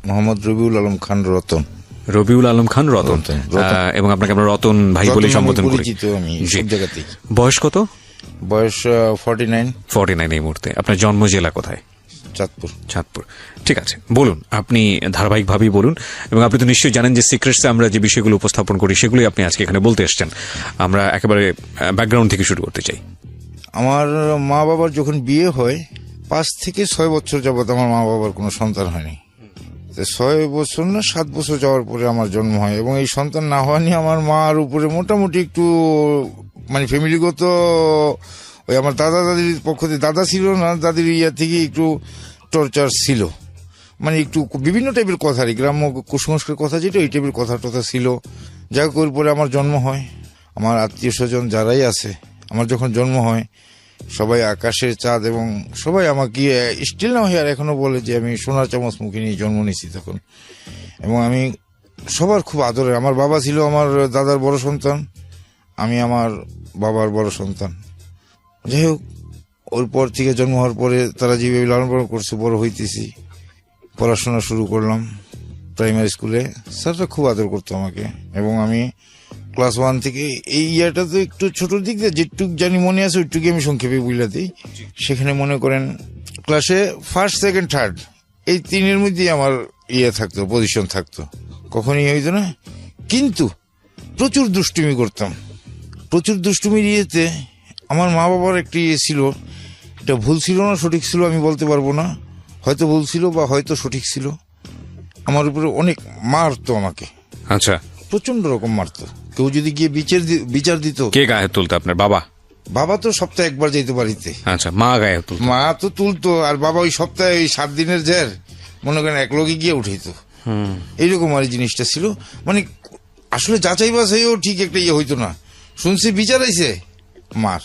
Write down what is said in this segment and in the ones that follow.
মোহাম্মদ রবিউল আলম খান রতন। রবিউল আলম খান রতন। এবং আপনাকে আমরা রতন ভাই বলে সম্বোধন করি। আমি সব জায়গাতেই। বয়স কত? বয়স 49। এই মুহূর্তে। আপনার জন্ম জেলা কোথায়? চাঁদপুর। ঠিক আছে, বলুন, আপনি ধারাবাহিকভাবেই বলুন। এবং আপনি তো নিশ্চয়ই জানেন যে সিক্রেটসে আমরা যে বিষয়গুলো উপস্থাপন করি সেগুলোই আপনি আজকে এখানে বলতে এসছেন। আমরা একেবারে ব্যাকগ্রাউন্ড থেকে শুরু করতে চাই। আমার মা বাবার যখন বিয়ে হয় 5 থেকে 6 বছর যাবৎ আমার মা বাবার কোনো সন্তান হয়নি। 6 বছর না 7 বছর যাওয়ার পরে আমার জন্ম হয়, এবং এই সন্তান না হওয়া নিয়ে আমার মার উপরে মোটামুটি একটু মানে ফ্যামিলিগত ওই আমার দাদা দাদির পক্ষ থেকে, দাদা ছিল না, দাদির ইয়া থেকে একটু টর্চার ছিল, মানে একটু বিভিন্ন টাইপের কথা, গ্রাম্য কুসংস্কার কথা যেটা, এই টাইপের কথা টথা ছিল। যা করে পরে আমার জন্ম হয়। আমার আত্মীয় স্বজন যারাই আছে, আমার যখন জন্ম হয় সবাই আকাশের চাঁদ, এবং সবাই আমাকে স্টিল না হয় আর এখনো বলে যে আমি সোনার চামচ মুখে নিয়ে জন্ম নিয়েছি তখন। এবং আমি সবার খুব আদরে, আমার বাবা ছিল আমার দাদার বড় সন্তান, আমি আমার বাবার বড় সন্তান। যাই হোক, ওর পর থেকে জন্ম হওয়ার পরে তারা যেভাবে লালন পালন করছে, বড় হইতেছি, পড়াশোনা শুরু করলাম প্রাইমারি স্কুলে। স্যাররা খুব আদর করতো আমাকে, এবং আমি ক্লাস 1 থেকে এই ইয়ারটা তো একটু ছোটোর দিক দিয়ে যেটুক জানি মনে আছে ওইটুকু আমি সংক্ষেপে বুঝলা দিই। সেখানে মনে করেন ক্লাসে 1st, 2nd, 3rd এই 3-এর মধ্যেই আমার ইয়ে থাকতো, পজিশন থাকতো, কখনই হইতো না। কিন্তু প্রচুর দুষ্টুমি করতাম। প্রচুর দুষ্টুমির ইয়েতে আমার মা বাবার একটি ইয়ে ছিল, এটা ভুল ছিল না সঠিক ছিল আমি বলতে পারবো না, হয়তো ভুল ছিল বা হয়তো সঠিক ছিল। আমার উপরে অনেক মারতো আমাকে। আচ্ছা। প্রচন্ড রকম মারতো। কেউ যদি গিয়ে বিচার দিত। কে গায়ে তুলতো? আপনার বাবা? বাবা তো সপ্তাহে একবার যেত বাড়িতে। আচ্ছা। মা গায়ে তুলতো? মা তো তুলতো, আর বাবা ওই সপ্তাহে ওই 7 দিনের জের মনে করেন এক লোকে গিয়ে উঠাইত। এইরকম আর জিনিসটা ছিল। মানে আসলে যাচাই বাছাইও ঠিক একটা ইয়ে হইতো না। শুনছি বিচার আইছে, মার।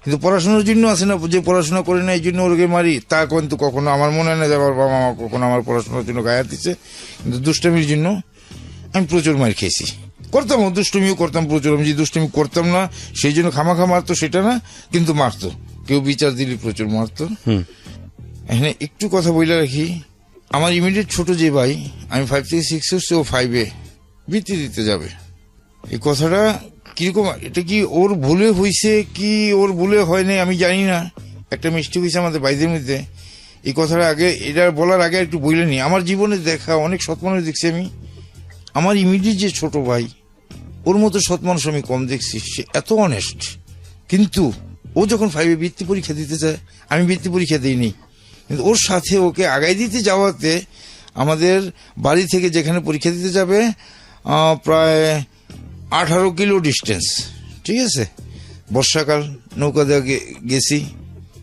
কিন্তু পড়াশোনার জন্য আছে না, যে পড়াশোনা করে না এই জন্য ওরকে মারি, তা কিন্তু কখনো আমার মনে হয় না যে আমার বাবা মা কখনো আমার পড়াশোনার জন্য গায়ে দিচ্ছে। কিন্তু দুষ্টামির জন্য আমি প্রচুর মার খেয়েছি। করতাম, দুষ্টুমিও করতাম প্রচুর। আমি যে দুষ্টুমি করতাম না সেই জন্য খামাখা মারতো সেটা না, কিন্তু মারতো। কেউ বিচার দিলে প্রচুর মারতো। এখানে একটু কথা বলে রাখি, আমার ইমিডিয়েট ছোট যে ভাই, আমি 5 থেকে 6 হচ্ছে, ও 5-এ বৃত্তি দিতে যাবে। এই কথাটা কিরকম, এটা কি ওর ভুলে হয়েছে কি ওর ভুলে হয় নাই আমি জানি না, একটা মিস্টেক হয়েছে আমাদের ভাইদের মধ্যে। এই কথাটা আগে, এটা বলার আগে একটু বলে নি। আমার জীবনে দেখা অনেক সৎ মানুষ দেখছি আমি, আমার ইমিডিয়েট যে ছোট ভাই, ওর মতো সৎ মানুষ আমি কম দেখছি। সে এত অনেস্ট, কিন্তু ও যখন 5-এ বৃত্তি পরীক্ষা দিতে চায়, আমি বৃত্তি পরীক্ষা দিইনি, কিন্তু ওর সাথে ওকে আগাই দিতে যাওয়াতে আমাদের বাড়ি থেকে যেখানে পরীক্ষা দিতে যাবে প্রায় 18 কিলো ডিস্টেন্স, ঠিক আছে। বর্ষাকাল, নৌকা দেওয়া গেছি।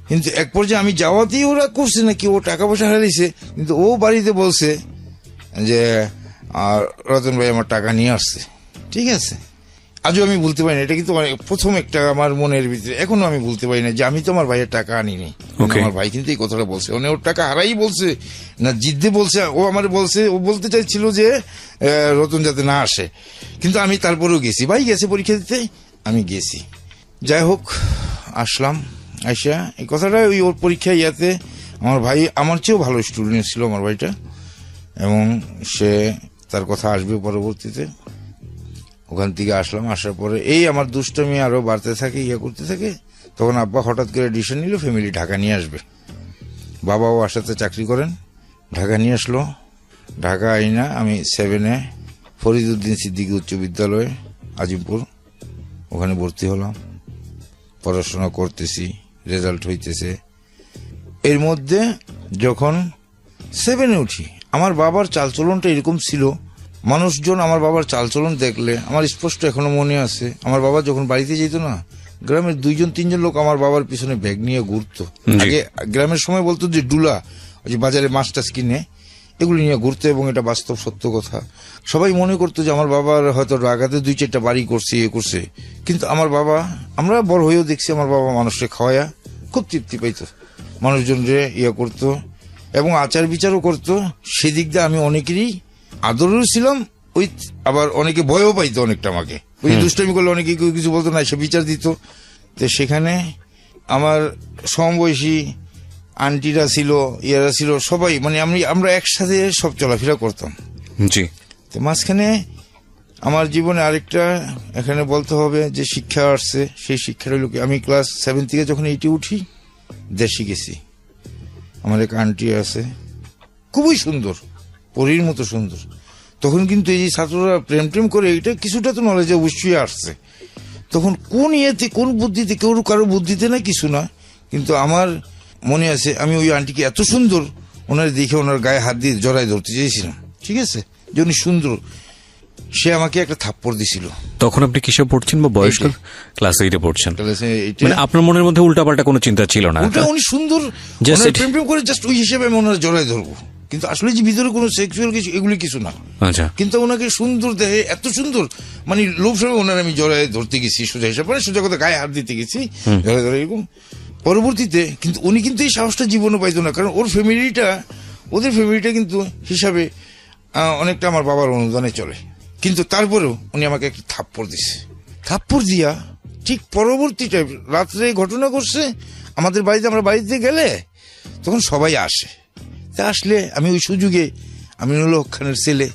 কিন্তু এক পর্যায়ে আমি যাওয়াতেই ওরা করছে নাকি ও টাকা পয়সা হারিয়েছে, কিন্তু ও বাড়িতে বলছে যে রতন ভাই আমার টাকা নিয়ে আসছে, ঠিক আছে। আজও আমি বলতে পারি না, এটা কিন্তু প্রথম একটা আমার মনের ভিতরে, এখনো আমি বলতে পারি না যে আমি তো আমার ভাইয়ের টাকা আনিনি। আমার ভাই কিন্তু এই কথাটা বলছে, মানে ওর টাকা হারাই বলছে না জিদ্দে বলছে। ও আমার বলছে, ও বলতে চাইছিল যে রতন যাতে না আসে, কিন্তু আমি তারপরেও গেছি। ভাই গেছে পরীক্ষা দিতে, আমি গেছি। যাই হোক, আসলাম। আইসা এই কথাটা ওই ওর পরীক্ষা ইয়াতে আমার ভাই আমার চেয়েও ভালো স্টুডেন্ট ছিল আমার ভাইটা, এবং সে তার কথা আসবে পরবর্তীতে। ওখান থেকে আসলাম, আসার পরে এই আমার দুষ্টমি আরো বাড়তে থাকে, ইয়ে করতে থাকে। তখন আব্বা হঠাৎ করে ডিসিশন নিল ফ্যামিলি ঢাকা নিয়ে আসবে। বাবাও আসাতে চাকরি করেন, ঢাকা নিয়ে আসলো। ঢাকা আইনা আমি 7-এ ফরিদউদ্দিন সিদ্দিকী উচ্চ বিদ্যালয়ে আজিমপুর, ওখানে ভর্তি হলাম। পড়াশোনা করতেছি, রেজাল্ট হইতেছে। এর মধ্যে যখন 7-এ উঠি, আমার বাবার চালচলনটা এরকম ছিল, মানুষজন আমার বাবার চালচলন দেখলে আমার স্পষ্ট এখনো মনে আছে। আমার বাবা যখন বাড়িতে যেত না, গ্রামের 2-3 লোক আমার বাবার পিছনে ব্যাগ নিয়ে ঘুরতো। আগে গ্রামের সময় বলতো যে ডুলা, যে বাজারে মাছ টাছ কিনে, এগুলি নিয়ে ঘুরতো, এবং এটা বাস্তব সত্য কথা। সবাই মনে করতো যে আমার বাবার হয়তো রাগাতে 2-4টা বাড়ি করছে, ইয়ে করছে। কিন্তু আমার বাবা, আমরা বড় হয়েও দেখছি আমার বাবা মানুষকে খাওয়ায়া খুব তৃপ্তি পাইতো, মানুষজনরে ইয়ে করতো, এবং আচার বিচারও করতো। সেদিক দিয়ে আমি অনেকেরই আদরেও ছিলাম, ওই আবার অনেকে ভয়ও পাইতো অনেকটা আমাকে। ওই দুষ্টামি করলে অনেকে কেউ কিছু বলতো না, সে বিচার দিত। তো সেখানে আমার সমবয়সী আন্টিরা ছিল, ইয়ারা ছিল, সবাই মানে আমরা একসাথে সব চলাফেরা করতাম। জি। তো মাঝখানে আমার জীবনে আরেকটা এখানে বলতে হবে যে শিক্ষা আসছে। সেই শিক্ষাটা হলো কি, আমি ক্লাস 7 থেকে যখন 8-এ উঠি দেশ শিখেছি। আমার এক আন্টি আছে, খুবই সুন্দর, পরীর মতো সুন্দর। তখন কিন্তু এই যে ছাত্ররা প্রেম টেম করে, এটা কিছুটা তো নলেজে অবশ্যই আসছে। তখন কোন ইয়েতে, কোন বুদ্ধিতে, কেউ কারো বুদ্ধিতে না, কিছু না, কিন্তু আমার মনে আছে আমি ওই আন্টিকে এত সুন্দর, ওনার দেখে ওনার গায়ে হাত দিয়ে জড়ায় ধরতে চেয়েছিলাম, ঠিক আছে, যে উনি সুন্দর। সে আমাকে একটা থাপ্পড় দিছিল। তখন আপনি কিসে পড়ছেন বা বয়স্ক? ক্লাস 8-এ পড়ছেন। ক্লাসে 8-এ। মানে আপনার মনের মধ্যে উল্টাপাল্টা কোনো চিন্তা ছিল না? ওটা উনি সুন্দর, Just ওনার it- প্রেম প্রেম করে জাস্ট ওই হিসেবে আমি ওনার জড়ায় ধরবো, কিন্তু আসলে যে ভিতরে কোনো সেক্সুয়াল কিছু, এগুলি কিছু না। আচ্ছা। কিন্তু ওনাকে সুন্দর দেখে, এত সুন্দর, মানে লোভ সময় ওনার আমি জড়ায় ধরতে গেছি, সোজা হিসাবে, মানে সোজা কথা গায়ে হাত দিতে গেছি, ধরে ধরে এরকম। পরবর্তীতে কিন্তু উনি কিন্তু এই সাহসটা জীবনে পাইতো না, কারণ ওদের ফ্যামিলিটা কিন্তু হিসাবে অনেকটা আমার বাবার অনুদানে চলে। কিন্তু তারপরেও উনি আমাকে একটা থাপ্পড় দিছে। থাপ্পড় দিয়া ঠিক পরবর্তীটা রাত্রে ঘটনা করছে আমাদের বাড়িতে। আমরা বাড়িতে গেলে তখন সবাই আসে, তা আসলে আমি ওই সুযোগে, আমি হলো খানের ছেলে,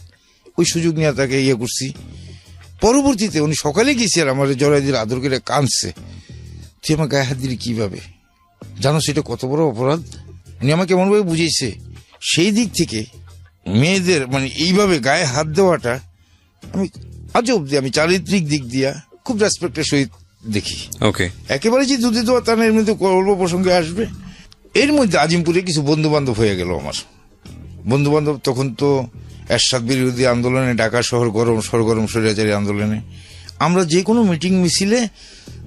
ওই সুযোগ নিয়ে তাকে ইয়ে করছি। পরবর্তীতে উনি সকালে গেছি আর আমার জড়াই দিয়ে আদর করে কাঁদছে, তুই আমার গায়ে হাত দিলি কিভাবে, জানো সেটা কত বড় অপরাধ। উনি আমাকে এমনভাবে বুঝিয়েছে। সেই দিক থেকে মেয়েদের মানে এইভাবে গায়ে হাত দেওয়াটা আমি আজ অব্দি, আমি চারিত্রিক দিক দিয়া খুব রেসপেক্টের সহিত দেখি। ওকে। একেবারে যে দুধে দেওয়া তা না, এর মধ্যে গল্প প্রসঙ্গে আসবে। এর মধ্যে আজিমপুরে কিছু বন্ধু বান্ধব হয়ে গেল আমার। বন্ধু বান্ধব তখন তো এরশাদ বিরোধী আন্দোলনে, ঢাকা শহর সরগরম স্বৈরাচারী আন্দোলনে আমরা যে কোনো মিটিং মিছিলে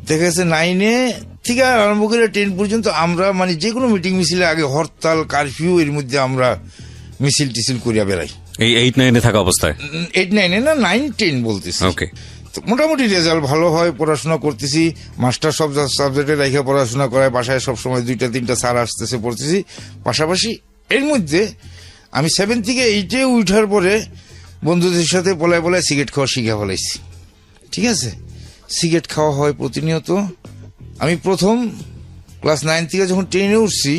দেখা যাচ্ছে 9 থেকে আরম্ভ করে 10 পর্যন্ত আমরা মানে যে কোনো মিটিং মিছিলে আগে হরতাল, কারফিউ, এর মধ্যে আমরা মিছিল টিছিল করিয়া বেড়াই। এই 8-9-এ থাকা অবস্থায়? 8-9 না, 9-10 বলতেছি। ওকে। তো মোটামুটি রেজাল্ট ভালো হয়, পড়াশোনা করতেছি, মাস্টার সব সাবজেক্টে রেখে পড়াশোনা করায়, বাসায় সবসময় 2-3টা স্যার আসতেছে, পড়তেছি পাশাপাশি। এর মধ্যে আমি 7 থেকে 8-এ উঠার পরে বন্ধুদের সাথে পলায় পলায় সিগারেট খাওয়া শিখে ফেলাইছি, ঠিক আছে। সিগারেট খাওয়া হয় প্রতিনিয়ত। আমি প্রথম ক্লাস 9 থেকে যখন 10-এ উঠছি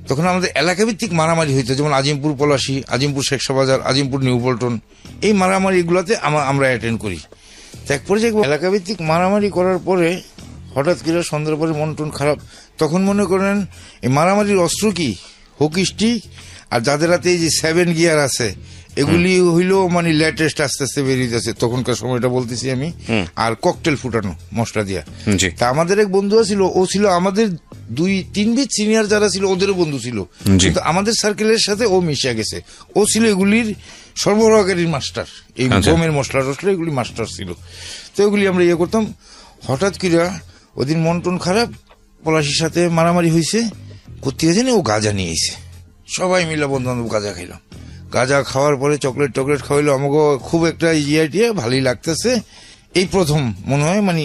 তখন আমাদের এলাকাভিত্তিক মারামারি হইতো, যেমন আজিমপুর পলাশী, আজিমপুর শেখসাবাজার, আজিমপুর নিউ পল্টন, এই মারামারি এগুলাতে আমরা অ্যাটেন্ড করি। তো এক পর্যায়ে এলাকাভিত্তিক মারামারি করার পরে হঠাৎ করে সন্ধ্যার পরে মন টন খারাপ। তখন মনে করেন এই মারামারির অস্ত্র কি, হকি স্টিক, আর যাদের হাতে এই যে 7 গিয়ার আছে, এগুলি হইলো মানে লেটেস্ট আস্তে আস্তে বেরিয়ে যাচ্ছে তখনকার সময়টা বলতেছি আমি, আর ককটেল ফুটানো মশলা দিয়া। জি। তা আমাদের এক বন্ধু ছিল, ও ছিল আমাদের 2-3 বেচ সিনিয়র যারা ছিল ওদেরও বন্ধু ছিল, জি। কিন্তু আমাদের সার্কেলের সাথে ও মিশে গেছে। ও ছিল এগুলির সরবরাহকারীর মাস্টার, এই আচ্ছা। বোমের মশলা টসলা এগুলি মাস্টার ছিল। তো এগুলি আমরা ইয়ে করতাম। হঠাৎ করে ওদিন মন টন খারাপ, পলাশির সাথে মারামারি হয়েছে, করতে জানি ও গাঁজা নিয়ে এসে, সবাই মিলে বন্ধু বান্ধব গাঁজা খাইলাম। গাঁজা খাওয়ার পরে চকলেট খাওয়াইলো আমাকে, খুব একটা ইয়ে ভালোই লাগতেছে। এই প্রথম মনে হয় মানে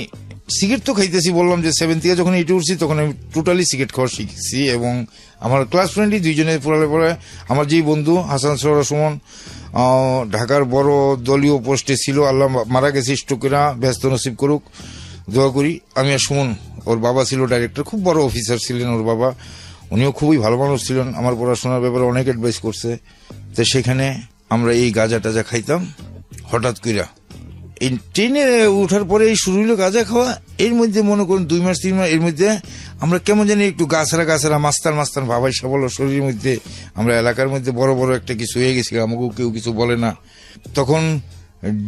সিগারেট তো খাইতেছি, বললাম যে 7 থেকে যখন 8-এ উঠছি তখন আমি টোটালি সিগারেট খাওয়া শিখছি। এবং আমার ক্লাস ফ্রেন্ডই 2জনে পড়ে আমার যেই বন্ধু হাসান সরোয়ার সুমন ঢাকার বড় দলীয় পোস্টে ছিল, আল্লাহ মারা গেছে স্ট্রোকেরা, ব্যস্ত নসিব করুক, দোয়া করি। আমি আর সুমন, ওর বাবা ছিল ডাইরেক্টর, খুব বড় অফিসার ছিলেন ওর বাবা, উনিও খুবই ভালো মানুষ ছিলেন, আমার পড়াশোনার ব্যাপারে অনেক অ্যাডভাইস করছে। তো সেখানে আমরা এই গাঁজা টাজা খাইতাম। হঠাৎ কইরা এই 10-এ উঠার পরে এই শুরু হইলো গাঁজা খাওয়া। এর মধ্যে মনে করুন 2 মাস 3 মাস এর মধ্যে আমরা কেমন জানি একটু গাছরা মাস্তান ভাবাই সবল শরীরের মধ্যে, আমরা এলাকার মধ্যে বড় বড় একটা কিছু হয়ে গেছি, আমাকেও কেউ কিছু বলে না। তখন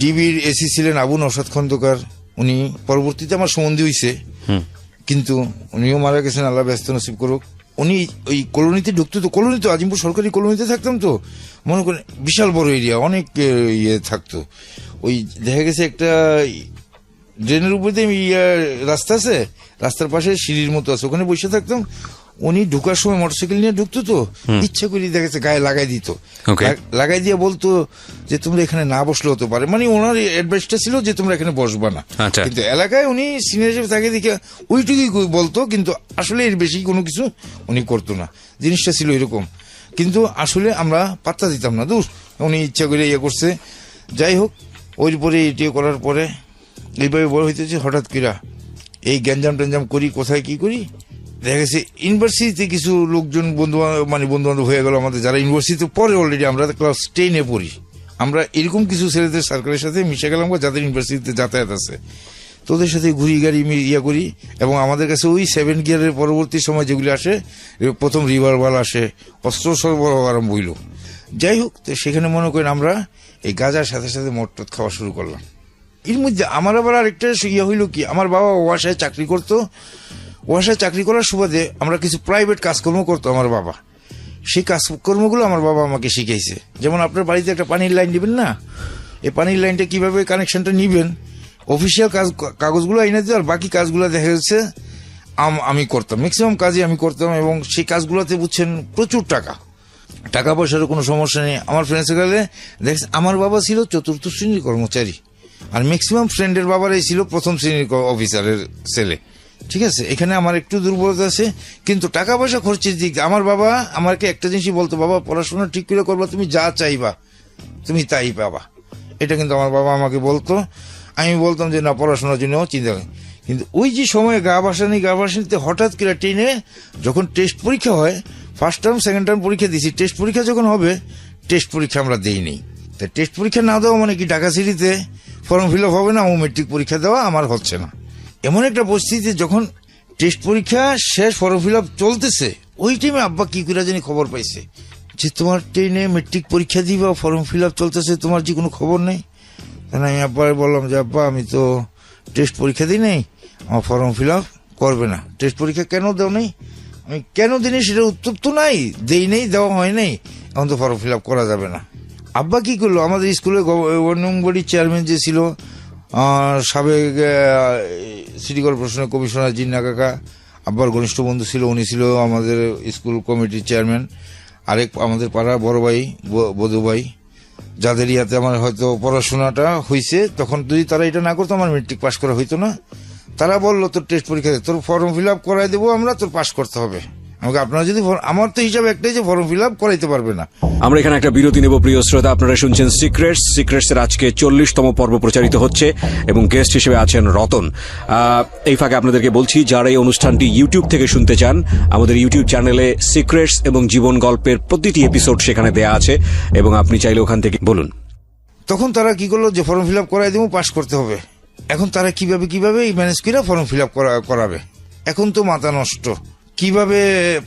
ডিবির এসি ছিলেন আবু নওশাদ খন্দকার, উনি পরবর্তীতে আমার সম্বন্ধী হইছে, কিন্তু উনিও মারা গেছেন, আল্লাহ ব্যস্ত নসিব করুক। উনি ওই কলোনিতে ঢুকতো, তো কলোনি তো আজিমপুর সরকারি কলোনিতে থাকতাম, তো মনে করেন বিশাল বড় এরিয়া, অনেক ইয়ে থাকতো। ওই দেখা গেছে একটা ড্রেনের উপর দিয়ে রাস্তা আছে, রাস্তার পাশে সিঁড়ির মতো আছে, ওখানে বসে থাকতাম। উনি ঢুকার সময় মোটরসাইকেল নিয়ে ঢুকতো, তো ইচ্ছা করে দেখা গেছে গায়ে লাগাই দিত, লাগাই দিয়ে বলতো যে তোমরা এখানে না বসলে হতে পারে, মানে ওনার অ্যাডভাইসটা ছিল যে তোমরা এখানে বসবা না। কিন্তু এলাকায় উনি সিনিয়র হিসেবে থাকে দেখে ওইটুকুই বলতো, কিন্তু আসলে এর বেশি কোনো কিছু উনি করতো না, জিনিসটা ছিল এরকম। কিন্তু আসলে আমরা পাত্তা দিতাম না, দূর উনি ইচ্ছা করে ইয়ে করছে। যাই হোক, ওই পরে এটি করার পরে এইভাবে বড় হইতেছে। হঠাৎ কিরা এই গ্যাঞ্জাম ট্যাঞ্জাম করি, কোথায় কি করি, দেখা গেছে ইউনিভার্সিটিতে কিছু লোকজন বন্ধু বান্ধব হয়ে গেল আমাদের, যারা ইউনিভার্সিটিতে পরে অলরেডি আমরা ক্লাস 10-এ পড়ি, আমরা এরকম কিছু ছেলেদের সার্কেলের সাথে মিশে গেলাম যাদের ইউনিভার্সিটিতে যাতায়াত আছে, তোদের সাথে ঘুরি গাড়ি করি। এবং আমাদের কাছে ওই 7 গিয়ারের পরবর্তী সময় যেগুলি আসে, প্রথম রিভারওয়াল আসে, অস্ত্র সরবরাহ আরম্ভ হইল। যাই হোক, তো সেখানে মনে করেন আমরা এই গাঁজার সাথে সাথে মদ খাওয়া শুরু করলাম। এর মধ্যে আমার আবার আরেকটা হইল কি, আমার বাবা ওয়াসায় চাকরি করতো, ওয়াসায় চাকরি করার সুবাদে আমরা কিছু প্রাইভেট কাজকর্ম করতো আমার বাবা। সেই কাজকর্মগুলো আমার বাবা আমাকে শিখাইছে। যেমন আপনার বাড়িতে একটা পানির লাইন দিবেন না, এই পানির লাইনটা কিভাবে কানেকশনটা নিবেন, অফিসিয়াল কাগজগুলো এনে দিতে, আর বাকি কাজগুলো দেখা যাচ্ছে আমি করতাম, ম্যাক্সিমাম কাজই আমি করতাম। এবং সেই কাজগুলোতে বুঝছেন প্রচুর টাকা পয়সার কোনো সমস্যা নেই। আমার ফ্রেন্ড সার্কেলে দেখছেন আমার বাবা ছিল 4র্থ শ্রেণীর কর্মচারী, আর ম্যাক্সিমাম ফ্রেন্ডের বাবারাই ছিল 1ম শ্রেণীর অফিসারের ছেলে। ঠিক আছে, এখানে আমার একটু দুর্বলতা আছে, কিন্তু টাকা পয়সা খরচের দিক আমার বাবা আমাকে একটা জিনিসই বলতো, বাবা পড়াশোনা ঠিক করে করবা, তুমি যা চাইবা তুমি তাই পাবা। এটা কিন্তু আমার বাবা আমাকে বলতো। আমি বলতাম যে না, পড়াশোনার জন্য চিন্তা করি। কিন্তু ওই যে সময়ে গা ভাসানিতে হঠাৎ করে ট্রেনে যখন টেস্ট পরীক্ষা হয়, ফার্স্ট টার্ম সেকেন্ড টার্ম পরীক্ষা দিয়েছি, টেস্ট পরীক্ষা যখন হবে, টেস্ট পরীক্ষা আমরা দেইনি। তা টেস্ট পরীক্ষা না দেওয়া মানে কি ঢাকা সিটিতে ফর্ম ফিল আপ হবে না, ও মেট্রিক পরীক্ষা দেওয়া আমার হচ্ছে না। এমন একটা পরিস্থিতিতে যখন টেস্ট পরীক্ষা শেষ, ফর্ম ফিল আপ চলতেছে, ওই টাইমে আব্বা কি করে জানি খবর পাইছে যে তোমার ট্রেনে মেট্রিক পরীক্ষা দিবা, ফর্ম ফিল আপ চলতেছে, তোমার যে কোনো খবর নেই। আমি আব্বা বললাম যে আব্বা আমি তো টেস্ট পরীক্ষা দিই নাই, আমার ফর্ম ফিল আপ করবে না। টেস্ট পরীক্ষা কেন দেও নেই, আমি কেন দিই সেটা উত্তর তো নাই, দেই নেই, দেওয়া হয় নাই, এখন তো ফর্ম ফিল আপ করা যাবে না। আব্বা কি করলো, আমাদের স্কুলে গভর্নিং বডির চেয়ারম্যান যে ছিল, সাবেক সিটি কর্পোরেশনের কমিশনার জিন্না কাকা, আব্বার ঘনিষ্ঠ বন্ধু ছিল, উনি ছিল আমাদের স্কুল কমিটির চেয়ারম্যান। আরেক আমাদের পাড়ার বড় ভাই বধু ভাই, যাদের ইয়াতে আমার হয়তো পড়াশোনাটা হয়েছে, তখন যদি তারা এটা না করতো আমার মেট্রিক পাস করা হইতো না। তারা বললো তোর টেস্ট পরীক্ষা তোর ফর্ম ফিল আপ করাই দেবো আমরা, তোর পাস করতে হবে। আমাকে আপনারা যদি, আমার তো হিসাব একটাই যে ফর্ম ফিল আপ করাইতে পারবে না। আমরা এখানে একটা বিরতি নেব। প্রিয় শ্রোতা, আপনারা শুনছেন সিক্রেটস এর আজকে 40তম পর্ব প্রচারিত হচ্ছে এবং গেস্ট হিসেবে আছেন রতন। এই ফাঁকে আপনাদেরকে বলছি, যারা এই অনুষ্ঠানটি ইউটিউব থেকে শুনতে চান, আমাদের ইউটিউব চ্যানেলে সিক্রেটস এবং জীবন গল্পের প্রতিটি এপিসোড সেখানে দেয়া আছে, এবং আপনি চাইলে ওখান থেকে বলুন। তখন তারা কি করলো যে ফর্ম ফিল আপ করাই দেবো, পাস করতে হবে। এখন তারা কিভাবে ম্যানেজ করে ফর্ম ফিল আপ করাবে, এখন তো মাথা নষ্ট। কিভাবে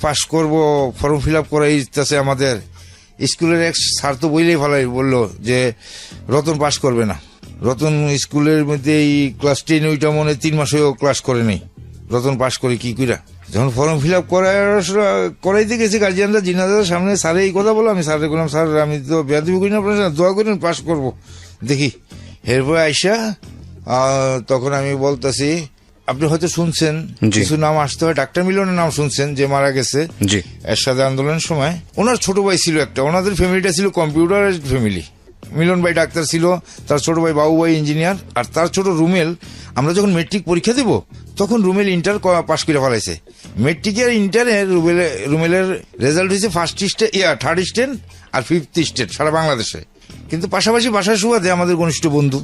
পাস করব, ফর্ম ফিল আপ করাই ইচ্ছাছে আমাদের। স্কুলের এক স্যার তো বইলেই বললো যে রতন পাস করবে না। রতন স্কুলের মধ্যে এই ক্লাস 10 ওইটা মনে 3 মাসেও ক্লাস করে নেই, রতন পাস করে কি কইরা। যখন ফর্ম ফিল আপ করাইতে গেছি গার্জিয়ানরা জিনাদার সামনে, স্যারে এই কথা বলো, আমি স্যারে বললাম স্যার আমি তো বেয়াদবি করি না, আপনার দোয়া করেন পাস করবো দেখি। এরপরে আইসা তখন আমি বলতেছি, আপনি হয়তো শুনছেন কিছু নাম আসতে হয়, ডাক্তার মিলনের নাম শুনছেন যে মারা গেছে এরশাদ আন্দোলনের সময়। ওনার ছোট ভাই ছিল একটা, ওনাদের ফ্যামিলিটা ছিল কম্পিউটার ফ্যামিলি। মিলন ভাই ডাক্তার ছিল, তার ছোট ভাই বাবু ভাই ইঞ্জিনিয়ার, আর তার ছোট রুমেল। আমরা যখন মেট্রিক পরীক্ষা দেব তখন রুমেল ইন্টার পাস করে ফেলাইছে। মেট্রিক আর ইন্টারে রুমেলের রেজাল্ট হয়েছে থার্ড স্ট্যান্ড আর 5th স্ট্যান্ড সারা বাংলাদেশে। কিন্তু পাশাপাশি বাসার সুবাদে আমাদের ঘনিষ্ঠ বন্ধু।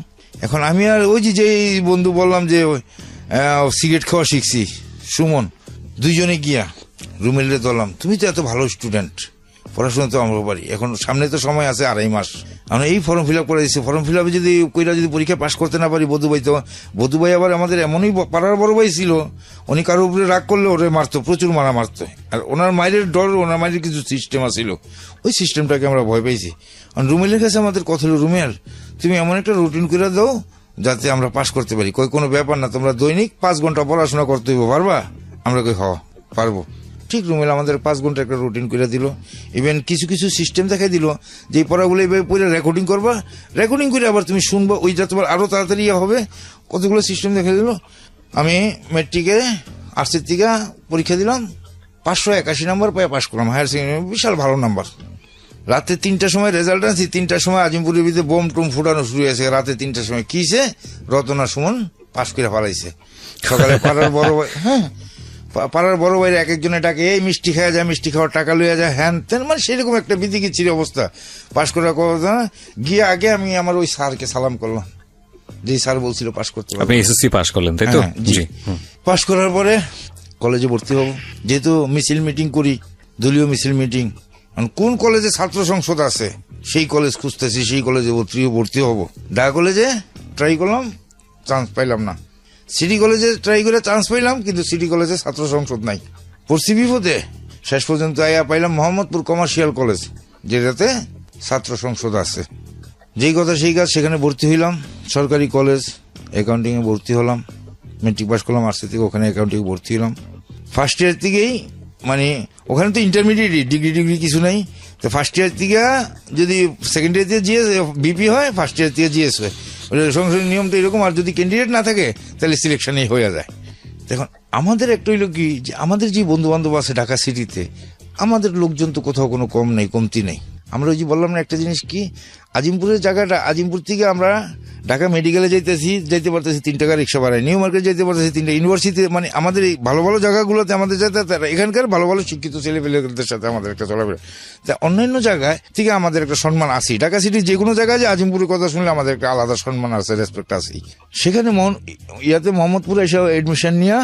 এখন আমি আর ওই যে বন্ধু বললাম যে সিগারেট খাওয়া শিখছি, সুমন, দুইজনে গিয়া রুমেলে ধরলাম, তুমি তো এত ভালো স্টুডেন্ট, পড়াশোনা তো আমরা পারি, এখন সামনে তো সময় আছে 2.5 মাস, আমরা এই ফর্ম ফিল আপ করে দিচ্ছি। ফর্ম ফিল আপে যদি পরীক্ষা পাস করতে না পারি, বধু ভাই আবার আমাদের এমনই পাড়ার বড় ভাই ছিল, উনি কারোর উপরে রাগ করলে ওরে মারতো, প্রচুর মারতো। আর ওনার মায়ের ডর, ওনার মায়ের কিছু সিস্টেম আছিল, ওই সিস্টেমটাকে আমরা ভয় পাইছি। আর রুমেলের কাছে আমাদের কথা হলো, রুমেল তুমি এমন একটা রুটিন করে দাও যাতে আমরা পাস করতে পারি। কোনো ব্যাপার না, তোমরা দৈনিক 5 ঘন্টা পড়াশোনা করতে হইব, পারবা? আমরা পারবো। ঠিক রুমেল আমাদের 5 ঘন্টা একটা রুটিন করে দিল। ইভেন কিছু সিস্টেম দেখাই দিল যে এই পড়াগুলো এইভাবে পড়ে রেকর্ডিং করবা, রেকর্ডিং করে আবার তুমি শুনবা, ওইটা তোমার আরো তাড়াতাড়ি হবে। কতগুলো সিস্টেম দেখা দিল। আমি মেট্রিকে আর্টসের থেকে পরীক্ষা দিলাম, 581 নম্বর পাই পাস করলাম, হায়ার সেকেন্ডারি বিশাল ভালো নাম্বার। রাতে 3টার সময় রেজাল্ট আনছি, 3টার সময় আজিমপুরের ভিতরে বোম টোম ফুটানো শুরু হয়েছে। রাতে 3টার সময় কিছে রতনা সুমন পাস করে ফেলাইছে। সকালে পাড়ার বড় ভাই, পাড়ার বড় ভাইয়ের এক একজনে ডাকে, এই মিষ্টি খাওয়া যায়, মিষ্টি খাওয়ার টাকা লইয়া যায়, হ্যান তেন, মানে সেরকম একটা বিধিকিচ্ছির অবস্থা। পাস করার কথা গিয়ে আগে আমি আমার ওই স্যারকে সালাম করলাম, যে স্যার বলছিল পাস করতে। আপনি এসএসসি পাস করলেন তাই তো? জি। পাস করার পরে কলেজে ভর্তি হব, যেহেতু মিছিল মিটিং করি, দলীয় মিছিল মিটিং। কোন কলেজে ছাত্র সংসদ আছে সেই কলেজ খুঁজতেছি, সেই কলেজে ভর্তি হব। ঢাকা কলেজে ট্রাই করলাম, চান্স পাইলাম না। সিটি কলেজে ট্রাই করে চান্স পাইলাম, কিন্তু সিটি কলেজে ছাত্র সংসদ নাই। পড়ছি বিপদে, শেষ পর্যন্ত আয়া পাইলাম মোহাম্মদপুর কমার্শিয়াল কলেজ, যেটাতে ছাত্র সংসদ আছে। যেই কথা সেই কাজ, সেখানে ভর্তি হইলাম। সরকারি কলেজ, অ্যাকাউন্টিং এ ভর্তি হলাম। মেট্রিক পাস করলাম আর্টস থেকে, ওখানে অ্যাকাউন্টিং ভর্তি হলাম। ফার্স্ট ইয়ার থেকেই মানে ওখানে তো ইন্টারমিডিয়েট ডিগ্রি কিছু নাই, তো ফার্স্ট ইয়ার থেকে যদি সেকেন্ড ইয়ার থেকে জিএস বিপি হয়, ফার্স্ট ইয়ার থেকে জিএস হয়। সংসদের নিয়ম তো এরকম। আর যদি ক্যান্ডিডেট না থাকে তাহলে সিলেকশনই হয়ে যায়। দেখুন আমাদের একটা হইলো কি, যে আমাদের যে বন্ধু বান্ধব আছে ঢাকা সিটিতে, আমাদের লোকজন তো কোথাও কোনো কম নেই, কমতি নেই। আমরা ওই যে বললাম না একটা জিনিস কি, আজিমপুরের জায়গাটা, আজিমপুর থেকে আমরা ঢাকা মেডিকেলে যাইতে পারতেছি 3 টাকা রিক্সা ভাড়ায়, নিউ মার্কেট যাইতে পারতেছি 3 টাকা, ইউনিভার্সিটি, মানে আমাদের এই ভালো ভালো জায়গাগুলোতে আমাদের যাতায়াত, এখানকার ভালো ভালো শিক্ষিত ছেলেপেলেদের সাথে আমাদের একটা চলাফেরা। তা অন্যান্য জায়গায় থেকে আমাদের একটা সম্মান আছে। ঢাকা সিটির যে কোনো জায়গায় যে আজিমপুরের কথা শুনলে আমাদের একটা আলাদা সম্মান আছে, রেসপেক্ট আছে। সেখানে মোহাম্মদপুরে এসে এডমিশন নিয়ে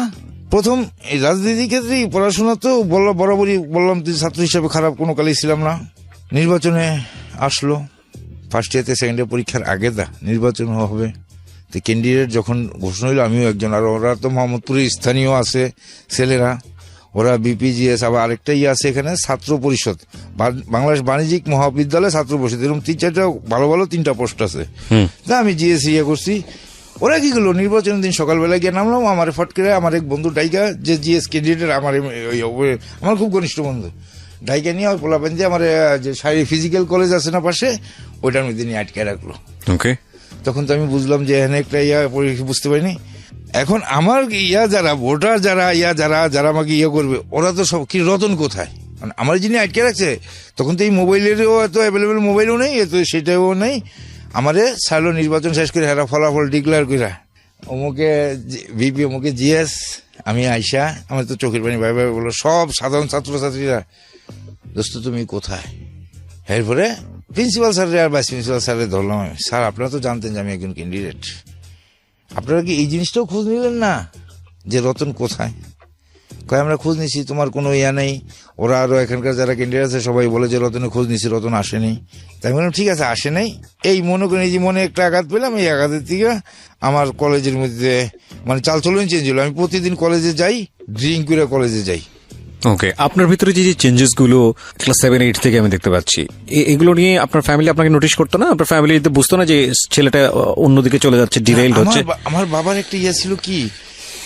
প্রথম এই রাজনীতির ক্ষেত্রে পড়াশোনা তো বরাবরই বললাম, ছাত্র হিসাবে খারাপ কোনো কালেই ছিলাম না। নির্বাচনে আসলো, ফার্স্ট ইয়ারতে সেকেন্ড ইয়ার পরীক্ষার আগে নির্বাচন হবে। তো ক্যান্ডিডেট যখন ঘোষণা হইলো, আমিও একজন। আর ওরা তো মোহাম্মদপুরের স্থানীয় আছে ছেলেরা, ওরা বিপিজিএস, আবার আরেকটা আছে এখানে ছাত্র পরিষদ, বাংলাদেশ বাণিজ্যিক মহাবিদ্যালয় ছাত্র পরিষদ, এরকম 3-4টা ভালো ভালো 3টা পোস্ট আছে। তা আমি জিএস করছি। ওরা কি করলো, নির্বাচনের দিন সকালবেলা গিয়ে নামলাম, আমার ফট করে আমার এক বন্ধু ডাইকা, যে জিএস ক্যান্ডিডেট, আমার খুব ঘনিষ্ঠ বন্ধু, ডাইকা নিয়ে ওই পোলাপেন দিয়ে আমার যে ফিজিক্যাল কলেজ আছে না পাশে, ওইটার মধ্যে নিয়ে আটকে রাখলো। ওকে, তখন তো আমি বুঝলাম যে এখানে একটা বুঝতে পারিনি। এখন আমার যারা ভোটার, যারা আমাকে করবে, ওরা তো সব কি, রতন কোথায়, মানে আমার যিনি আটকে রাখছে, তখন তো এই মোবাইলেরও এত অ্যাভেলেবেল মোবাইলও নেই, এত সেটাও নেই। আমারে ছাড়লো নির্বাচন শেষ করে, হেরা ফলাফল ডিক্লেয়ার করে, অমুকে ভিপি, অমুকে জিএস। আমি আইসা, আমার তো চোখের পানি ভাই ভাই বললো, সব সাধারণ ছাত্রছাত্রীরা, দোস্ত তুমি কোথায়? এরপরে প্রিন্সিপাল স্যার আর ভাইস প্রিন্সিপাল স্যারে ধরলাম আমি, স্যার আপনারা তো জানতেন যে আমি একজন ক্যান্ডিডেট, আপনারা কি এই জিনিসটাও খোঁজ নিলেন না যে রতন কোথায়? কয় আমরা খোঁজ নিছি, তোমার কোনো নেই। ওরা আরো এখানকার যারা ক্যান্ডিডেট আছে সবাই বলে যে রতনের খোঁজ নিছি, রতন আসেনি। তাই বললাম ঠিক আছে, আসে নাই। এই মনে করেন, এই যে মনে একটা আঘাত পেলাম, এই আঘাতের থেকে আমার কলেজের মধ্যে মানে চালচলন চেঞ্জ হলো। আমি প্রতিদিন কলেজে যাই, ড্রিঙ্ক করে কলেজে যাই। ওকে, আপনার ভিতরে যে চেঞ্জেস গুলো ক্লাস 7-8 থেকে আমি দেখতে পাচ্ছি, এগুলো নিয়ে আপনার ফ্যামিলি আপনাকে নোটিশ করতো না? আপনার ফ্যামিলিতে বুঝতো না যে ছেলেটা অন্যদিকে চলে যাচ্ছে, ডিরেইলড হচ্ছে? আমার বাবার একটা ছিল কি,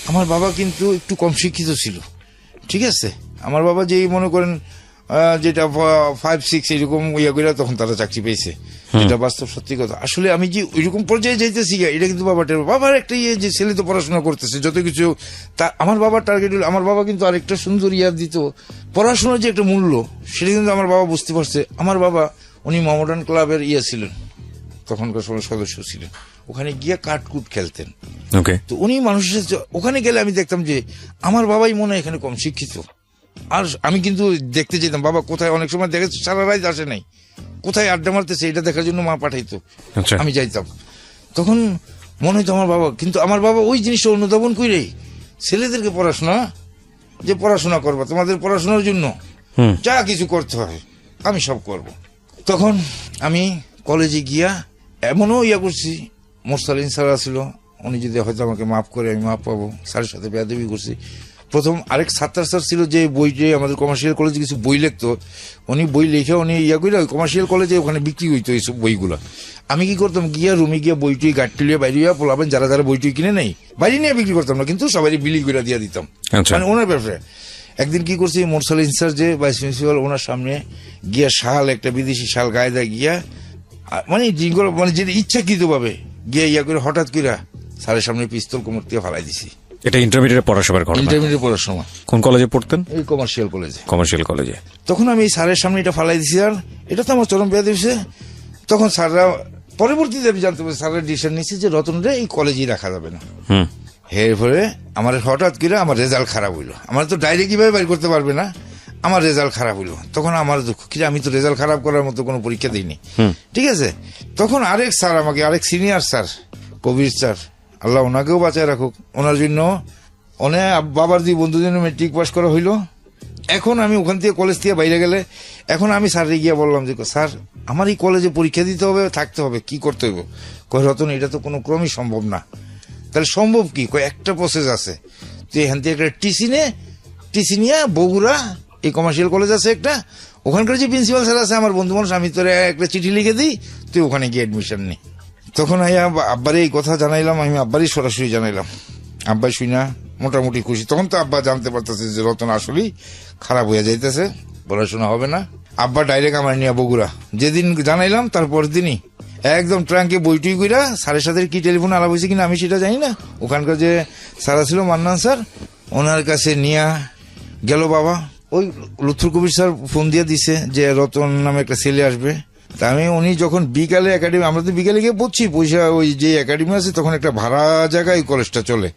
আমার বাবা কিন্তু একটু কম শিক্ষিত ছিল, ঠিক আছে। আমার বাবা যেই মনে করেন যেটা 5-6 এরকম করে তখন তারা চাকরি পেয়েছে, যেটা বাস্তব সত্যি কথা। আসলে আমি যে ওইরকম পর্যায়ে যাইতেছি, এটা কিন্তু বাবার একটা যে ছেলে তো পড়াশোনা করতেছে, যত কিছু তা আমার বাবার টার্গেট হলো। আমার বাবা কিন্তু আরেকটা সুন্দর দিত, পড়াশোনার যে একটা মূল্য, সেটা কিন্তু আমার বাবা বুঝতে পারছে। আমার বাবা উনি মোহামেডান ক্লাবের ছিলেন, তখনকার সময় সদস্য ছিলেন, ওখানে গিয়ে কাটকুট খেলতেন। ওকে, তো উনি মানুষের ওখানে গেলে আমি দেখতাম যে আমার বাবাই মনে হয় এখানে কম শিক্ষিত। আর আমি কিন্তু দেখতে যেতাম বাবা কোথায়, অনেক সময় দেখেছি সারা রাত আসে নাই, কোথায় আড্ডা মারতেছে, এটা দেখার জন্য মা পাঠাইতো, আমি যাইতাম। তখন মনে হইতো আমার বাবা, কিন্তু আমার বাবা ওই জিনিসটা অনুধাবন করে ছেলেদেরকে পড়াশোনা করবা, তোমাদের পড়াশোনার জন্য যা কিছু করতে হয় আমি সব করব। তখন আমি কলেজে গিয়া এমনও করছি, মোরসালিন স্যার ছিল, উনি যদি হয়তো আমাকে মাফ করে আমি মাফ পাবো, স্যারের সাথে বেয়াদবি করছি। প্রথম আরেক সাত্তার স্যার ছিল, যে বইটি আমাদের কমার্শিয়াল কলেজে কিছু বই লিখতো, উনি বই লিখে উনি করে কমার্শিয়াল কলেজে ওখানে বিক্রি হইতো এইসব বইগুলো। আমি কি করতাম, গিয়া রুমে গিয়া বইটি গাড়ি লিয়ে বাইরে পোলাবেন, যারা বইটি কিনে নেই বাইরে নিয়ে বিক্রি করতাম না, কিন্তু সবাই বিলি করে দিয়ে দিতাম, মানে ওনার ব্যাপারে। একদিন কি করছি, মোরসালিন স্যার যে ভাইস প্রিন্সিপাল, ওনার সামনে গিয়া শাল, একটা বিদেশি শাল গায়ে দেয় গিয়া, মানে মানে যেটা ইচ্ছাকৃত ভাবে গিয়া করে হঠাৎ করে স্যারের সামনে পিস্তল কোমর দিয়ে ফালাই দিছি। এটা ইন্টারমিডিয়েট পড়াশোনার ঘটনা? ইন্টারমিডিয়েট পড়ার সময়। কোন কলেজে পড়তেন? এই কমার্শিয়াল কলেজে। কমার্শিয়াল কলেজে। তখন আমি স্যারের সামনে এটা ফালাই দিছি, আর এটা তো আমার চরম বেয়া দিয়েছে। তখন স্যাররা পরবর্তীতে আমি জানতে পারছি, স্যারের ডিসিশন নিচ্ছে যে রতনরে এই কলেজেই রাখা যাবে না। এরপরে আমার হঠাৎ করে আমার রেজাল্ট খারাপ হইলো। আমার তো ডাইরেক্ট কিভাবে বাইর করতে পারবে না, আমার রেজাল্ট খারাপ হইলো। তখন আমার দুঃখ কি, আমি তো রেজাল্ট খারাপ করার মতো কোনো পরীক্ষা দিইনি, ঠিক আছে। তখন আরেক স্যার আমাকে, আরেক সিনিয়র স্যার কবির স্যার, আল্লাহ ওনাকেও বাঁচায় রাখুক, ওনার জন্য অনেক বাবার দুই বন্ধুদের মেট্রিক পাস করা হইলো। এখন আমি ওখান থেকে কলেজ থেকে বাইরে গেলে এখন আমি স্যারকে গিয়ে বললাম যে স্যার আমার এই কলেজে পরীক্ষা দিতে হবে, থাকতে হবে, কি করতে হবে? কয় রতন এটা তো কোনো ক্রমই সম্ভব না। তাহলে সম্ভব কি? কয় একটা প্রসেস আছে, তুই এখান থেকে একটা টিসি নিয়ে বগুড়া এই কমার্শিয়াল কলেজ আছে একটা, ওখানকার যে প্রিন্সিপাল স্যার আছে আমার বন্ধু মানুষ, আমি তোর একটা চিঠি লিখে দিই, তুই ওখানে গিয়ে অ্যাডমিশন নি। তখন আব্বারে এই কথা জানাইলাম, আমি আব্বারই সরাসরি জানাইলাম। আব্বা শুই না মোটামুটি খুশি। তখন তো আব্বা জানতে পারতেছে যে রতন আসলেই খারাপ হয়ে যাইতেছে, পড়াশোনা হবে না। আব্বা ডাইরেক্ট আমার নিয়ে বগুড়া, যেদিন জানাইলাম তারপর দিনই একদম ট্রাঙ্কে বইটুই কইরা স্যারের সাথে কি টেলিফোনে আলাপ হয়েছে কিনা আমি সেটা জানি না, ওখানকার যে স্যার ছিল মান্নান স্যার, ওনার কাছে নিয়ে গেল বাবা। ওই লুৎফুল কবির স্যার ফোন দিয়ে দিছে যে রতন নামে একটা ছেলে আসবে। তা আমি উনি যখন বিকালে একাডেমি, আমরা তো বিকালে গিয়ে পড়ছি, পয়সা ওই যে একাডেমি আছে তখন একটা ভাড়া জায়গায় এই কলেজটা চলে,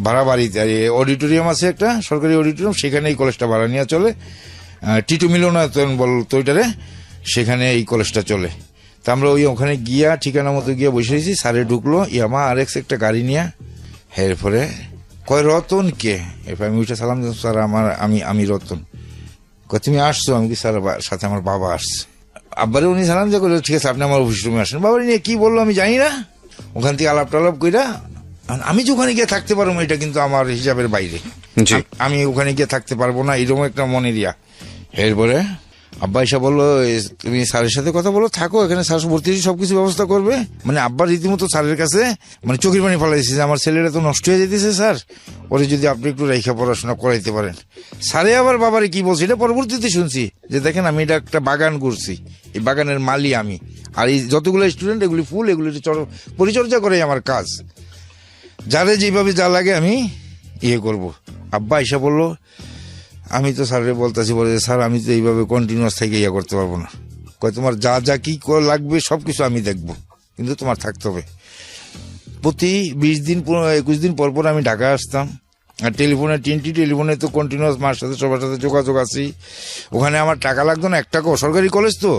ভাড়া বাড়িতে, আর অডিটোরিয়াম আছে একটা সরকারি অডিটোরিয়াম, সেখানে এই কলেজটা ভাড়া নিয়ে চলে। টিটু মিলনায়তন বল তো ওইটারে, সেখানে এই কলেজটা চলে। তা আমরা ওই ওখানে গিয়া ঠিকানা মতো গিয়া বসে রয়েছি। স্যারে ঢুকলো ইয়ামা RX একটা গাড়ি নিয়ে। এরপরে কয় রতন কে? এরপর আমি উঠে সালাম দিলাম, স্যার আমি রতন। কয় তুমি আসছো? আমি কি স্যার সাথে আমার বাবা আসছে। আব্বারে উনি সালাম দিয়ে করলো ঠিক আছে আপনি আমার অফিস রুমে আসেন। বাবার নিয়ে কি বললো আমি জানি না, ওখান থেকে আলাপ টালাপ কইরা আমি যে ওখানে গিয়ে থাকতে পারবো এটা কিন্তু আমার হিসাবের বাইরে, আমি ওখানে গিয়ে থাকতে পারবো না, এরকম একটা মনের ইয়া। এরপরে আব্বা এসে বললো তুমি স্যারের সাথে কথা বলো, থাকো এখানে, স্যার ভর্তি সবকিছু ব্যবস্থা করবে। মানে আব্বার রীতিমতো স্যারের কাছে মানে চোখের পানি ফেলাইছে যে আমার ছেলেরা তো নষ্ট হয়ে যেতেছে স্যার, ওরে যদি আপনি একটু রেখা পড়াশোনা করাইতে পারেন। স্যারে আবার বাবারে কি বলছে এটা পরবর্তীতে শুনছি যে দেখেন আমি এটা একটা বাগান করছি, এই বাগানের মালি আমি, আর এই যতগুলো স্টুডেন্ট এগুলি ফুল এগুলি পরিচর্যা করে আমার কাজ, যারে যেভাবে যা লাগে আমি ইয়ে করব। আব্বা এসে বললো আমি তো স্যারের বলতেছি, বলে স্যার আমি তো এইভাবে কন্টিনিউয়াস থেকে ইয়ে করতে পারবো না। কয় তোমার যা যা কি লাগবে সবকিছু আমি দেখবো, কিন্তু তোমার থাকতে হবে। প্রতি 20 দিন 21 দিন পর পর আমি ঢাকা আসতাম, আর টেলিফোনে তো কন্টিনিউয়াস মার সাথে সবার সাথে যোগাযোগ আছি। ওখানে আমার টাকা লাগতো না, 1 টাকাও, সরকারি কলেজ তো,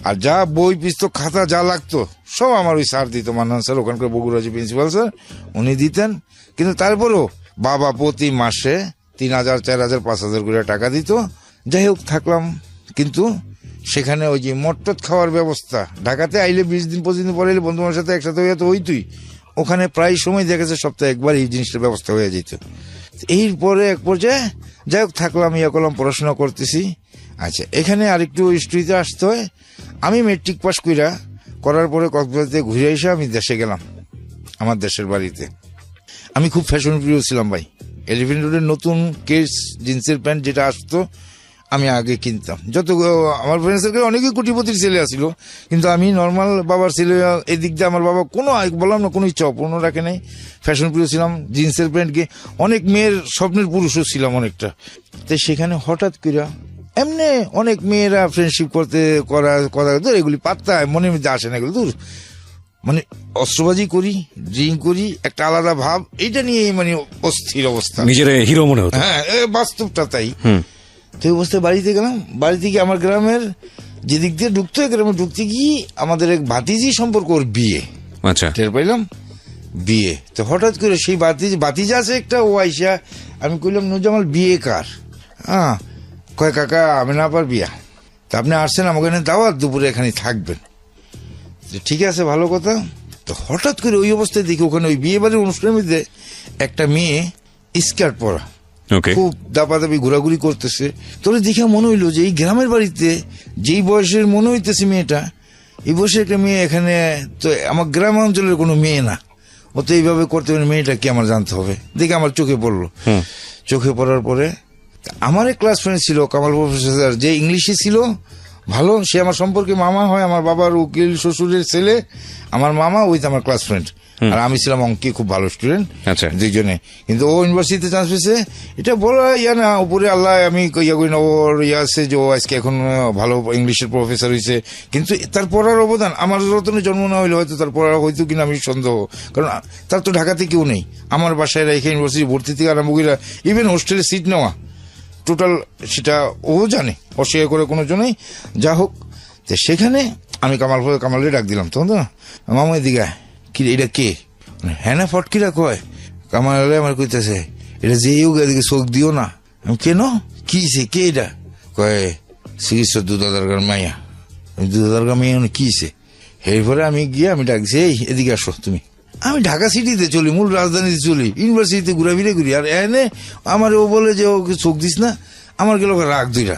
আর যা বই পুস্তক খাতা যা লাগতো সব আমার ওই স্যার দিত, মান্নান স্যার ওখানকার বগুড়া যে প্রিন্সিপাল স্যার উনি দিতেন। কিন্তু তারপরেও বাবা প্রতি মাসে 3000 4000 5000 করে টাকা দিত। যাই হোক থাকলাম, কিন্তু সেখানে ওই যে মট্টত খাওয়ার ব্যবস্থা, ঢাকাতে আইলে 20 দিন 25 দিন পরে এলে বন্ধুদের সাথে একসাথে হয়ে তো হইতুই, ওখানে প্রায় সময় দেখেছে সপ্তাহে একবার এই জিনিসটার ব্যবস্থা হয়ে যেত। এরপরে এক পর্যায়ে যাই হোক থাকলাম, ইয়ে করলাম, পড়াশোনা করতেছি। আচ্ছা এখানে আরেকটু স্ট্রিতে আসতে হয়। আমি মেট্রিক পাস করার পরে কক্সবাজার ঘুরে এসে আমি দেশে গেলাম, আমার দেশের বাড়িতে। আমি খুব ফ্যাশন প্রিয় ছিলাম ভাই। এলিফেন্ট রোডের নতুন কেস জিন্সের প্যান্ট যেটা আসতো আমি আগে কিনতাম। যত আমার ফ্রেন্ড সার্কেল অনেকেই কোটিপতির ছেলে আসছিল, কিন্তু আমি নর্মাল বাবার ছেলে, এদিক দিয়ে আমার বাবা কোনো বললাম না কোনো ইচ্ছা অপূর্ণ রাখে নাই। ফ্যাশন প্রিয় ছিলাম, জিন্সের প্যান্টকে অনেক মেয়ের স্বপ্নের পুরুষও ছিলাম অনেকটা। তাই সেখানে হঠাৎ করে এমনি অনেক মেয়েরা ফ্রেন্ডশিপ কথা এগুলি পাত্তায় মনের মধ্যে আসে না, এগুলো দূর মানে অস্ত্রবাজি করি, ড্রিঙ্ক করি, একটা আলাদা ভাব, এইটা নিয়ে মানে অস্থির অবস্থা, নিজের হিরো মনে হতো। হ্যাঁ বাস্তবটা তাই। তো অবস্থায় বাড়িতে গেলাম, বাড়িতে গিয়ে আমার গ্রামের যেদিক দিয়ে ঢুকতে হয়, গ্রামে ঢুকতে গিয়ে আমাদের এক ভাতিজি সম্পর্ক, ওর বিয়ে। আচ্ছা টের পাইলাম বিয়ে। তো হঠাৎ করে সেই ভাতিজা আছে একটা, ও আইসা, আমি কইলাম নুরজামাল বিয়ে কার? কয় কাকা আমেনা আপার বিয়া। তা আপনি আসছেন আমাকে দাওয়াত, দুপুরে এখানে থাকবেন। ঠিক আছে ভালো কথা। তো হঠাৎ করে ওই অবস্থায় দেখি ওখানে ওই বিয়ে বাড়ির অনুষ্ঠানের মধ্যে একটা মেয়ে স্কার্ট পরা, খুব দাপাদাপি ঘোরাঘুরি করতেছে। তোরে দেখে মনে হইলো যে এই গ্রামের বাড়িতে যেই বয়সের মনে হইতেছে মেয়েটা, এই বয়সের একটা মেয়ে এখানে, তো আমার গ্রাম অঞ্চলের কোনো মেয়ে না, ও তো এইভাবে করতে পারে, মেয়েটা কি আমার জানতে হবে। দেখে আমার চোখে পড়লো। চোখে পড়ার পরে আমার এক ক্লাস ফ্রেন্ড ছিল কামাল প্রফেসর, যে ইংলিশে ছিল ভালো, সে আমার সম্পর্কে মামা হয়, আমার বাবার উকিল শ্বশুরের ছেলে, আমার মামা উইথ আমার ক্লাস ফ্রেন্ড। আর আমি ছিলাম অঙ্কে খুব ভালো স্টুডেন্ট, দুইজনে। কিন্তু ও ইউনিভার্সিটিতে চান্স পেয়েছে, এটা বলা ইয়া না, উপরে আল্লাহ আমি ইয়া করি না, ওর ইয়া আছে যে ও আজকে এখন ভালো ইংলিশের প্রফেসর হয়েছে। কিন্তু তার পড়ার অবদান, আমার রতনে জন্ম না হইলে হয়তো তার পড়া হয়তো কিনা আমি সন্দেহ, কারণ তার তো ঢাকাতে কেউ নেই। আমার বাসায় রেখে ইউনিভার্সিটি ভর্তি থেকে আরম্ভ করে ইভেন হোস্টেলে সিট নেওয়া টোটাল সেটা ও জানে, অস্বীকার করে কোনো জন্যই। যা হোক, তো সেখানে আমি কামালে ডাক দিলাম, তখন তো মামা দিঘা কি এটা কে? হ্যাঁ না ফটকিরা কয়। কামালে আমার কইতেছে এটা যেও এদিকে চোখ দিও না। আমি কেন, কি কে এটা? কয় চিকিৎসা দুদাদার মাইয়া। আমি দুদাদার মাইয়া কি এরপরে আমি গিয়ে আমি ডাকছি, এই এদিকে আসো তুমি। আমি ঢাকা সিটিতে চলি, মূল রাজধানীতে চলি, ইউনিভার্সিটিতে ঘুরাফিরে করি, আর এনে আমার ও বলে যে ওকে চোখ দিস না, আমার গেল রাগ দুইটা।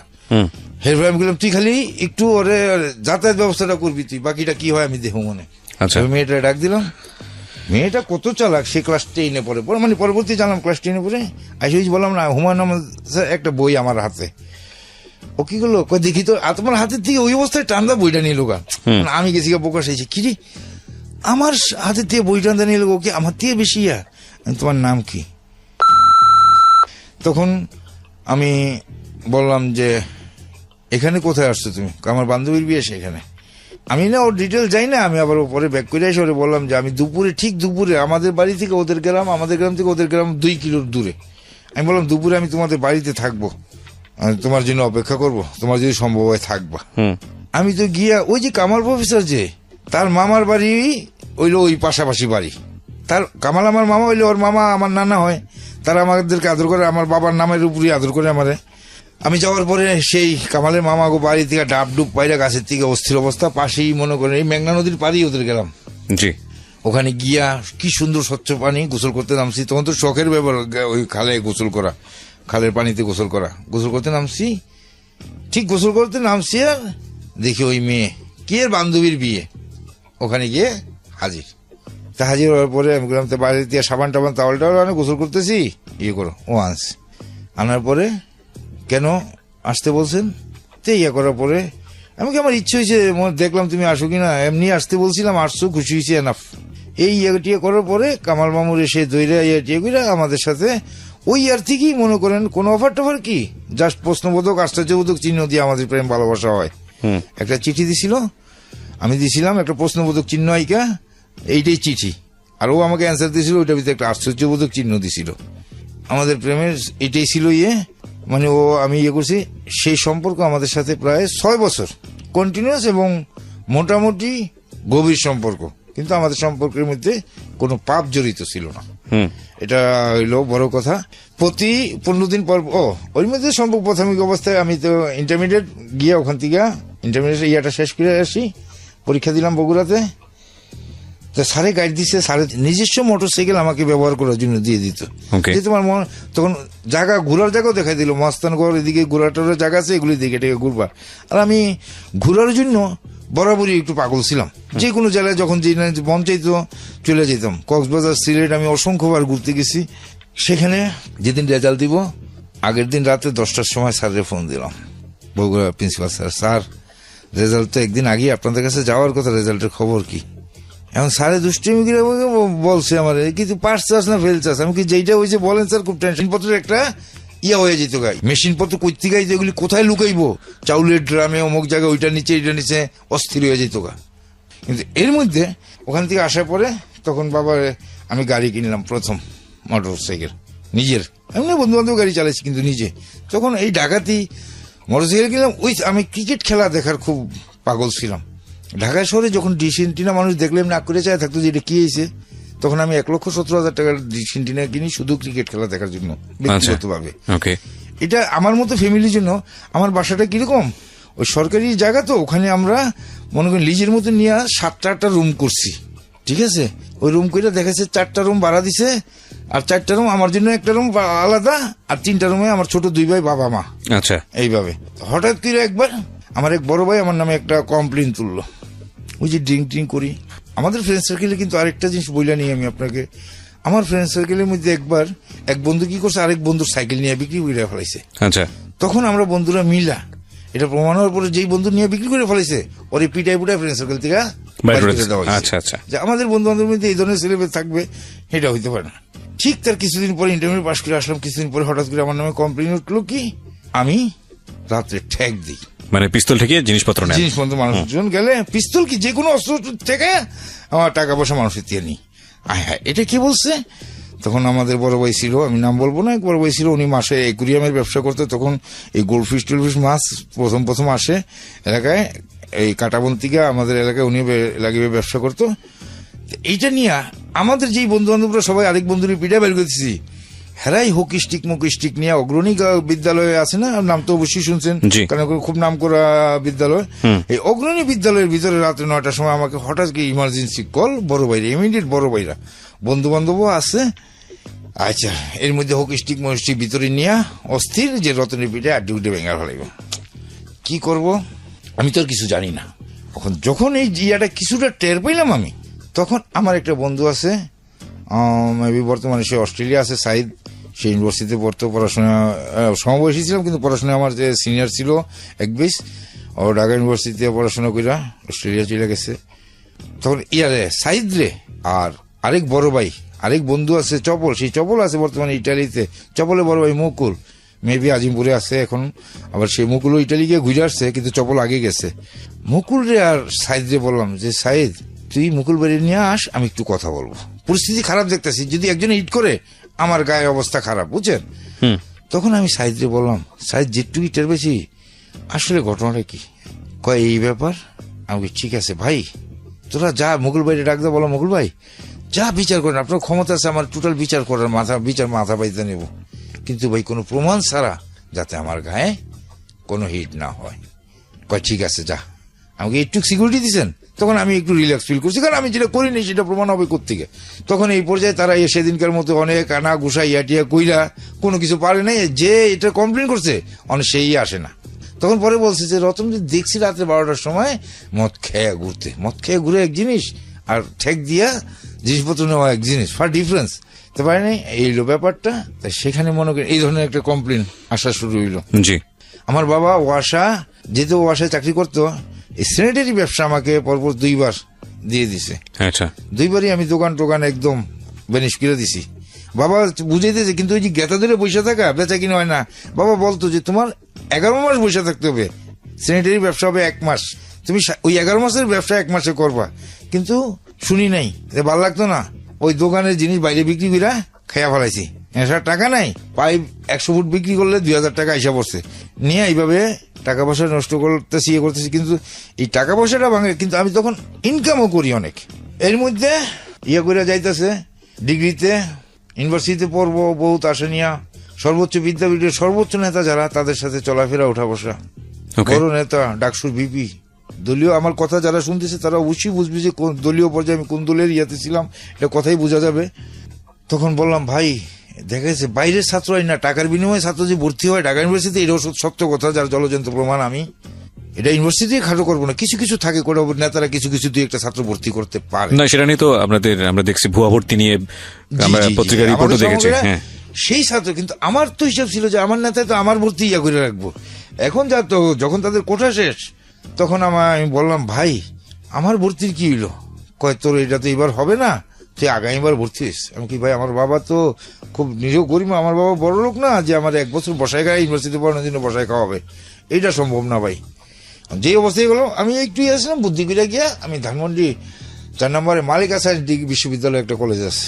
এরপরে আমি বললাম তুই খালি একটু ওরে যাতায়াত ব্যবস্থাটা করবি, তুই বাকিটা কি হয় আমি দেখো মনে। আচ্ছা, মেয়েটা ডাক দিলাম, মেয়েটা কত চালাক, সে ক্লাস 10-এ পড়ে, মানে পরবর্তী জানলাম ক্লাস 10-এ পড়ে। আইসি বললাম না হুমায়ুন আহমেদ একটা বই আমার হাতে। ও কি করলো, দেখি তো তোমার হাতের থেকে ওই অবস্থায় টান্দা বইটা নিয়ে লোকা। আমি গেছি প্রকাশ হয়েছে, কিরে আমার হাতের থেকে বই টান্দা নিয়ে লোক, ওকে আমার থেকে বেশি। তোমার নাম কি? তখন আমি বললাম যে এখানে কোথায় আসছো তুমি? আমার বান্ধবীর বিয়ে সেখানে। আমি না ওর ডিটেল যাই না, আমি আবার পরে ব্যাক করে এসে ওরে বললাম যে আমি দুপুরে, ঠিক দুপুরে আমাদের বাড়ি থেকে ওদের গ্রাম, আমাদের গ্রাম থেকে ওদের গ্রাম 2 কিলোর দূরে। আমি বললাম দুপুরে আমি তোমাদের বাড়িতে থাকবো, তোমার জন্য অপেক্ষা করব, তোমার যদি সম্ভব হয় থাকবা। আমি তো গিয়া ওই যে কামাল প্রফেসর যে তার মামার বাড়ি হইলো ওই পাশাপাশি বাড়ি। তার কামাল আমার মামা হইলে ওর মামা আমার নানা হয়, তারা আমাদেরকে আদর করে, আমার বাবার নামের উপরই আদর করে আমারে। আমি যাওয়ার পরে সেই কামালের মামা গো বাড়ি থেকে ডাব ডুব পাইরা গাছের থেকে অস্থির অবস্থা, পাশেই মনে করেন এই মেঘনা নদীর পাড়েই ওদের গেলাম। জি, ওখানে গিয়া কি সুন্দর স্বচ্ছ পানি, গোসল করতে নামছি। তখন তো শখের ব্যাপার ওই খালে গোসল করা, খালের পানিতে গোসল করা। গোসল করতে নামছি, ঠিক গোসল করতে নামছি আর দেখি ওই মেয়ে কে বান্ধবীর বিয়ে, ওখানে গিয়ে হাজির। তা হাজির হওয়ার পরে আমি বললাম তো বাড়িতে সাবান টাবান তাওয়াল টাওয়াল গোসল করতেছি, ইয়ে করো। ও আনছে, আনার পরে কেন আসতে বলছেন? তো ইয়ে করার পরে আমি কি আমার ইচ্ছে হয়েছে, দেখলাম তুমি আসো কিনা, এমনি আসতে বলছিলাম, আসছো, খুশি হয়েছে, এনাফ। এই ইয়ে করার পরে কামাল মামুর এসে দইরা ইয়ে করে আমাদের সাথে ওই আর থেকেই মনে করেন কোন অফার টফার কি, জাস্ট প্রশ্নবোধক আশ্চর্যবোধক চিহ্ন দিয়ে আমাদের প্রেম ভালোবাসা হয়। একটা চিঠি দিছিল, আমি দিছিলাম একটা প্রশ্নবোধক চিহ্ন আইকা, এইটাই চিঠি, আর ও আমাকে অ্যান্সার দিয়েছিল, ওইটার ভিতরে একটা আশ্চর্যবোধক চিহ্ন দিছিল। আমাদের প্রেমের এটাই ছিল ইয়ে, মানে ও আমি ইয়ে করছি। সেই সম্পর্ক আমাদের সাথে প্রায় 6 বছর কন্টিনিউয়াস এবং মোটামুটি গভীর সম্পর্ক, কিন্তু আমাদের সম্পর্কের মধ্যে কোনো পাপ জড়িত ছিল না। এটা হইলো বড় কথা। প্রতি 15 দিন পর ওর মধ্যে সম্পর্ক প্রাথমিক অবস্থায় আমি তো ইন্টারমিডিয়েট গিয়ে ওখান থেকে ইন্টারমিডিয়েট ইয়াটা শেষ করে আসি, পরীক্ষা দিলাম বগুড়াতে। তো স্যারে গাইড দিচ্ছে, স্যারের নিজস্ব মোটরসাইকেল আমাকে ব্যবহার করার জন্য দিয়ে দিত। যে তোমার তখন জায়গা ঘোরার জায়গাও দেখাই দিল, মস্তানগড় এদিকে ঘোরাটোর জায়গা আছে, এগুলি দিকে এটাকে ঘুরবার। আর আমি ঘোরার জন্য বরাবরই একটু পাগল ছিলাম, যে কোনো জায়গায় যখন যে মন চাইতো চলে যেতাম। কক্সবাজার, সিলেট আমি অসংখ্যবার ঘুরতে গেছি। সেখানে যেদিন রেজাল্ট দিব আগের দিন রাতে 10টার সময় স্যারের ফোন দিলাম, Bogura principal sir, sir result তো একদিন আগে আপনাদের কাছে যাওয়ার কথা, রেজাল্টের খবর কি? এখন স্যারে দুষ্টিমি করে বলছে আমার, কিন্তু পাস চাস না ফেল চাস? আমি কি যেইটা হয়েছে বলেন স্যার, খুব টেনশন পত্রের একটা ইয়া হয়ে যেত গাই, মেশিন পত্র কইতে গাইতো, এগুলি কোথায় লুকাইবো, চাউলের ড্রামে অমুক জায়গায় ওইটা নিচে এটা নিচে, অস্থির হয়ে যেত গা। কিন্তু এর মধ্যে ওখান থেকে আসার পরে তখন বাবার আমি গাড়ি কিনলাম, প্রথম মোটর সাইকেল নিজের, এমনি বন্ধু বান্ধব গাড়ি চালাইছি কিন্তু নিজে। তখন এই ডাকাতি মোটর সাইকেল কিনলাম। ওই আমি ক্রিকেট খেলা দেখার খুব পাগল ছিলাম। ঢাকা শহরে যখন ডিসেন্টিনা মানুষ দেখলে না করে চায় থাকতো যে এটা কি হয়েছে, তখন আমি 1,17,000 টাকার ডিসেন্টিনা কিনি শুধু ক্রিকেট খেলা দেখার জন্য, ব্যক্তিগতভাবে। এটা আমার মতো ফ্যামিলির জন্য। আমার বাসাটা কিরকম, ওই সরকারি জায়গা তো, ওখানে আমরা মনে করি লিজের মতো নিয়ে 7টা রুম করছি, ঠিক আছে? ওই রুম করে দেখাচ্ছে 4টা রুম ভাড়া দিছে, আর 4টা রুম আমার জন্য, একটা রুম আলাদা, আর 3টা রুমে আমার ছোট 2 ভাই বাবা মা। আচ্ছা, এইভাবে হঠাৎ করে একবার আমার এক বড় ভাই আমার নামে একটা কমপ্লেন তুললো, ওই যে ড্রিঙ্ক করি। আমাদের ফ্রেন্ড সার্কেলে কিন্তু আরেকটা জিনিস বইলা নিই আমি আপনাকে, আমার ফ্রেন্ড সার্কেলের মধ্যে একবার এক বন্ধু কি করছে, আরেক বন্ধুর সাইকেল নিয়ে বিক্রি করে ফেলাইছে। আচ্ছা, তখন আমরা বন্ধুরা মিলা এটা প্রমাণ হওয়ার পরে যেই বন্ধু নিয়ে বিক্রি করে ফেলাইছে ওরে পিটাই পুটাই ফ্রেন্ড সার্কেল থেকে আচ্ছা আচ্ছা, যে আমাদের বন্ধু বান্ধবের মধ্যে এই ধরনের ছেলেমেয়ে থাকবে এটা হইতে পারে না। ঠিক তার কিছুদিন পরে ইন্টারমিডিয়েট পাস করে আসলাম, কিছুদিন পরে হঠাৎ করে আমার নামে কমপ্লেন উঠলো কি আমি রাত্রে ঠেক দিই, মানে পিস্তল থেকে জিনিসপত্র মানুষজন গেলে পিস্তল কি যে কোনো অস্ত্র থেকে আমার টাকা পয়সা মানুষের দিয়ে নিই। হ্যাঁ, এটা কি বলছে? তখন আমাদের বড় ভাই ছিল, আমি নাম বলবো না, এক বড় ভাই ছিল, উনি মাসে অ্যাকুরিয়ামের ব্যবসা করতে। তখন এই গোল্ডফিশ টোলফিশ মাছ প্রথম আসে এলাকায়, এই কাটাবন্তিকা আমাদের এলাকায় উনি লাগিয়ে ব্যবসা করতো। এইটা নিয়ে আমাদের যেই বন্ধু বান্ধবরা সবাই আরেক বন্ধুর পিঠা বের করতেছি, হেরাই হকি স্টিক নিয়ে অগ্রণী বিদ্যালয়ে আছে না, নাম তো অবশ্যই শুনছেন, জি। কারণ খুব নাম করা বিদ্যালয়। এই অগ্রণী বিদ্যালয়ের ভিতরে রাত্রে 9টার সময় আমাকে হঠাৎ কি ইমার্জেন্সি কল, বড় ভাইরা, ইমিডিয়েট বড় ভাইরা, বন্ধু বান্ধবও আছে। আচ্ছা, এর মধ্যে হকি স্টিক ভিতরে নিয়ে অস্থির যে রতনের পিঠে আড্ডি উঠে ভেঙে ফেলাইব। কি করব আমি তো আর কিছু জানি না। যখন এই ইয়াটা কিছুটা টের পাইলাম আমি, তখন আমার একটা বন্ধু আছে, মেবি বর্তমানে সে অস্ট্রেলিয়া আছে, সাইদ, সে ইউনিভার্সিটিতে পড়তো, পড়াশোনা সমবয়সী ছিলাম, কিন্তু পড়াশোনা আমার যে সিনিয়র ছিল এক বেশ, ও ঢাকা ইউনিভার্সিটিতে পড়াশোনা কইরা অস্ট্রেলিয়া চলে গেছে। তখন ইয়ারে সাইদ রে আর আরেক বড় ভাই, আরেক বন্ধু আছে চপল, সেই চপল আছে বর্তমানে ইটালিতে, চপলে বড় ভাই মুকুল, মেবি আজিমপুরে আছে এখন, আবার সেই মুকুলও ইটালি গিয়ে ঘুরে আসছে, কিন্তু চপল আগে গেছে। মুকুল রে আর সাইদ রে বললাম যে সাইদ, তুই মুকুল বাড়ি নিয়ে আস, আমি একটু কথা বলবো, পরিস্থিতি খারাপ দেখতেছি, যদি একজন হিট করে আমার গায়ে অবস্থা খারাপ, বুঝছেন। তখন আমি সাইদ রে বললাম, সাইদ যেটুকু টের পেয়েছি আসলে ঘটনাটা কি, কয় এই ব্যাপার। আমি ঠিক আছে ভাই, তোরা যা মুকুল ভাইরে ডাক দে, বলো মুকুল ভাই যা বিচার করেন, আপনার ক্ষমতা আছে আমার টোটাল বিচার করার, মাথা পাইতে নেব, কিন্তু ভাই কোনো প্রমাণ ছাড়া যাতে আমার গায়ে কোনো হিট না হয়। কয় ঠিক আছে যা, আমাকে একটু সিকিউরিটি দিচ্ছেন। তখন আমি একটু রিল্যাক্স ফিল করছি, কারণ আমি যেটা করিনি সেটা প্রমাণ হবে কোত্থেকে। তখন এই পর্যায়ে তারা সেদিনকার মতো অনেক আনা গুসা ইয়াটিয়া কইরা কোনো কিছু পারে নাই, যে এটা কমপ্লেন করছে অনেক সেই আসে না। তখন পরে বলছে যে রতন দেখছি রাত্রে 12টার সময় মদ খেয়ে ঘুরে এক জিনিস, আর ঠেক দিয়া জিনিসপত্র নেওয়া এক জিনিস, ফার ডিফারেন্স তো পারে নাই, এইলো ব্যাপারটা। তাই সেখানে মনে করেন এই ধরনের একটা কমপ্লেন আসা শুরু হইলো। জি। আমার বাবা যেহেতু ওয়াসায় চাকরি করতো, এই স্যানিটারি ব্যবসা আমাকে পরপর 2বার দিয়ে দিছে। আচ্ছা, 2বারই আমি দোকান একদম বেনিশ করে দিছি। বাবা বুঝে দিয়েছে, কিন্তু ওই যে গেতা ধরে বসে থাকা বেচা কিনা হয় না। বাবা বলতো যে তোমার 11 মাস বসে থাকতে হবে, স্যানিটারি ব্যবসা হবে 1 মাস, তুমি ওই 11 মাসের ব্যবসা 1 মাসে করবা। কিন্তু শুনি নাই, ভাল লাগতো না, ওই দোকানের জিনিস বাইরে বিক্রি করে খেয়া ফেলাইছি, এসার টাকা নাই, পাইপ 100 ফুট বিক্রি করলে 2000 টাকা হিসাব পড়ছে, নিয়ে এইভাবে টাকা পয়সা নষ্ট করতেছি, কিন্তু এই টাকা পয়সাটা ভাঙে, কিন্তু আমি তখন ইনকামও করি অনেক। এর মধ্যে করে যাইতেছে ডিগ্রিতে, ইউনিভার্সিটিতে পড়বো, বহুত আশা নিয়া, সর্বোচ্চ বিদ্যাপীঠের সর্বোচ্চ নেতা যারা, তাদের সাথে চলাফেরা ওঠা বসা, বড় নেতা ডাকসুর ভিপি, দলীয়, আমার কথা যারা শুনতেছে তারা অবশ্যই বুঝবে যে দলীয় পর্যায়ে আমি কোন দলের ইয়াতে ছিলাম, এটা কথাই বোঝা যাবে। তখন বললাম ভাই, দেখা যাচ্ছে বাইরের ছাত্রই না, টাকার বিনিময়ে ছাত্র যে ভর্তি হয় ঢাকা ইউনিভার্সিটি, এটাও সত্য কথা, যার জলজন্ত প্রমাণ। আমি এটা ইউনিভার্সিটি খাটো করবো না, কিছু থাকে করে নেতারা কিছু 2-1টা ছাত্র ভর্তি করতে পারে না, সেটা নিয়ে তো আমরা দেখছি ভুয়া ভর্তি নিয়ে আমরা পত্রিকার রিপোর্টও দেখেছি। হ্যাঁ, সেই ছাত্র, কিন্তু আমার তো হিসাব ছিল যে আমার নেতায় তো আমার ভর্তি করে রাখবো। এখন যা তো যখন তাদের কোঠা শেষ, তখন আমি বললাম ভাই আমার ভর্তির কি হইলো, কয় তোর এটা তো এবার হবে না, তুই আগামীবার ভর্তি হইস। আমি কি ভাই, আমার বাবা তো খুব নিজেও গরিব, আমার বাবা বড় লোক না যে আমার 1 বছর বসায় খায় ইউনিভার্সিটি পড়ানোর জন্য বসায় খাওয়াবে, এইটা সম্ভব না ভাই। যে অবস্থায় গেল, আমি একটু আসলাম বুদ্ধি করে গিয়া, আমি ধানমন্ডি 4 নম্বরে মালিকা সায়েন্স ডিগ্রি বিশ্ববিদ্যালয় একটা কলেজ আছে,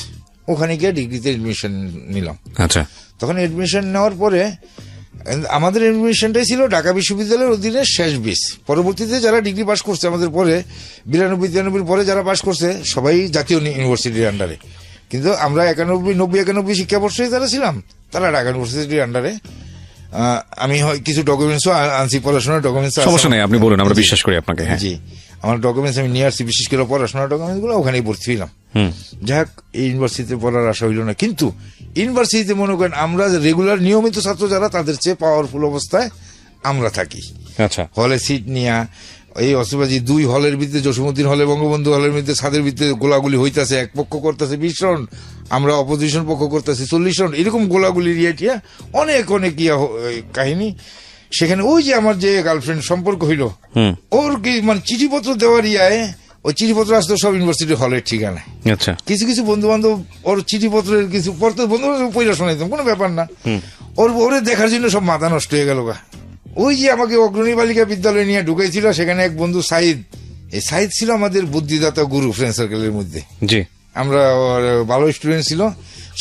ওখানে গিয়ে ডিগ্রিতে এডমিশন নিলাম। আচ্ছা, তখন এডমিশন নেওয়ার পরে আমাদের এডমিশনটাই ছিল ঢাকা বিশ্ববিদ্যালয়ের অধীনে শেষ বেস। পরবর্তীতে যারা ডিগ্রি পাস করছে আমাদের পরে 92-93 পরে যারা পাস করছে সবাই জাতীয় ইউনিভার্সিটির আন্ডারে, কিন্তু আমরা 91-90-91 শিক্ষাবর্ষে যারা ছিলাম তারা ঢাকা ইউনিভার্সিটির আন্ডারে। আমি কিছু ডকুমেন্টসও আনছি, পড়াশোনার ডকুমেন্টস। সমস্যা নেই, আপনি বলুন, আমরা বিশ্বাস করি আপনাকে। জি, আমার ডকুমেন্টস আমি নিয়ে আসছি, বিশেষ করে পড়াশোনার ডকুমেন্টস গুলো ওখানেই ভর্তি হইলাম। যাক, এই ইউনিভার্সিটিতে পড়ার আশা হইল না, কিন্তু ইউনিভার্সিটিতে মনে করেন আমরা রেগুলার নিয়মিত ছাত্র যারা, তাদের চেয়ে পাওয়ারফুল অবস্থায় আমরা থাকি। আচ্ছা, হলে সিট নিয়া এই অসুবাজি 2 হলের ভিতরে, জসীমউদ্দিন হলে, বঙ্গবন্ধু হলের মধ্যে ছাদের ভিতরে গোলাগুলি হইতাছে, এক পক্ষ করতেছে 20 জন, আমরা অপোজিশন পক্ষ করতেছি 40 জন, এরকম গোলাগুলি ইয়েটিয়া অনেক কাহিনী। সেখানে ওই যে আমার যে গার্লফ্রেন্ড সম্পর্ক হইল, ওর কি মানে চিঠিপত্র দেওয়ার ওই চিঠিপত্র আসতো সব ইউনিভার্সিটি হলের ঠিকানায়। আচ্ছা, কিছু বন্ধু বান্ধব ওর চিঠিপত্রের কিছু পড়তে, বন্ধু বান্ধব পয়সা শোনাইতাম, কোনো ব্যাপার না, ওরে দেখার জন্য সব মাথা নষ্ট হয়ে গেল। ওই যে আমাকে অগ্রণী বালিকা বিদ্যালয়ে নিয়ে ঢুকাইছিল, সেখানে এক বন্ধু সাইদ, এই সাইদ ছিল আমাদের বুদ্ধিদাতা গুরু ফ্রেন্ড সার্কেলের মধ্যে। জি, আমরা ভালো স্টুডেন্ট ছিল,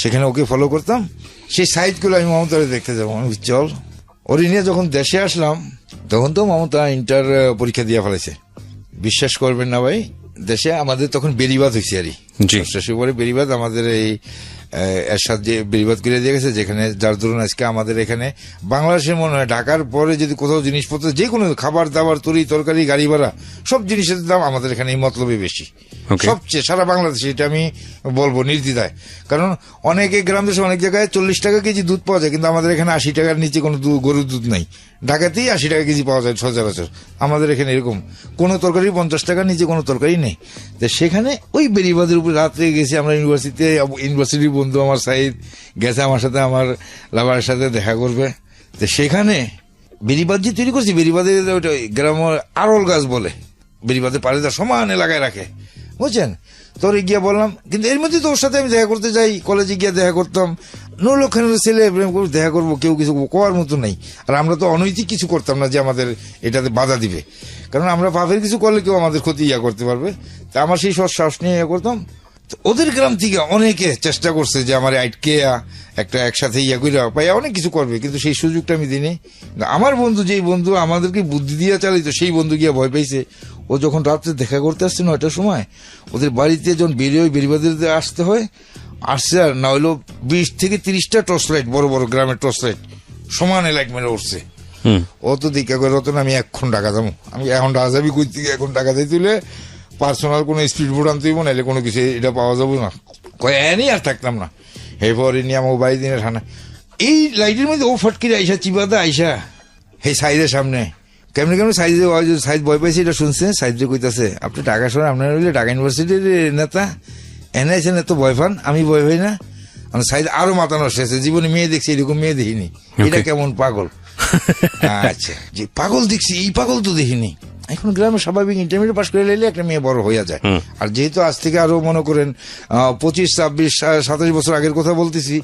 সেখানে ওকে ফলো করতাম। সেই সাইদ গুলো আমি মমতারে দেখতে যাবো, আমি চল। ওর নিয়ে যখন দেশে আসলাম, তখন তো মমতা ইন্টার পরীক্ষা দিয়ে ফেলেছে। বিশ্বাস করবেন না ভাই, দেশে আমাদের তখন বেরিবাদ হয়েছে, জি। অষ্টাশি পরে বেরিবাদ আমাদের এই এরশাদ যে বেরিবাদ করে দিয়ে গেছে, যেখানে যার ধরুন আজকে আমাদের এখানে বাংলাদেশের মনে হয় ঢাকার পরে যদি কোথাও জিনিসপত্র যে কোনো খাবার দাবার তরি তরকারি গাড়ি ভাড়া সব জিনিসের দাম আমাদের এখানে এই মতলবে বেশি, Okay. সবচেয়ে সারা বাংলাদেশে, এটা আমি বলবো নির্দ্বিধায়। কারণ অনেকে গ্রাম দেশে অনেক জায়গায় 40 টাকা কেজি দুধ পাওয়া যায়, কিন্তু আমাদের এখানে 80 টাকার নিচে কোনো গরুর দুধ নাই। ঢাকাতেই 80 টাকা কেজি পাওয়া যায় সচরাচর, আমাদের এখানে এরকম কোনো তরকারি 50 টাকার নিচে কোনো তরকারি নেই। তো সেখানে ওই বেরিবাদের উপরে রাত্রে গেছি আমরা ইউনিভার্সিটির বন্ধু আমার সাইদ গেছে আমার সাথে, আমার লাভারের সাথে দেখা করবে। তো সেখানে বেরিবাদ যে তৈরি করছি, বেরিবাদের ওইটা গ্রাম আরল গাছ বলে, বেরিবাদের পাড়ে সমান এলাকায় রাখে, বুঝছেন। তোর গিয়া বললাম, কিন্তু এর মধ্যে তো ওর সাথে আমি দেখা করতে যাই, কলেজে গিয়ে দেখা করতাম, নৌলক্ষণের ছেলে দেখা করবো, কেউ কিছু কোয়ার মতো নাই। আর আমরা তো অনৈতিক কিছু করতাম না যে আমাদের এটাতে বাধা দিবে, কারণ আমরা পাপের কিছু করলে কেউ আমাদের ক্ষতি করতে পারবে। তা আমার সেই সৎ সাহস নিয়ে করতাম। তো ওদের গ্রাম থেকে অনেকে চেষ্টা করছে যে আমার আইটকে একটা একসাথে করে পাইয়া অনেক কিছু করবে, কিন্তু সেই সুযোগটা আমি দিইনি। আমার বন্ধু, যেই বন্ধু আমাদেরকে বুদ্ধি দিয়ে চালাইতো, সেই বন্ধু গিয়া ভয় পাইছে। ও যখন রাত্রে দেখা করতে আসছে 9টার সময়, ওদের বাড়িতে যখন বেরিবাদের আসতে হয়, আসছে আর না হইলো 20 থেকে 30টা টর্চ লাইট, বড় বড় গ্রামের টর্চ লাইট সমান লাইট মেরে উঠছে। ও তো দীক্ষা করে রতন আমি এখন টাকা যাবো, আমি এখন টাকা যাবি কই থেকে, এখন টাকা দিয়ে তুলে পার্সোনাল কোনো স্পিড বোর্ড আনতে হইব, নাহলে কোনো কিছু এটা পাওয়া যাবে না, কয়নি আর থাকতাম না। এরপরে নিয়ে আমার বাড়ি দিনে ঠান্ডা এই লাইটের মধ্যে ও ফটকিরে আইসা চিবাদা আইসা এই সাইডের সামনে কেমনি কেমন সাইড ভয় পাইছে, এটা শুনছে। সাইডে কইতাছে, আপনি টাকা শোনেন, আপনার হইলে ঢাকা ইউনিভার্সিটির নেতা, এনে আইসেন, এত ভয় পান, আমি ভয় পাই না। সাইড আরো মাথা নষ্ট হয়েছে, জীবনে মেয়ে দেখছি এরকম মেয়ে দেখিনি, এটা কেমন পাগল। আচ্ছা, যে পাগল দেখছি, এই পাগল তো দেখিনি। এখন গ্রামে স্বাভাবিক ইন্টারমিডিয়েট পাস করে লাইলে একটা মেয়ে বড় হইয়া যায়। আর যেহেতু আজ থেকে আরো মনে করেন 25, 26, 27 বছর আগের কথা বলতেছি,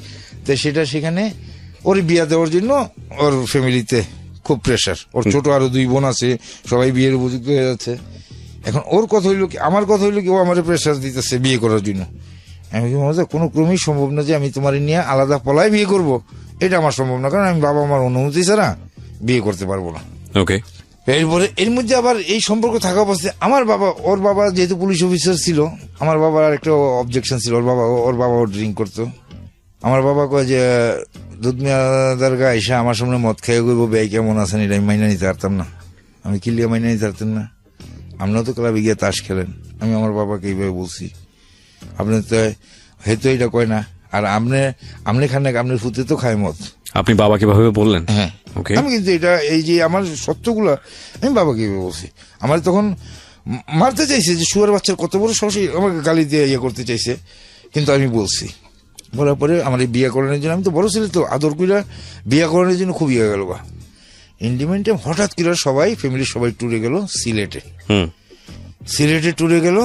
তো সেটা সেখানে ওর বিয়া দেওয়ার জন্য ওর ফ্যামিলিতে খুব প্রেশার। ওর ছোট আরো 2 বোন আছে, সবাই বিয়ের উপযুক্ত হয়ে যাচ্ছে। এখন ওর কথা হইলো কি, আমার কথা হইলো কি, ও আমার প্রেশার দিতেছে বিয়ে করার জন্য। আমি কি মনে কোনো ক্রমেই সম্ভব না যে আমি তোমার নিয়ে আলাদা পলায় বিয়ে করব, এটা আমার সম্ভব না, কারণ আমি বাবা আমার অনুমতি ছাড়া বিয়ে করতে পারবো না। ওকে। এরপরে এর মধ্যে আবার এই সম্পর্ক থাকা অবস্থায় আমার বাবা, ওর বাবা যেহেতু পুলিশ অফিসার ছিল, আমার বাবার আর একটা অবজেকশন ছিল, ওর বাবা ড্রিঙ্ক করতো। আমার বাবা কয় যে দুধ মেয়াদার গা এসে আমার সামনে মদ খেয়ে করবো, ব্যয় কেমন আছেন, এটা আমি মাইনা নিতে পারতাম না। আমি কিলিয়া মাইনা নিতে পারতেন না। আপনারা তো ক্লাবে গিয়ে তাস খেলেন, আমি আমার বাবাকে এইভাবে বলছি, আপনি তো হয়তো এটা কয় না, আর আপনি খান না, আপনার ফুতে তো খায় মদ। আপনি বাবাকে ভাবে বললেন? হ্যাঁ, ওকে। আমি কিন্তু এটা এই যে আমার সত্যগুলা আমি বাবাকে বলছি। আমার তখন মারতে চাইছে যে শুয়ার বাচ্চার কত বড় সাহস, আমাকে গালি দিয়ে করতে চাইছে, কিন্তু আমি বলছি। বলার পরে আমার এই বিয়ে করানোর জন্য, আমি তো বড় ছেলে তো, আদর কইরা বিয়ে করানোর জন্য খুব গেল বা ইন্ডিমেন্টে হঠাৎ করে সবাই ফ্যামিলির সবাই ট্যুরে গেল সিলেটে ট্যুরে গেল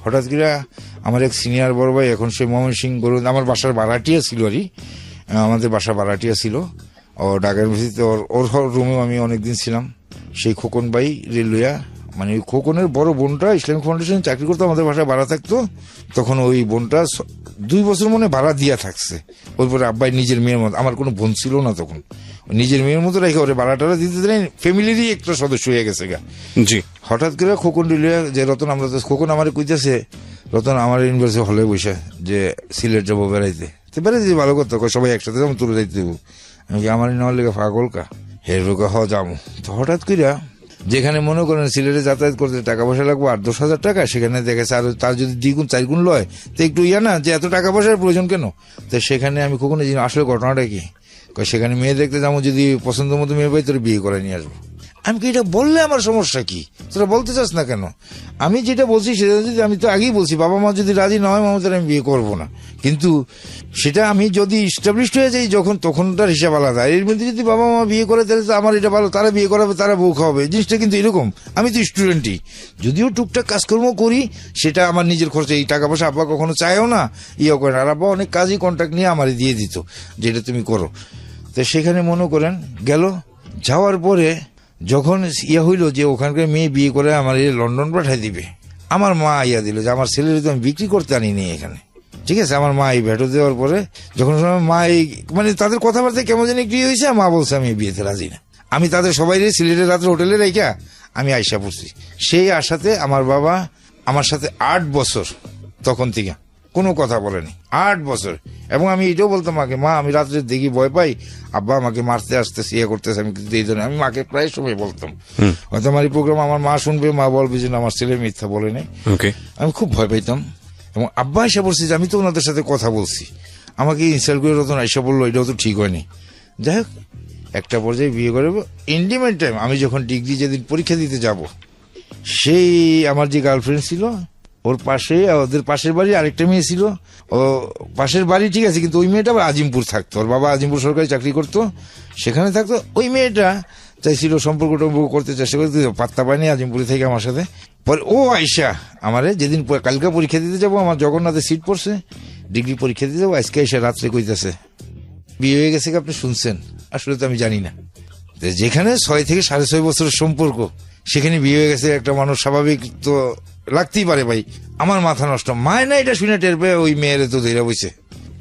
হঠাৎ করে। আমার এক সিনিয়র বড় ভাই, এখন সে ময়মনসিংহ গরু, আমার বাসার ভাড়াটিয়া ছিল আর আমাদের বাসা ভাড়াটিয়া ছিল, ও ঢাকা ইউনিভার্সিটিতে ওর রুমেও আমি অনেকদিন ছিলাম। সেই খোকন ভাই রেলওয়া, মানে ওই খোকনের বড় বোনটা ইসলামিক ফাউন্ডেশনে চাকরি করতো, আমাদের বাসায় ভাড়া থাকতো। তখন ওই বোনটা 2 বছর মনে ভাড়া দিয়া থাকছে। ওরপরে আব্বাই নিজের মেয়ের মতো, আমার কোনো বোন ছিল না তখন, নিজের মেয়ের মতো রেখে ওরে ভাড়াটা দিতে দেয়, ফ্যামিলিরই একটা সদস্য হয়ে গেছে গা। জি। হঠাৎ করে খোকন রেলওয়া যে রতন, আমরা তো খোকন আমার কইতেছে, রতন আমার ইউনিভার্সিটি হলে বসে যে সিলেট যাবো বেড়াইতে, বেড়াইতে ভালো করতো, সবাই একসাথে যেমন তুলে যাইতে দেবো। আমি আমার নেওয়ার লেগে পাগল কা হেরোকা হ যাবো। তো হঠাৎ কইরা যেখানে মনে করেন সিলেটে যাতায়াত করতে টাকা পয়সা লাগবে 8-10 হাজার টাকা, সেখানে দেখেছে আর তার যদি 2-4 গুণ লয়, তো একটু না যে এত টাকা পয়সার প্রয়োজন কেন। তো সেখানে আমি কখনো আসলে ঘটনাটা কি, সেখানে মেয়ে দেখতে যাবো, যদি পছন্দ মতো মেয়ে পাই তোর বিয়ে করে নিয়ে আসবো। আমি কি এটা বললে আমার সমস্যা কি, তোরা বলতে চাস না কেন? আমি যেটা বলছি সেটা যদি, আমি তো আগেই বলছি, বাবা মা যদি রাজি না হয় মামা, আমি বিয়ে করবো না। কিন্তু সেটা আমি যদি ইস্টাবলিশড হয়ে যাই যখন, তখন তার হিসাব আলাদা। এর মধ্যে যদি বাবা মা বিয়ে করে, তাহলে তো আমার এটা ভালো, তারা বিয়ে করাবে, তারা বউ খাওয়াবে, জিনিসটা কিন্তু এরকম। আমি তো স্টুডেন্টই, যদিও টুকটাক কাজকর্ম করি, সেটা আমার নিজের খরচে, এই টাকা পয়সা আব্বা কখনো চায়ও না, করে না। আর আব্বা অনেক কাজই কন্ট্রাক্ট নিয়ে আমারই দিয়ে দিত, যেটা তুমি করো। তো সেখানে মনে করেন গেল, যাওয়ার পরে যখন হইলো যে ওখানকার মেয়ে বিয়ে করে আমার লন্ডন পাঠাই দিবে, আমার মা দিল যে আমার ছেলের তো আমি বিক্রি করতে আনিনি এখানে, ঠিক আছে। আমার মা এই ভেটো দেওয়ার পরে যখন মা মানে তাদের কথাবার্তা কেমন জানি কি হয়েছে, মা বলছে আমি বিয়েতে রাজি না। আমি তাদের সবাই সিলেটের রাত্রে হোটেলে রেখা আমি আইসা পড়ছি। সেই আশাতে আমার বাবা আমার সাথে 8 বছর তখন থেকে কোনো কথা বলেনি 8 বছর। এবং আমি এটাও বলতাম মাকে, মা আমি রাত্রে দেখি ভয় পাই, আব্বা আমাকে মারতে আসতেছে, ইয়ে করতেছে, আমি কিন্তু এই জন্য আমি মাকে প্রায় সময় বলতাম, হয়তো আমার এই প্রোগ্রাম আমার মা শুনবে, মা বলবে যে না, আমার ছেলে মিথ্যা বলে নাই। ওকে। আমি খুব ভয় পাইতাম। এবং আব্বা এসে বলছে যে আমি তো ওনাদের সাথে কথা বলছি, আমাকে ইনসাল্ট করে রতন আইসা বললো, এটাও তো ঠিক হয়নি। যাই হোক, একটা পর্যায়ে বিয়ে করে ইন্ডিমেন্ট টাইম আমি যখন ডিগ্রি যেদিন পরীক্ষা দিতে যাব, সেই আমার যে গার্লফ্রেন্ড ছিল ওর পাশে, ওদের পাশের বাড়ি আরেকটা মেয়ে ছিল। ও পাশের বাড়ি ঠিক আছে, কিন্তু ওই মেয়েটা আবার আজিমপুর থাকতো, ওর বাবা আজিমপুর সরকারি চাকরি করতো, সেখানে থাকতো। ওই মেয়েটা চাইছিল সম্পর্ক টম্পর্ক করতে চেষ্টা করতে, পাত্তা পায়নি আজিমপুরে থেকে আমার সাথে। পরে ও আইসা আমারে যেদিন কালকে পরীক্ষা দিতে যাবো, আমার জগন্নাথে সিট পড়ছে, ডিগ্রি পরীক্ষা দিতে যাবো, আজকে এসে রাত্রে কইতেছে বিয়ে হয়ে গেছে কি আপনি শুনছেন? আসলে তো আমি জানি না। যেখানে 6 থেকে 6.5 বছরের সম্পর্ক, সেখানে বিয়ে হয়ে গেছে একটা মানুষ, স্বাভাবিক তো লাগতেই পারে ভাই। আমার মাথা নষ্ট, মায় না এটা শুনে টের পেয়ে ওই মেয়েরে তো ধরে বইছে,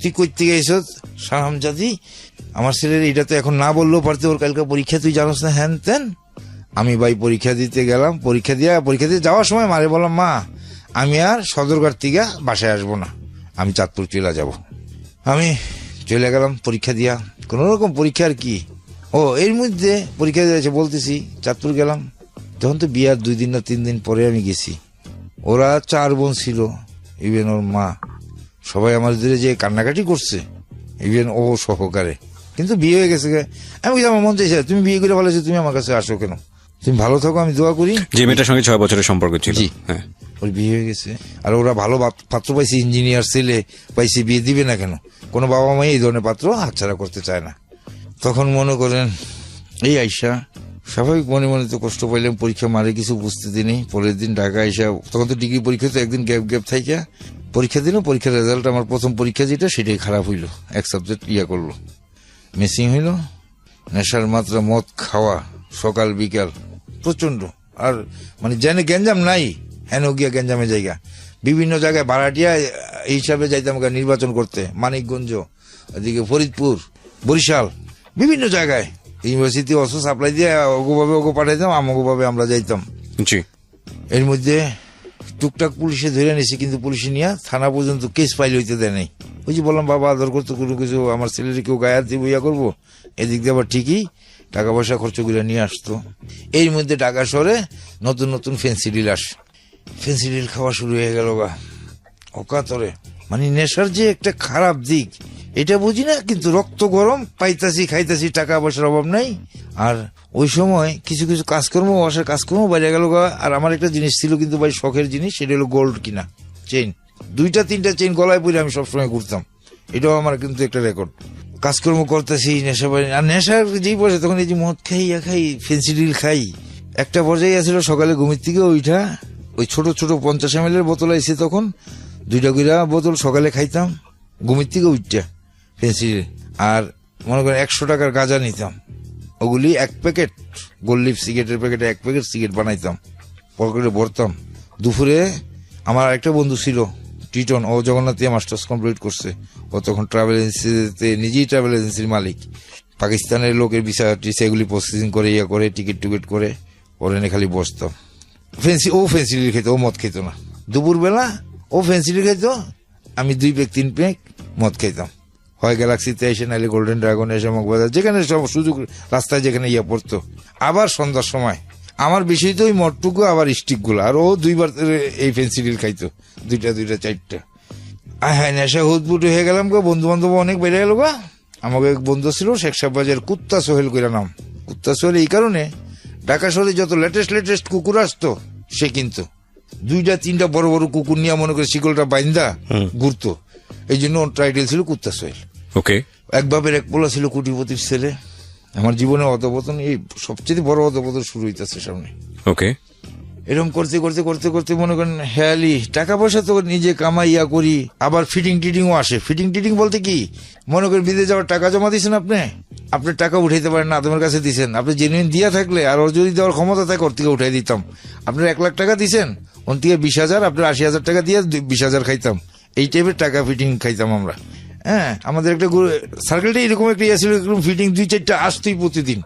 তুই কইতে গেছ সাহামজাদি, আমার ছেলের এটা তো এখন না বললেও পারতে, ওর কালকে পরীক্ষা তুই জানোস না, হ্যান তেন। আমি ভাই পরীক্ষা দিতে গেলাম, পরীক্ষা দিয়ে যাওয়ার সময় মারে বললাম, মা আমি আর সদরঘাট থেকে বাসায় আসবো না, আমি চাঁদপুর চলে যাব। আমি চলে গেলাম পরীক্ষা দিয়া, কোন রকম পরীক্ষা আর কি। ও এর মধ্যে পরীক্ষা দিয়েছে বলতেছি, চাঁদপুর গেলাম, তখন তো বিয়ার 2 দিন না 3 দিন পরে আমি গেছি। ওরা 4 বোন ছিল, ইভেন ওর মা, সবাই আমার দিকে যে কান্নাকাটি করছে, ইভেন ও সহকারে। কিন্তু বিয়ে হয়ে গেছে। আমি আমার মন চাইছে, তুমি বিয়ে করে বলেছো, তুমি আমার কাছে আসো কেন, তুমি ভালো থাকো, আমি দোয়া করি। যে মেয়েটার সঙ্গে 6 বছরের সম্পর্ক ছিল, হ্যাঁ, ওর বিয়ে হয়ে গেছে। আর ওরা ভালো পাত্র পাইছে, ইঞ্জিনিয়ার ছেলে পাইছে, বিয়ে দিবে না কেন? কোনো বাবা মাই এই ধরনের পাত্র হাতছাড়া করতে চায় না। তখন মনে করেন এই আইসা স্বাভাবিক মনে মনে তো কষ্ট পাইলাম, পরীক্ষা মারে কিছু বুঝতে দিনি। পরের দিন ঢাকা আইসা, তখন তো ডিগ্রি পরীক্ষা তো একদিন গ্যাপ থাইকা পরীক্ষা দিল। পরীক্ষার রেজাল্ট আমার প্রথম পরীক্ষা যেটা, সেটাই খারাপ হইল, এক সাবজেক্ট করলো, মিসিং হইল। নেশার মাত্রা, মদ খাওয়া সকাল বিকাল প্রচন্ড। আর মানে জেনে গ্যাঞ্জাম নাই, হেন গিয়া গ্যাঞ্জামে জায়গা, বিভিন্ন জায়গায় ভাড়াটিয়া এই হিসাবে যাইতাম নির্বাচন করতে, মানিকগঞ্জ, এদিকে ফরিদপুর, বরিশাল, বিভিন্ন জায়গায় ইউনিভার্সিটি অর্থ সাপ্লাই দিয়ে ওগোভাবে ওগো পাঠাইতাম, আমগোভাবে আমরা যাইতাম। এর মধ্যে টুকটাক পুলিশে ধরে নিয়েছি, কিন্তু পুলিশে নিয়ে থানা পর্যন্ত কেস ফাইল হইতে দেয় নাই। ওই যে বললাম বাবা আদর করতো, কোনো কিছু আমার ছেলের কেউ গায়ে দিব ইয়া করবো, এদিক দিয়ে আবার ঠিকই টাকা পয়সা খরচ করে নিয়ে আসতো। এর মধ্যে ঢাকা শহরে নতুন নতুন ফেন্সিডিল ফেন্সিডিল খাওয়া শুরু হয়ে গেল গা অকাতরে। মানে নেশার যে একটা খারাপ দিক এটা বুঝি না, কিন্তু রক্ত গরম, পাইতাছি খাইতাছি, টাকা পয়সার অভাব নাই। আর ওই সময় কিছু কিছু কাজকর্ম, বাসার কাজকর্ম বাইরে গেল গা। আর আমার একটা জিনিস ছিল কিন্তু ভাই, শখের জিনিস, সেটা হলো গোল্ড কিনা চেইন, 2-3টা চেইন গলায় পরে আমি সবসময় ঘুরতাম। এটাও আমার কিন্তু একটা রেকর্ড। কাজকর্ম করতেছি, নেশা বাড়ি, আর নেশার যেই বসে তখন এই যে মদ খাই, ফেন্সিডিল খাই। একটা পর্যায়ে আসছিল সকালে ঘুমের থেকে ওইটা, ওই ছোট ছোট 50 ml বোতল আইছে, তখন 2টা করে বোতল সকালে খাইতাম ঘুমের থেকে উঠটা ফেন্সিডিল। আর মনে করেন 100 টাকার গাঁজা নিতাম, ওগুলি 1 প্যাকেট গোল্ড সিগারেটের প্যাকেটে 1 প্যাকেট সিগারেট বানাইতাম, পকেটে ভরতাম। দুপুরে আমার একটা বন্ধু ছিল টিটন, ও জগন্নাথে মাস্টার্স কমপ্লিট করছে, ও তখন ট্রাভেল এজেন্সিতে, নিজেই ট্রাভেল এজেন্সির মালিক। পাকিস্তানের লোকের ভিসা সেগুলি প্রসেসিং করে করে টিকিট করে ওর এনে খালি বসতাম। ও ফেন্সিডিল খেত, ও মদ খেত না। দুপুরবেলা ও ফেন্সিডিল খেত, আমি 2 প্যাক 3 প্যাক মদ খাইতাম। হয় গ্যালাক্সিতে এসে, নাইলে গোল্ডেন ড্রাগন এসে, মগবাজার, যেখানে সব সুযোগ রাস্তায় যেখানে পড়তো। আবার সন্ধ্যার সময় আমার বেশি তো ওই মদটুকু, আবার স্টিক গুলো। আর ও 2বার এই ফেন্সিডিল খাইতো, 2টা 4টা। হ্যাঁ, নেশা হুদবুট হয়ে গেলাম গো। বন্ধু বান্ধব অনেক বেড়ে গেল গা। আমাকে এক বন্ধু ছিল শেখ সাহেবাজার, কুত্তা সোহেল করে নাম। কুত্তা সোহেল এই কারণে, ঢাকা শহরে যত লেটেস্ট কুকুর আসতো সে কিন্তু 2-3টা বড় বড় কুকুর নিয়ে মনে করে শিকলটা বাইন্দা ঘুরতো। এই জন্য ওর টাইটেল ছিল কুত্তা সোহেল। ওকে। এক বাপের এক পোলা ছিল, কোটিপতির ছেলে। আমার জীবনে অধপতন, এই সবচেয়ে বড় অধপতন শুরু হইতেছে সামনে। ওকে। এরকম করতে মনে করেন হেয়ালি টাকা পয়সা তো নিজে কামাইয়া করি। আবার ফিটিং টিটিংও আসে। ফিটিং টিটিং বলতে কি, মনে করেন বিদেশ যাওয়ার টাকা জমা দিয়েছেন আপনি টাকা উঠাইতে পারেন না, তোমার কাছে দিচ্ছেন, আপনি জেনুইন দিয়া থাকলে আর ওর যদি দেওয়ার ক্ষমতা থাকে ওর থেকে উঠাই দিতাম। আপনার 1 লাখ টাকা দিচ্ছেন, ওর থেকে 20,000, আপনার 80,000 টাকা দিয়ে 20,000 খাইতাম। এই টাইপের টাকা ফিটিং খাইতাম আমরা। হ্যাঁ, আমাদের একটা সার্কেলটা এরকম একটা ছিল, ফিটিং 2-4টা আসতোই প্রতিদিন।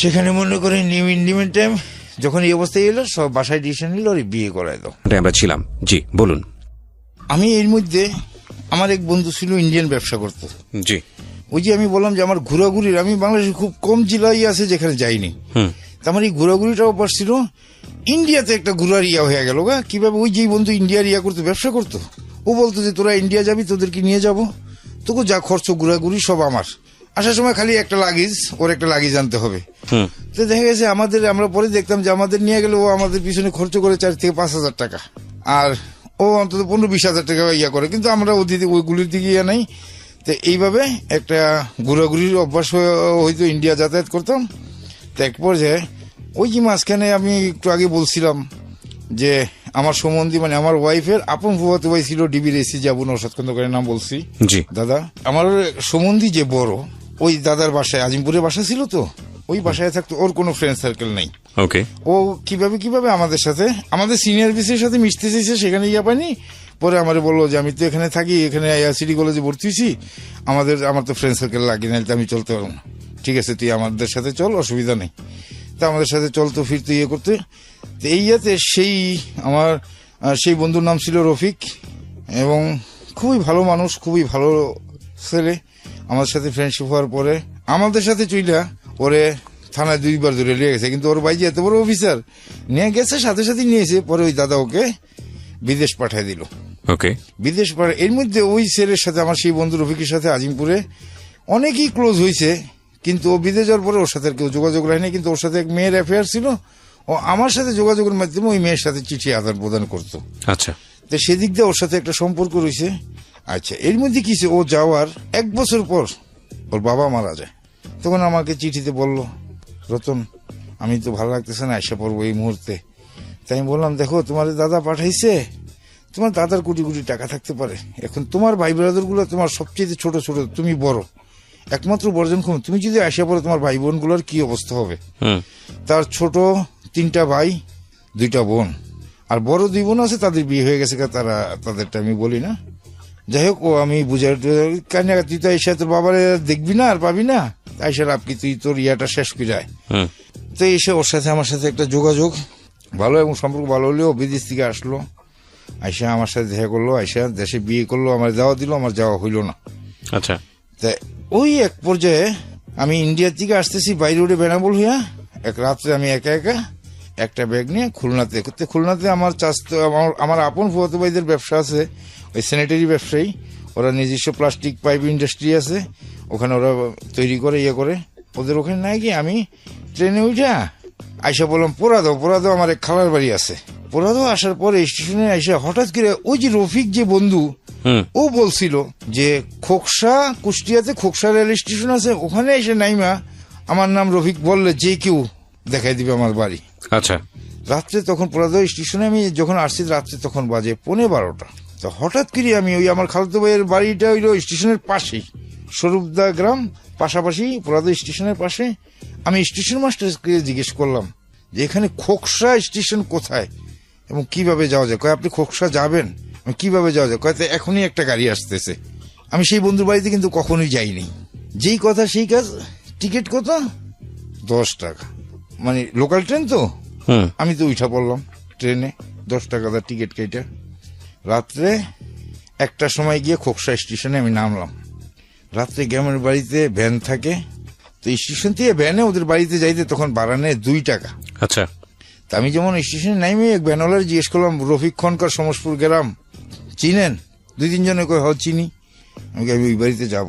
সেখানে মনে করেন নিউ ইন্ডিমেন্ট টাইম যখন এই অবস্থায় এলো, সব বাসায় ডিসিশন নিল, বিয়ে করাই দাও। আমরা ছিলাম। জি বলুন। আমি এর মধ্যে আমার এক বন্ধু ছিল ইন্ডিয়ান ব্যবসা করতো। জি। ওই যে আমি বললাম যে আমার ঘোরাঘুরির, আমি বাংলাদেশে খুব কম জেলাই আছে যেখানে যাইনি। তা আমার এই ঘোরাঘুরিটাও পারছিল। ইন্ডিয়াতে একটা ঘোরার ইয়া হয়ে গেল গা, কিভাবে ওই যেই বন্ধু ইন্ডিয়ার ইয়া করতো, ব্যবসা করতো, ও বলতো যে তোরা ইন্ডিয়া যাবি, তোদেরকে নিয়ে যাবো, তোকে যা খরচ ঘোরাঘুরি সব আমার, আসার সময় খালি একটা লাগেজ, ওর একটা লাগেজ আনতে হবে। তো দেখা গেছে আমরা পরে দেখতাম যে আমাদের নিয়ে গেলে ও আমাদের পিছনে খরচ করে 4 থেকে 5,000 টাকা, আর ও অন্তত 15-20,000 টাকা ইয়া করে, কিন্তু আমরা ওইগুলির দিকে ইয়া নাই। তো এইভাবে একটা ঘোরাঘুরির অভ্যাস হয়তো ইন্ডিয়া যাতায়াত করতাম। তো এক পর্যায়ে ওই যে মাঝখানে আমি একটু আগে বলছিলাম যে আমার সম্বন্ধী, মানে আমার ওয়াইফের আপন ফুফাতো ভাই ছিল ডিবির এসি, যাবো নওশাদ খন্দকারের নাম বলছি, জি দাদা। আমার সম্বন্ধী যে বড়, ওই দাদার বাসায় আজিমপুরে বাসা ছিল, তো ওই বাসায় থাকতো, ওর কোনো ফ্রেন্ড সার্কেল নাই। ওকে। ও কিভাবে আমাদের সাথে, আমাদের সিনিয়র বিসির সাথে মিশতে চেয়েছে, সেখানে ইয়া পাইনি। পরে আমারে বললো যে আমি তো এখানে থাকি, এখানে সিটি কলেজে ভর্তি হয়েছি, আমার তো ফ্রেন্ড সার্কেল লাগে না, আমি চলতে পারবো না। ঠিক আছে, তুই আমাদের সাথে চল, অসুবিধা নেই। তা আমাদের সাথে চলতো, ফিরতে ইয়ে করতে। তো এই ইয়াতে আমার সেই বন্ধুর নাম ছিল রফিক, এবং খুবই ভালো মানুষ, খুবই ভালো ছেলে। আমার সাথে ফ্রেন্ডশিপ হওয়ার পরে আমাদের সাথে চইলা ওরে থানায় 2 বার ধরে নিয়ে গেছে, কিন্তু ওর ভাই যে এত বড় অফিসার, নিয়ে গেছে, সাথে সাথে নিয়েছে। পরে ওই দাদা ওকে বিদেশ পাঠিয়ে দিল। ওকে। বিদেশ পাঠায়, এর মধ্যে ওই ছেলের সাথে, আমার সেই বন্ধু রফিকের সাথে আজিমপুরে অনেকেই ক্লোজ হয়েছে, কিন্তু ও বিদেশ যাওয়ার পরে ওর সাথে আর কেউ যোগাযোগ রাখেনি। কিন্তু ওর সাথে এক মেয়ের অ্যাফেয়ার ছিল, ও আমার সাথে যোগাযোগের মাধ্যমে ওই মেয়ের সাথে চিঠি আদান প্রদান করতো। আচ্ছা। তো সেদিক দিয়ে ওর সাথে একটা সম্পর্ক রয়েছে। আচ্ছা, এর মধ্যে কি, ও যাওয়ার 1 বছর পর ওর বাবা মারা যায়। তখন আমাকে চিঠিতে বলল, রতন, আমি তো ভালো লাগতেছে না, আশা পড়বো এই মুহূর্তে। তাই আমি বললাম, দেখো, তোমার দাদা পাঠাইছে, তোমার দাদার কোটি কোটি টাকা থাকতে পারে, এখন তোমার ভাই ব্রাদার গুলো তোমার সবচেয়ে ছোট, তুমি বড়, একমাত্র বর্জনক্ষম, তুমি যদি আসা পড়ো, তোমার ভাই বোন গুলোর কি অবস্থা হবে? তার ছোট 3টা ভাই, 2টা বোন, আর বড় 2 বোন আছে, তাদের বিয়ে হয়ে গেছে, তাদেরটা আমি বলি না। যাই হোক, ও আমি বুঝাই, কান্না, তুই তো এসে তোর বাবারে দেখবি না আর পাবি না, আইসা লাভ কি, তুই তোর ইয়াটা শেষ করে যায়। তো এসে ওর সাথে আমার সাথে একটা যোগাযোগ ভালো, এবং সম্পর্ক ভালো হলেও বিদেশ থেকে আসলো, আইসা আমার সাথে দেখা করলো, আইসা দেশে বিয়ে করলো, আমার যাওয়া দিল, আমার যাওয়া হইল না। আচ্ছা। তা ওই এক পর্যায়ে আমি ইন্ডিয়ার থেকে আসতেছি বাই রোডে বেনাবল হইয়া, এক রাত্রে আমি একা একটা ব্যাগ নিয়ে খুলনাতে আমার আপন ফুফাতো ভাইদের ব্যবসা আছে, ওই স্যানিটারি ব্যবসায়ী, ওরা নিজস্ব প্লাস্টিক পাইপ ইন্ডাস্ট্রি আছে, ওখানে ওরা তৈরি করে ইয়ে করে, ওদের ওখানে নাই কি, আমি ট্রেনে উঠা আইসা বললাম পোড়াদো, আমার এক খালার বাড়ি আছে। পোড়াদো আসার পরে স্টেশনে আইসা হঠাৎ করে ওই যে রফিক যে বন্ধু, ও বলছিল যে কুষ্টিয়াতে খোকসা রেল স্টেশন আছে, ওখানে এসে নাইমা আমার নাম রফিক বললে যে কেউ দেখাই দিবে আমার বাড়ি। আচ্ছা। রাত্রে তখন পোড়াদো স্টেশনে আমি যখন আসছি, রাত্রে তখন বাজে 12:15। তো হঠাৎ করে আমি ওই আমার খালতো ভাইয়ের বাড়িটা হইলো স্টেশনের পাশেই, স্বরূপদা গ্রাম, পাশাপাশি পোড়াদো স্টেশনের পাশে। আমি স্টেশন মাস্টারকে জিজ্ঞেস করলাম যে এখানে খোকসা স্টেশন কোথায় এবং কিভাবে যাওয়া যায়? কয়, আপনি খোকসা যাবেন? কিভাবে যাওয়া যায়? কয়তো এখনই একটা গাড়ি আসতেছে। আমি সেই বন্ধুর বাড়িতে কিন্তু কখনোই যাইনি, যেই কথা সেই কাজ। টিকিট কত? 10 টাকা, মানে লোকাল ট্রেন তো। আমি তো উঠা পড়লাম ট্রেনে, 10 টাকা তার টিকিট কেটে। রাত্রে 1টার সময় গিয়ে খোকসা স্টেশনে আমি নামলাম। রাত্রে গ্রামের বাড়িতে ভ্যান থাকে, তো স্টেশন থেকে ভ্যানে ওদের বাড়িতে যাইতে তখন ভাড়া নেয় 2 টাকা। আচ্ছা। তা আমি যেমন স্টেশনে নাইমে এক ভ্যানওয়ালার জিজ্ঞেস করলাম, রফিক খনকার সমসপুর গ্রাম চিনেন? 2-3 জনে কয়, হ চিনি। আমি ওই বাড়িতে যাব।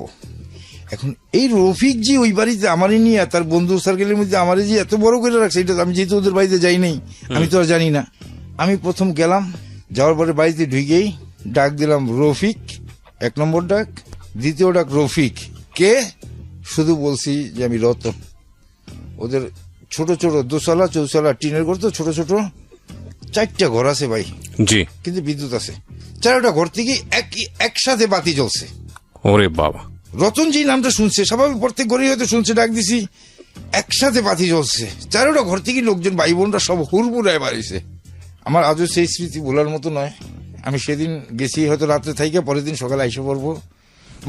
এখন এই রফিক জি ওই বাড়িতে আমারই নিয়ে, তার বন্ধু সার্কেলের মধ্যে আমারই যে এত বড় করে রাখছে, এটা আমি যেহেতু ওদের বাড়িতে যাই নাই, আমি তো আর জানি না। আমি প্রথম গেলাম, যাওয়ার পরে বাড়িতে ঢুকেই ডাক দিলাম রফিক, 1 নম্বর ডাক। 2য় ডাক রফিক, কে? শুধু বলছি যে আমি রতন। ওদের ছোট ছোট 2তলা 4তলা টিনের ঘর, তো ছোট ছোট 4টা ঘর আছে ভাই, জি, কিন্তু বিদ্যুৎ আছে। 4টা ঘর থেকে একসাথে বাতি জ্বলছে। ওরে বাবা। রতন জি নামটা শুনছে, স্বাভাবিক প্রত্যেক ঘরেই হয়তো শুনছে, ডাক দিছি, একসাথে বাতি জ্বলছে। 4টা ঘর থেকে লোকজন, ভাই বোনরা সব হুড়মুড়ায় বাড়িছে। আমার আজও সেই স্মৃতি ভোলার মতো নয়। আমি সেদিন গেছি হয়তো রাত্রে থাইকা, পরের দিন সকালে আইসা পড়বো।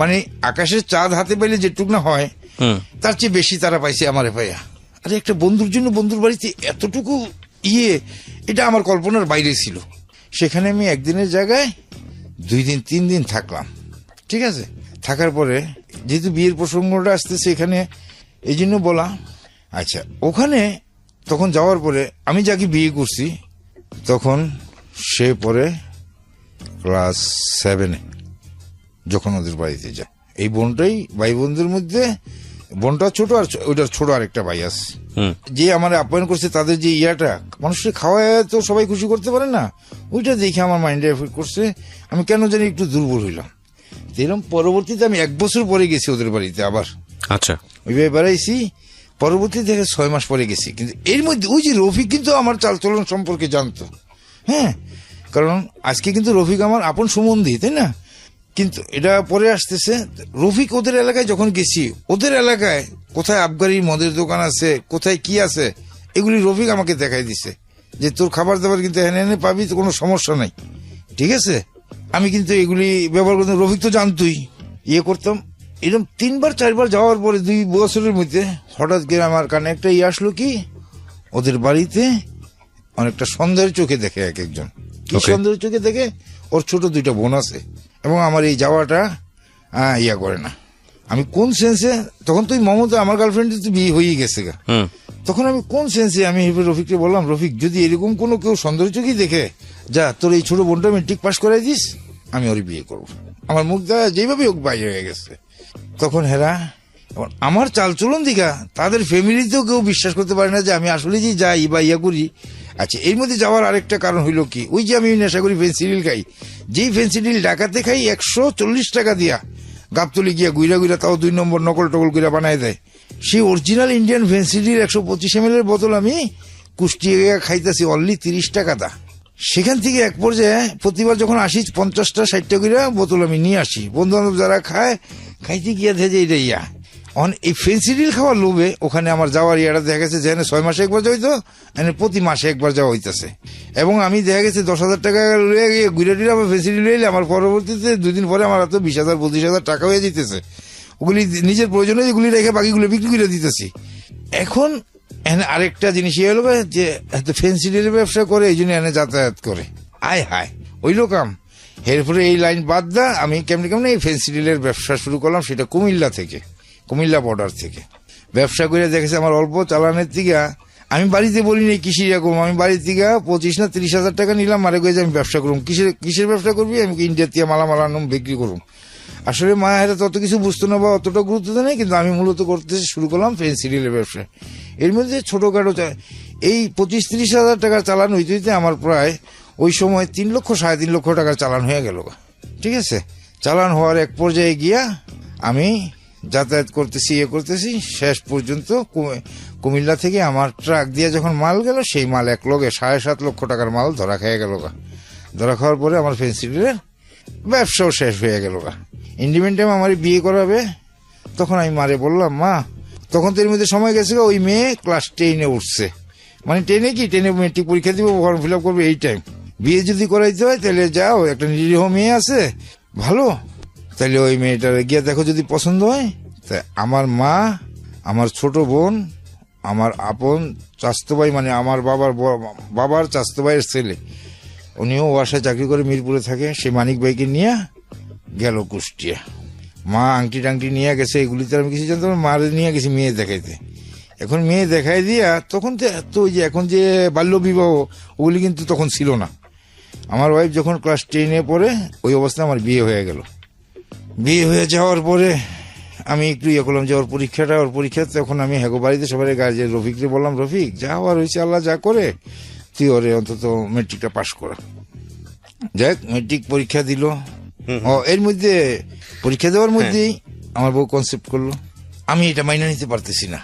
মানে আকাশের চাঁদ হাতে পাইলে যেটুক না হয়, তার চেয়ে বেশি তারা পাইছে আমারে পাইয়া। আরে একটা বন্ধুর জন্য বন্ধুর বাড়িতে এতটুকু এটা আমার কল্পনার বাইরে ছিল। সেখানে আমি একদিনের জায়গায় 2 দিন 3 দিন থাকলাম। ঠিক আছে, থাকার পরে যেহেতু বিয়ের প্রসঙ্গটা আসতেছে এখানে, এই জন্য বলা। আচ্ছা, ওখানে তখন যাওয়ার পরে আমি যাকে বিয়ে করছি তখন সে পরে ক্লাস 7-এ যখন ওদের বাড়িতে যায়। এই বোনটাই ভাই বোনদের মধ্যে বোনটা ছোট, আর ওইটার ছোট আরেকটা ভাই আছে। যে আমার আপ্যায়ন করছে তাদের যে ইয়াটা, মানুষের খাওয়ায় তো সবাই খুশি করতে পারে না, ওইটা দেখে আমার মাইন্ডে এফেক্ট করছে। আমি কেন জানি একটু দুর্বল হইলাম। এরকম পরবর্তীতে আমি 1 বছর পরে গেছি ওদের বাড়িতে আবার। আচ্ছা, ওইভাবে বেড়াইছি। পরবর্তী থেকে 6 মাস পরে গেছি। কিন্তু এর মধ্যে ওই যে রফিক কিন্তু আমার চালচলন সম্পর্কে জানতো। হ্যাঁ, কারণ আজকে কিন্তু রফিক আমার আপন সম্বন্ধী, তাই না? কিন্তু এটা পরে আসতেছে। রফিক ওদের এলাকায় যখন গেছি, ওদের এলাকায় কোথায় আবগারি মদের দোকান আছে, কোথায় কি আছে, এগুলি রফিক আমাকে দেখাই দিছে যে তোর খাবার দাবার কিন্তু এনে এনে পাবি, তো কোনো সমস্যা নাই, ঠিক আছে। আমি কিন্তু এগুলি ব্যবহার করতাম, রফিক তো জানতোই, ইয়ে করতাম। এরকম 3-4 বার যাওয়ার পরে 2 বছরের মধ্যে হঠাৎ করে আমার কানে একটা ইয়ে আসলো কি, ওদের বাড়িতে অনেকটা সন্দেহের চোখে দেখে এক একজন। কি সন্দেহের চোখে দেখে? ওর ছোট 2টা বোন আছে এবং আমার এই যাওয়াটা ইয়া করে না। আমি কোন সেন্সে, তখন তুই মমতা আমার গার্লফ্রেন্ড তো বিয়ে হয়ে গেছে গা, তখন আমি কোন সেন্সে আমি রফিককে বললাম, রফিক যদি এরকম কোনো কেউ সন্দেহের চোখেই দেখে, যা তোর এই ছোট বোনটা মেট্রিক পাস করাই দিস, আমি ওর বিয়ে করবো। আমার মুখ দেওয়া যেভাবে হোক বাইরে হয়ে গেছে। তখন হেরা আমার চালচলন দিঘা তাদের ফ্যামিলিতেও কেউ বিশ্বাস করতে পারে না যে আমি আসলে যে যাই বা ইয়া করি। আচ্ছা, এর মধ্যে যাওয়ার আরেকটা কারণ হইল কি, ওই যে আমি নেশা করি ফেন্সিডিল খাই, যেই ফেন্সিডিল ঢাকাতে খাই 140 টাকা দিয়া, গাবতলি গিয়া গুইরা গুইরা তাও 2 নম্বর নকল টকল করে বানায় দেয়। সেই অরিজিনাল ইন্ডিয়ান ফেন্সিডিল 125 ml বোতল আমি কুষ্টিয়া খাইতেছি অনলি 30 টাকা দা। সেখান থেকে এক পর্যায়ে প্রতিবার যখন আসি 50টা 60টা করে বোতল আমি নিয়ে আসি। বন্ধু বান্ধব যারা খায়, খাইতে গিয়া থেকে এটা ইয়া এই ফেন্সিডিল খাওয়ার লোভে ওখানে আমার যাওয়ার ইয়াটা দেখা গেছে যেখানে 6 মাসে একবার যাওয়া হইতো, এখানে প্রতি মাসে একবার যাওয়া হইতেছে। এবং আমি দেখা গেছে 10,000 টাকা লইয়া গিয়ে ঘুরে টুরে আমার ফেন্সিডিল লইলে আমার পরবর্তীতে 2 দিন পরে আমার হাতে 20,000 25,000 টাকা হয়ে যেতেছে। ওগুলি নিজের প্রয়োজনে এগুলি রেখে বাকিগুলো বিক্রি করে দিতেছি। এখন এখানে আরেকটা জিনিস ইয়ে হলো যে এত ফেন্সিডিলের ব্যবসা করে, এই জন্য এনে যাতায়াত করে। আয় হায়, ওই লোকাম। এরপরে এই লাইন বাদ দা, আমি কেমনি কেমনি এই ফেন্সিডিলের ব্যবসা শুরু করলাম, সেটা কুমিল্লা থেকে, কুমিল্লা বর্ডার থেকে ব্যবসা করে দেখেছে আমার অল্প চালানের থেকে। আমি বাড়িতে বলিনি কৃষি এরকম, আমি বাড়ি থেকে 25 না 30,000 টাকা নিলাম, মারে গিয়ে আমি ব্যবসা করুম। কিসের ব্যবসা করবি? আমি ইন্ডিয়া থেকে মালামাল আনুম, বিক্রি করুম। আসলে মায়েরা তত কিছু বুঝতো না বা অতটা গুরুত্ব দেয় না, কিন্তু আমি মূলত করতে শুরু করলাম ফেন্সিডিলের ব্যবসা। এর মধ্যে ছোটখাটো এই 25-30,000 টাকার চালান হইতে হইতে আমার প্রায় ওই সময় 3 লক্ষ 3.5 লক্ষ টাকার চালান হয়ে গেল। ঠিক আছে, চালান হওয়ার এক পর্যায়ে গিয়া আমি যাতায়াত করতেছি, ইয়ে করতেছি, শেষ পর্যন্ত কুমিল্লা থেকে আমার ট্রাক দিয়ে যখন মাল গেল, সেই মাল এক লগে 7.5 লক্ষ টাকার মাল ধরা খেয়ে গেল। ধরা খাওয়ার পরে আমার ফেন্সিডিলের ব্যবসাও শেষ হয়ে গেল। ইন্ডিমেন্ট টাইম আমার বিয়ে করাবে, তখন আমি মারে বললাম, মা, তখন তো এর মধ্যে সময় গেছে, ওই মেয়ে ক্লাস 10-এ উঠছে, মানে 10-এ কি 10-এ মেট্রিক পরীক্ষা দিব, ফর্ম ফিল আপ করবে, এই টাইম বিয়ে যদি করাইতে হয় তাহলে যাও, একটা নিরীহ মেয়ে আছে ভালো, তাহলে ওই মেয়েটার গিয়ে দেখো, যদি পছন্দ হয়। তাই আমার মা, আমার ছোট বোন, আমার আপন চাস্তো ভাই, মানে আমার বাবার চাস্তো ভাইয়ের ছেলে, উনিও ওয়াসায় চাকরি করে মিরপুরে থাকে, সে মানিক ভাইকে নিয়ে গেল কুষ্টিয়া। মা আংটি টাংটি নিয়ে গেছে, এগুলিতে আমি কিছু জানতাম না। মারে নিয়ে গেছি মেয়ে দেখাইতে। এখন মেয়ে দেখাই দিয়া তখন তো ওই যে এখন যে বাল্য বিবাহ, ওগুলি কিন্তু তখন ছিল না। আমার ওয়াইফ যখন ক্লাস 10-এ পড়ে, ওই অবস্থায় আমার বিয়ে হয়ে গেল। বিয়ে হয়ে যাওয়ার পরে আমি একটু ইয়ে করলাম যে ওর পরীক্ষা, তখন আমি হেগো বাড়িতে সবাই গার্জেন রফিককে বললাম, রফিক যা হওয়ার হয়েছে আল্লাহ যা করে, তুই ওরে অন্তত মেট্রিকটা পাস করা। যাক, মেট্রিক পরীক্ষা দিল। এর মধ্যে পরীক্ষা দেওয়ার মধ্যেই আমার বউ কনসেপ্ট করলো। আমি এটা মাইনা নিতে পারতেছি না,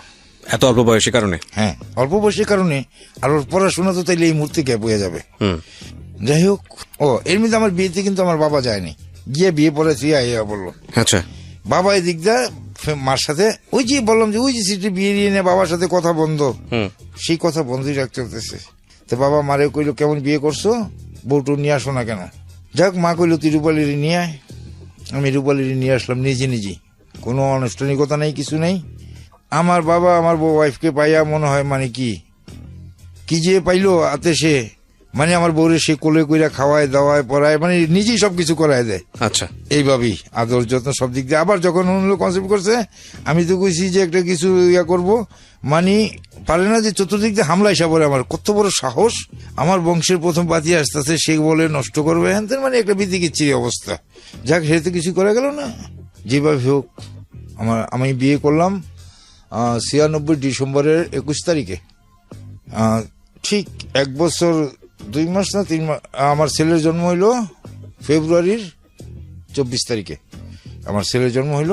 এত অল্প বয়সের কারণে। হ্যাঁ, অল্প বয়সের কারণে। আর ওর পড়াশোনা তো তাইলে এই মুহূর্তে গ্যাপ হয়ে যাবে। যাই হোক, এর মধ্যে আমার বিয়েতে কিন্তু আমার বাবা যায়নি, গিয়ে বিয়ে পড়াচ্ছি আইয়া বললো। আচ্ছা, বাবা এদিক দা মার সাথে ওই যে বললাম যে ওই যে সিটি বিয়ে দিয়ে নিয়ে বাবার সাথে কথা বন্ধ, সেই কথা বন্ধই রাখতে হতেছে। তো বাবা মারে কইলো, কেমন বিয়ে করছো, বউটু নিয়ে আসো না কেন? যাক, মা কইলো তুই রূপালির নিয়ে আয়। আমি রূপালির নিয়ে আসলাম নিজে, কোনো আনুষ্ঠানিকতা নেই, কিছু নেই। আমার বাবা আমার বউ ওয়াইফকে পাইয়া মনে হয় মানে কি যে পাইলো, আতে সে মানে আমার বউরে সে কোলে কইরা খাওয়ায় দাওয়ায় পড়ায়, মানে নিজেই সবকিছু করায় দেয়। আচ্ছা, এইভাবেই আদর যত্ন সব দিক দিয়ে। আবার যখন অন্য কনসেপ্ট করছে, আমি তো কইছি যে একটা কিছু ইয়া করব, মানে পারে না যে চতুর্দিক দিয়ে হামলা হিসাব বলে। আমার কত বড় সাহস, আমার বংশের প্রথম পাতি আসতেছে, সে বলে নষ্ট করবে হ্যান ত্যান, মানে একটা বিতিকিচ্ছিরি অবস্থা। যাক, সে তো কিছু করা গেল না, যেভাবে হোক। আমি বিয়ে করলাম 96 ডিসেম্বরের 21 তারিখে। ঠিক 1 বছর 2 মাস না 3 মাস, আমার ছেলের জন্ম হইল ফেব্রুয়ারির 24 তারিখে। আমার ছেলের জন্ম হইল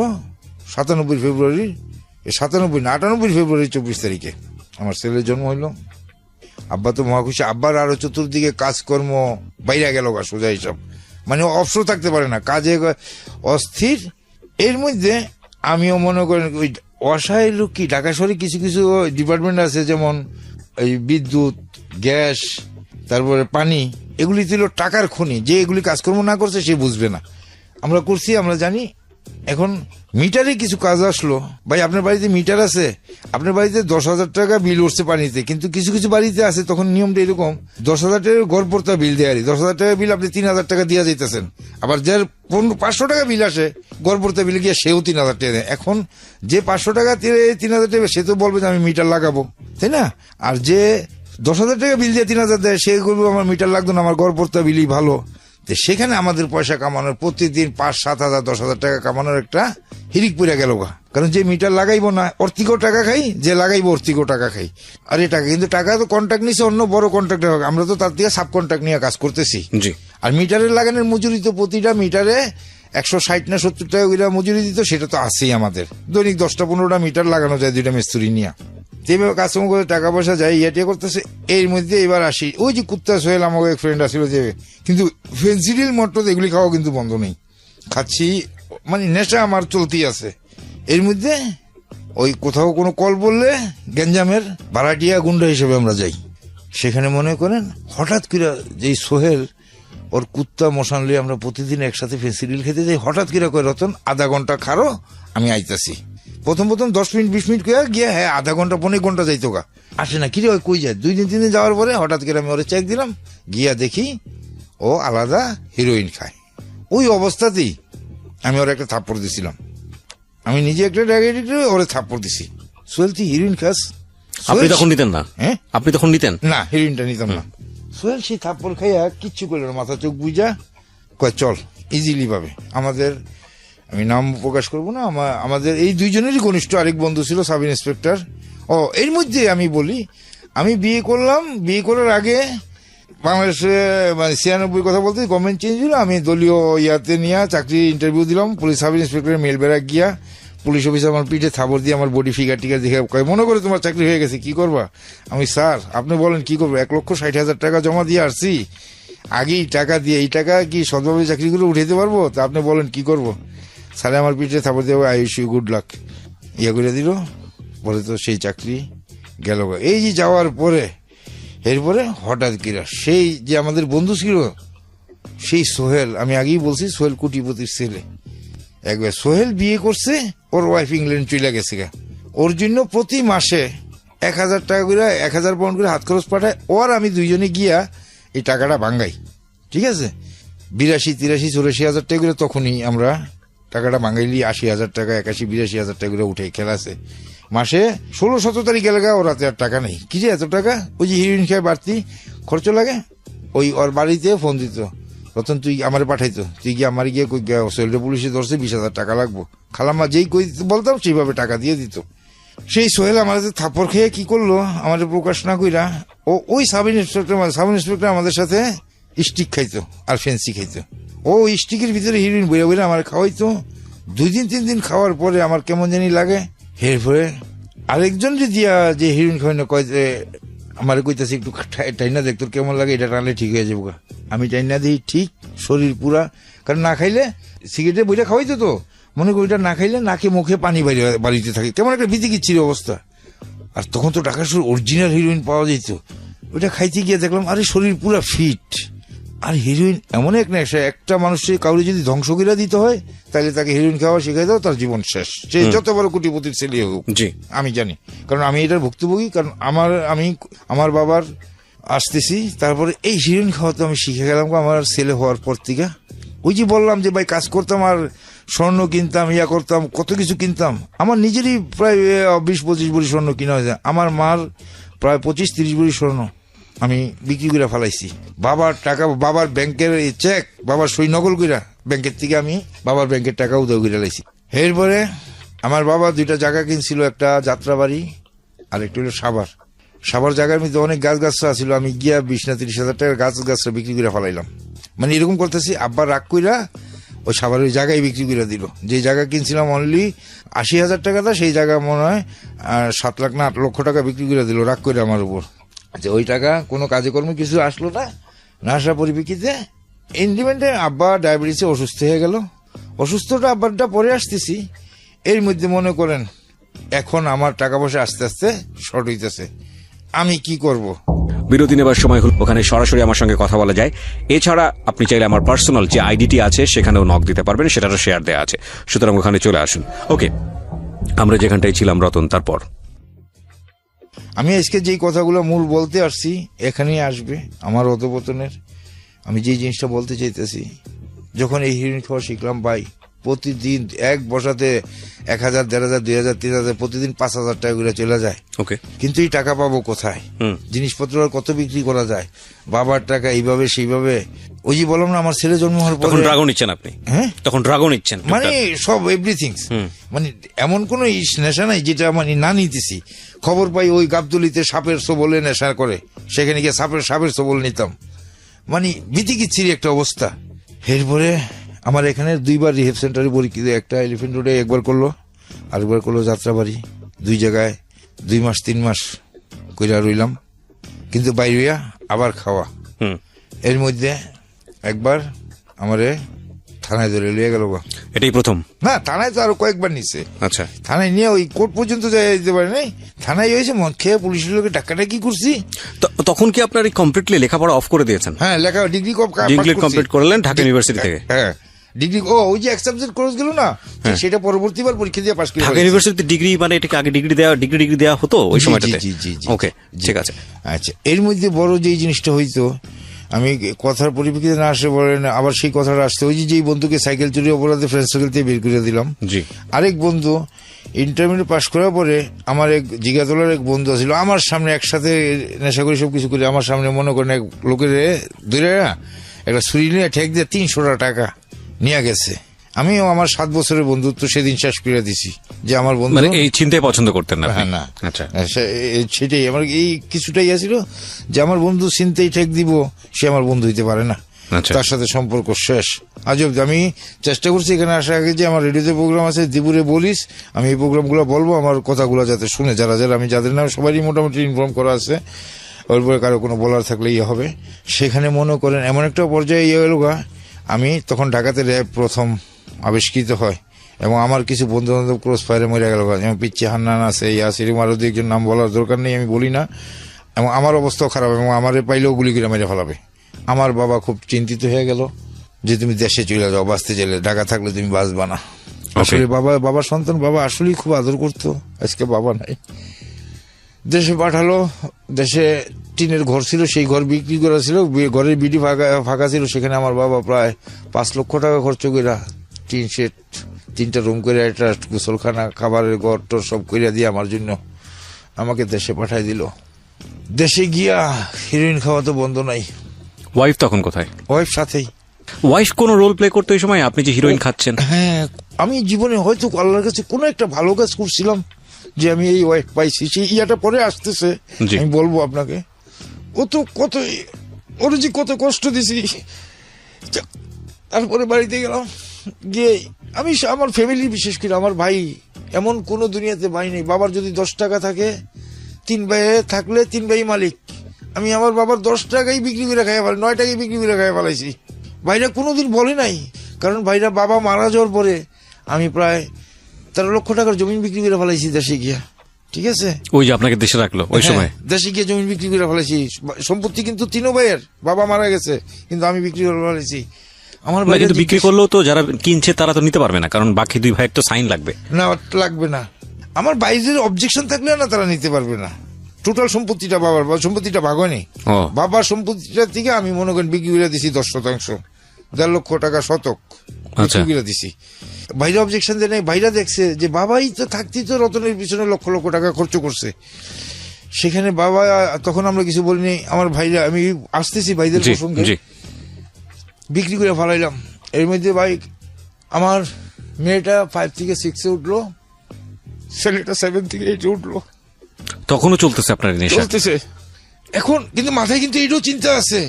97 ফেব্রুয়ারি, 97 না 98 ফেব্রুয়ারি 24 তারিখে আমার ছেলের জন্ম হইল। আব্বা তো মহাখুশি। আব্বার আরো চতুর্দিকে কাজকর্ম বাইরে গেল গা, সোজা হিসাব, মানে অবসর থাকতে পারে না, কাজে অস্থির। এর মধ্যে আমিও মনে করেন ওই অসহায় লোক কি, ঢাকা শহরে কিছু কিছু ডিপার্টমেন্ট আছে, যেমন এই বিদ্যুৎ, গ্যাস, তারপরে পানি, এগুলি ছিল টাকার খনি। যে এগুলি কাজকর্ম না করছে সে বুঝবে না। আমরা করছি, আমরা জানি। এখন মিটারে কিছু কাজ আসলো, ভাই আপনার বাড়িতে মিটার আছে, আপনার বাড়িতে 10,000 টাকা বিল উঠছে পানিতে, কিন্তু কিছু কিছু বাড়িতে আছে তখন নিয়মটা এরকম, 10,000 টাকার গড়পড়তা বিল দেয়ারি, 10,000 টাকা বিল আপনি 3,000 টাকা দিয়ে যাইতেছেন। আবার যার 500 টাকা বিল আসে গড়পড়তা বিল গিয়ে, সেও 3,000 টাকা দেয়। এখন যে 500 টাকা 3,000 টাকা, সে তো বলবে যে আমি মিটার লাগাবো, তাই না? আর যে 10,000 টাকা বিল দিয়ে 3,000 দেয়, সে বলবে আমার মিটার লাগতো না, আমার গড়পড়তা বিলই ভালো। তো সেখানে আমাদের পয়সা কামানোর, প্রতিদিন 5-7,000 10,000 টাকা কামানোর একটা হিরিক পড়ে গেল গা। কারণ যে মিটার লাগাইবো না ওর থেকেও টাকা খাই, যে লাগাইবো ওর থেকেও টাকা খাই। আর এই টাকা কিন্তু, টাকা তো কন্ট্রাক্ট নিছে অন্য বড় কন্ট্রাক্টর, আমরা তো তার থেকে সাব কন্ট্রাক্ট নিয়ে কাজ করতেছি। জি। আর মিটারের লাগানোর মজুরি তো প্রতিটা মিটারে 160 না 70 টাকা করে মজুরি দিত, সেটা তো আছেই আমাদের। দৈনিক 10-15টা মিটার লাগানো যায় 2টা মিস্ত্রি নিয়ে। যেভাবে কাজকর্ম করে টাকা পয়সা যায়, ইয়ে করতেছে। এর মধ্যে এবার আসি, ওই যে কুত্তা সোহেল আমাকে এক ফ্রেন্ড আসছিল, যে কিন্তু ফেন্সিডিল মটর এগুলি খাওয়া কিন্তু বন্ধ নেই, খাচ্ছি, মানে নেশা আমার চলতেই আছে। এর মধ্যে ওই কোথাও কোনো কল বললে গেঞ্জামের ভাড়াটিয়া গুন্ডা হিসেবে আমরা যাই। সেখানে মনে করেন হঠাৎ করে যেই সোহেল ওর কুত্তা মশান লিয়ে আমরা প্রতিদিন একসাথে ফেন্সিডিল খেতে যাই, হঠাৎ করে কয় রতন আধা ঘন্টা খারো, আমি আইতাছি। প্রথম 10 মিনিট 20 মিনিট কয়ে গিয়া, হ্যাঁ আধা ঘন্টা 15 ঘন্টা যাইতো গা, আসে না। কিরে ওই কই যায়? 2 দিন 3 দিন যাওয়ার পরে হঠাৎ করে আমি ওরে চেক দিলাম, গিয়া দেখি ও আলাদা হিরোইন খায়। ওই অবস্থাতেই আমি ওর একটা থাপ্পড় দিছিলাম। আমি নিজে একটা ডায়াবেটিক, ওরে থাপ্পড় দিছি। সোহেল তুই হিরোইন খাস? আপনি তখন নিতেন না? হ্যাঁ, আপনি তখন নিতেন না, হিরোইনটা নিতাম না। সোহেল সেই থাপ্পড় খাইয়া কিচ্ছু করল না, মাথা চোখ বুঝা কয় চল, ইজিলি পাবে। আমাদের, আমি নাম প্রকাশ করবো না, আমাদের এই দুইজনেরই ঘনিষ্ঠ আরেক বন্ধু ছিল, সাব ইন্সপেক্টর। এর মধ্যে আমি বলি, আমি বিয়ে করলাম, বিয়ে করার আগে বাংলাদেশে মানে 96 কথা বলতে গভর্নমেন্ট চেঞ্জ হলো, আমি দলীয় ইয়াতে নিয়ে চাকরি ইন্টারভিউ দিলাম, পুলিশ সাব ইন্সপেক্টরের মেলবেড়া গিয়া পুলিশ অফিসার আমার পিঠে থাপড় দিয়ে আমার বডি ফিগার টিকার দেখে কয়, মনে করে তোমার চাকরি হয়ে গেছে, কি করবা? আমি, স্যার আপনি বলেন কি করবো, 1,60,000 টাকা জমা দিয়ে আসছি, আগেই টাকা দিয়ে, এই টাকা কি সদভাবে চাকরিগুলো উঠাইতে পারবো? তা আপনি বলেন কি করবো? স্যারে আমার পিঠে থাপড় দিয়ে I wish you good luck ইয়া করে দিল। বলে তো সেই চাকরি গেল। এই যে যাওয়ার পরে, এরপরে হঠাৎ কিরা সেই যে আমাদের বন্ধু ছিল, সেই সোহেল, আমি আগেই বলছি সোহেল কোটিপতির ছেলে। একবার সোহেল বিয়ে করছে, ওর ওয়াইফ ইংল্যান্ড চলে গেছে গা। ওর জন্য প্রতি মাসে 1,000 টাকা করে, 1,000 পাউন্ড করে হাত খরচ পাঠায়। ওর আমি দুইজনে গিয়া এই টাকাটা ভাঙ্গাই, ঠিক আছে? 82, 83, 84,000 টাকা করে তখনই আমরা টাকাটা ভাঙ্গাইলি। 80,000 টাকা, 81, 82,000 টাকা করে উঠে খেলাছে। মাসে 16-17 তারিখ গেলে ওর হাতে আর টাকা নেই। কি যে এত টাকা? ওই যে হিরোইন খেয়ে বাড়তি খরচ লাগে। ওই ওর বাড়িতে ফোন দিত, রতন তুই আমারে পাঠাইতো, তুই গিয়ে আমার গিয়ে কই সোহেলটা পুলিশে ধরছে, 20,000 টাকা লাগবো। খালাম্মা যেই কই বলতাম সেইভাবে টাকা দিয়ে দিত। সেই সোহেল আমার থাপ্পড় খেয়ে কি করলো, আমাদের প্রকাশ না কইরা, ওই সাব ইন্সপেক্টর আমাদের সাথে স্টিক খাইতো আর ফেন্সি খাইতো। ও স্টিকের ভিতরে হিরোইন বইরা বইরা আমার খাওয়াইতো। 2 দিন 3 দিন খাওয়ার পরে আমার কেমন জানি লাগে। এরপরে আরেকজন যে দিয়া যে হিরোইন খাওয়ানো কয়, আমার কইতাছে একটু টাইনা দেখ তোর কেমন লাগে, এটা টানলে ঠিক হয়ে যাবো। আমি টাইনা দিই, ঠিক শরীর পুরা, কারণ না খাইলে সিগারেটে বইটা খাওয়াইতো তো, মনে করি ওইটা না খাইলে নাকে মুখে পানি বাড়িতে থাকে, কেমন একটা বিতিকিচ্ছির অবস্থা। আর তখন তো ঢাকা শহর অরিজিনাল হিরোইন পাওয়া যেত। ওইটা খাইতে গিয়ে দেখলাম আরে শরীর পুরা ফিট। আর হিরোইন এমন এক নেশা, একটা মানুষের কাউরে যদি ধ্বংস করে দিতে হয় তাহলে তাকে হিরোইন খাওয়া শিখাই দাও, তার জীবন শেষ, সে যত বড় কোটিপতির ছেলে হোক। জি, আমি জানি, কারণ আমি এটার ভুক্তভোগী। কারণ আমার বাবার আসতেছি, তারপরে এই হিরোইন খাওয়া তো আমি শিখে গেলাম আমার ছেলে হওয়ার পর থেকে। ওই যে বললাম যে ভাই কাজ করতাম আর স্বর্ণ কিনতাম, ইয়া করতাম, কত কিছু কিনতাম। আমার নিজেরই প্রায় 20-25 ভরি স্বর্ণ কিনা হয়েছে। আমার মার প্রায় 25-30 ভরি স্বর্ণ আমি বিক্রি করে ফেলাইছি। বাবার টাকা, বাবার ব্যাংকের চেক, বাবার সই নকল কইরা ব্যাংকের থেকে আমি বাবার ব্যাংকের টাকা উদয় করে লাইছি। এরপরে আমার বাবা 2টা জায়গা কিনছিল, একটা যাত্রাবাড়ি আর একটা হলো সাবার জায়গার মধ্যে অনেক গাছ গাছরা ছিল। আমি গিয়া 20-30 হাজার টাকার গাছ গাছরা বিক্রি করে ফেলাইলাম। মানে এরকম করতেছি, আব্বা রাগ কইরা ওই সাভারের ওই জায়গায় বিক্রি করে দিল। যে জায়গা কিনছিলাম অনলি 80,000 টাকাটা, সেই জায়গা মনে হয় 7 লাখ না 8 লক্ষ টাকা বিক্রি করে দিল রাগ করে আমার উপর। আচ্ছা, ওই টাকা কোনো কাজে কর্মে কিছু আসলো না। না আসার পরিপ্রেক্ষিতে ইন্ডিপেন্ডে আব্বা ডায়াবেটিসে অসুস্থ হয়ে গেল। অসুস্থটা আব্বারটা পরে আসতেছি, এর মধ্যে মনে করেন এখন আমার টাকা পয়সা আস্তে আস্তে শর্ট হইতেছে। আমি কি করব? বিরতি নেবার সময় হল, ওখানে সরাসরি আমার সঙ্গে কথা বলা যায়। এছাড়া আপনি চাইলে আমার পার্সোনাল যে আইডিটি আছে সেখানেও নক দিতে পারবেন, সেটারও শেয়ার দেওয়া আছে। সুতরাং ওখানে চলে আসুন। ওকে, আমরা যেখানটাই ছিলাম রতন, তারপর আমি আজকে যেই কথাগুলো মূল বলতে আসছি এখানেই আসবে আমার অধপতনের। আমি যেই জিনিসটা বলতে চাইতেছি, যখন এই হিরোইন খাওয়া শিখলাম ভাই, প্রতিদিন এক বসাতে 1,000, 1,500, 2,000, 3,000, প্রতিদিন 5,000 টাকা করে চলে যায়। ওকে, কিন্তু এই টাকা পাবো কোথায়? জিনিসপত্র আর কত বিক্রি করা যায়? বাবার টাকা এইভাবে সেইভাবে। ওই যে বললাম না, আমার ছেলে জন্ম হওয়ার তখন পরে ড্রাগন নিচ্ছেন আপনি? হ্যাঁ, তখন ড্রাগন নিচ্ছেন মানে সব এভরিথিং, মানে এমন কোন নেশা নাই যেটা মানে না নিতেছি। খবর পাই ওই গাবদুলিতে সাপের সবলে নেশা করে, সেখানে গিয়ে সাপের সবল নিতাম। মানে বিতিকিচ্ছিরি একটা অবস্থা। এরপরে আমার এখানে 2বার রিহেব সেন্টারে পরীক্ষিত, একটা এলিফেন্ট রোডে একবার করলো, আরেকবার করলো যাত্রাবাড়ি। 2 জায়গায় 2 মাস 3 মাস কইরা রইলাম, কিন্তু বাইরে আবার খাওয়া। এর মধ্যে একবার আমারে থানায় ধরে লিয়ে গেল। এটাই প্রথম? না, থানায় তো আরো কয়েকবার নিছে। আচ্ছা, থানায় নিয়ে ওই কোর্ট পর্যন্ত যেতে পারে নাই। থানায় হয়েছে মদ খেয়ে পুলিশের লোকে ডাকাডাকি করছি। তখন কি আপনার কমপ্লিটলি লেখাপড়া অফ করে দিয়েছেন? হ্যাঁ, লেখা ডিগ্রি কমপ্লিট করলেন ঢাকা ইউনিভার্সিটি থেকে? হ্যাঁ, ডিগ্রি ওই যে এক সাবজেক্ট কোর্স গেল না, সেটা পরবর্তীবার পরীক্ষা দিয়ে পাস করে। ঢাকা ইউনিভার্সিটি ডিগ্রি মানে এটাকে আগে ডিগ্রি দেওয়া হতো ওই সময়টাতে? ওকে, ঠিক আছে। আচ্ছা, এর মধ্যে বড় যেই জিনিসটা হইতো, আমি কথার পরিপ্রেক্ষিতে না আসে বলেন, আবার সেই কথাটা আসতে, ওই যেই বন্ধুকে সাইকেল চুরি অপরাধে ফ্রেন্ড সার্কেল থেকে বের করে দিলাম। জি। আরেক বন্ধু ইন্টারমিডিয়েট পাস করার পরে আমার এক জিগাতলার এক বন্ধু ছিল, আমার সামনে একসাথে নেশা করে সবকিছু করে আমার সামনে মনে করেন এক লোকের ধরে একটা ছুরি নিয়ে ঠেক দিয়ে 300 টাকা নিয়ে গেছে। আমিও আমার 7 বছরের বন্ধুত্ব সেদিন শেষ করে দিছি যে আমার বন্ধু মানে এই চিন্তায় পছন্দ করতেন না? হ্যাঁ, না। আচ্ছা, সেটাই আমার এই কিছুটাই আছিল যে আমার বন্ধু চিন্তাই ঠেক দিব, সে আমার বন্ধু হইতে পারে না, তার সাথে সম্পর্ক শেষ। আজব। আমি চেষ্টা করছি এখানে আসার আগে যে আমার রেডিওতে প্রোগ্রাম আছে দিপুরে বলিস, আমি এই প্রোগ্রামগুলো বলবো, আমার কথাগুলো যাতে শুনে যারা আমি যাদের নাম সবারই মোটামুটি ইনফর্ম করা আছে, ওর পরে কারো কোনো বলার থাকলে ইয়ে হবে। সেখানে মনে করেন এমন একটা পর্যায়ে ইয়ে হলো গা, আমি তখন ঢাকাতে র্যাব প্রথম আবিষ্কৃত হয় এবং আমার কিছু বন্ধু বান্ধব ক্রস ফায়ারে মরে গেল। যেমন পিচ্ছি হান্নান আছে, ইয়াসিরিম, আরো 2-1 নাম বলার দরকার নেই, আমি বলি না। এবং আমার অবস্থাও খারাপ, এবং আমারে পাইলেও গুলি করে মেরে ফেলাবে। আমার বাবা খুব চিন্তিত হয়ে গেল যে তুমি দেশে চলে যাও, বাঁচতে চাইলে, ঢাকা থাকলে তুমি বাঁচবা না। আসলে বাবার সন্তান, বাবা আসলেই খুব আদর করতো। আজকে বাবা নাই, দেশে পাঠালো। দেশে টিনের ঘর ছিল, সেই ঘর বিক্রি করা ছিল, ঘরের বিডি ফাঁকা ছিল। সেখানে আমার বাবা প্রায় 5 লক্ষ টাকা খরচ করে টিন শেড, 3টা রুম করে, একটা গোসলখানা, খাবারের ঘর টর সব করে দিয়ে আমার জন্য আমাকে দেশে পাঠাই দিল। দেশে গিয়া হিরোইন খাওয়া তো বন্ধ নাই। ওয়াইফ তখন কোথায়? ওয়াইফ সাথেই। ওয়াইফ কোন রোল প্লে করতো এই সময়, আপনি যে হিরোইন খাচ্ছেন? হ্যাঁ, আমি জীবনে হয়তো আল্লাহর কাছে কোনো একটা ভালো কাজ করছিলাম যে আমি এই ওয়াইফ পাইছি। সেই ইয়াটা পরে আসতেছে, আমি বলবো আপনাকে। ওর যে কত কষ্ট দিছি। তারপরে বাড়িতে গেলাম, গিয়ে আমি আমার ফ্যামিলি, বিশেষ করে আমার ভাই, এমন কোনো দুনিয়াতে ভাই নেই। বাবার যদি 10 টাকা থাকে, 3 ভাই থাকলে 3 ভাই মালিক। আমি আমার বাবার 10 টাকাই বিক্রি করে খাইয়া ফেলাই, 9 টাকাই বিক্রি করে খাইয়া ফেলাইছি। ভাইরা কোনোদিন বলে নাই, কারণ ভাইরা বাবা মারা যাওয়ার পরে আমি প্রায় 13 লক্ষ টাকার জমি বিক্রি করে ফেলাইছি দেশে গিয়া। ঠিক আছে, ওই যে আপনাকে দেশে রাখলো ওই সময়? দেশে গিয়ে জমি বিক্রি করে ফেলেছি। সম্পত্তি কিন্তু 3 ভাইয়ের, বাবা মারা গেছে, কিন্তু আমি বিক্রি করে ফেলেছি। আমার ভাই কিন্তু বিক্রি করলেও তো যারা কিনছে তারা তো নিতে পারবে না, কারণ বাকি 2 ভাইয়ের তো সাইন লাগবে। না, লাগবে না। আমার বাইরের অবজেকশন থাকলে না, তারা নিতে পারবে না। টোটাল সম্পত্তিটা বাবার সম্পত্তিটা ভাগ হয়নি। ও। বাবার সম্পত্তিটা থেকে আমি মনে করেন বিক্রি করে দিছি 10%, 1.5 লক্ষ টাকা শতক বিক্রি করে দিছি। ভাইরা অবজেকশন দেয় নাই, ভাইরা দেখছে যে বাবাই তো থাকতেই তো রতনের পিছনে লক্ষ লক্ষ টাকা খরচ করছে, সেখানে বাবা, তখন আমরা কিছু বলিনি। আমার ভাইরা, আমি আসতেছি ভাইদের প্রসঙ্গে, বিক্রি করে ফেলাইলাম। এর মধ্যে ভাই আমার মেয়েটা 5 থেকে 6-এ উঠলো, ছেলেটা 7 থেকে 8-এ উঠলো। তখনও চলতেছে আপনার নেশা? চলতেছে এখন, কিন্তু মাথায় কিন্তু এটাও চিন্তা আছে,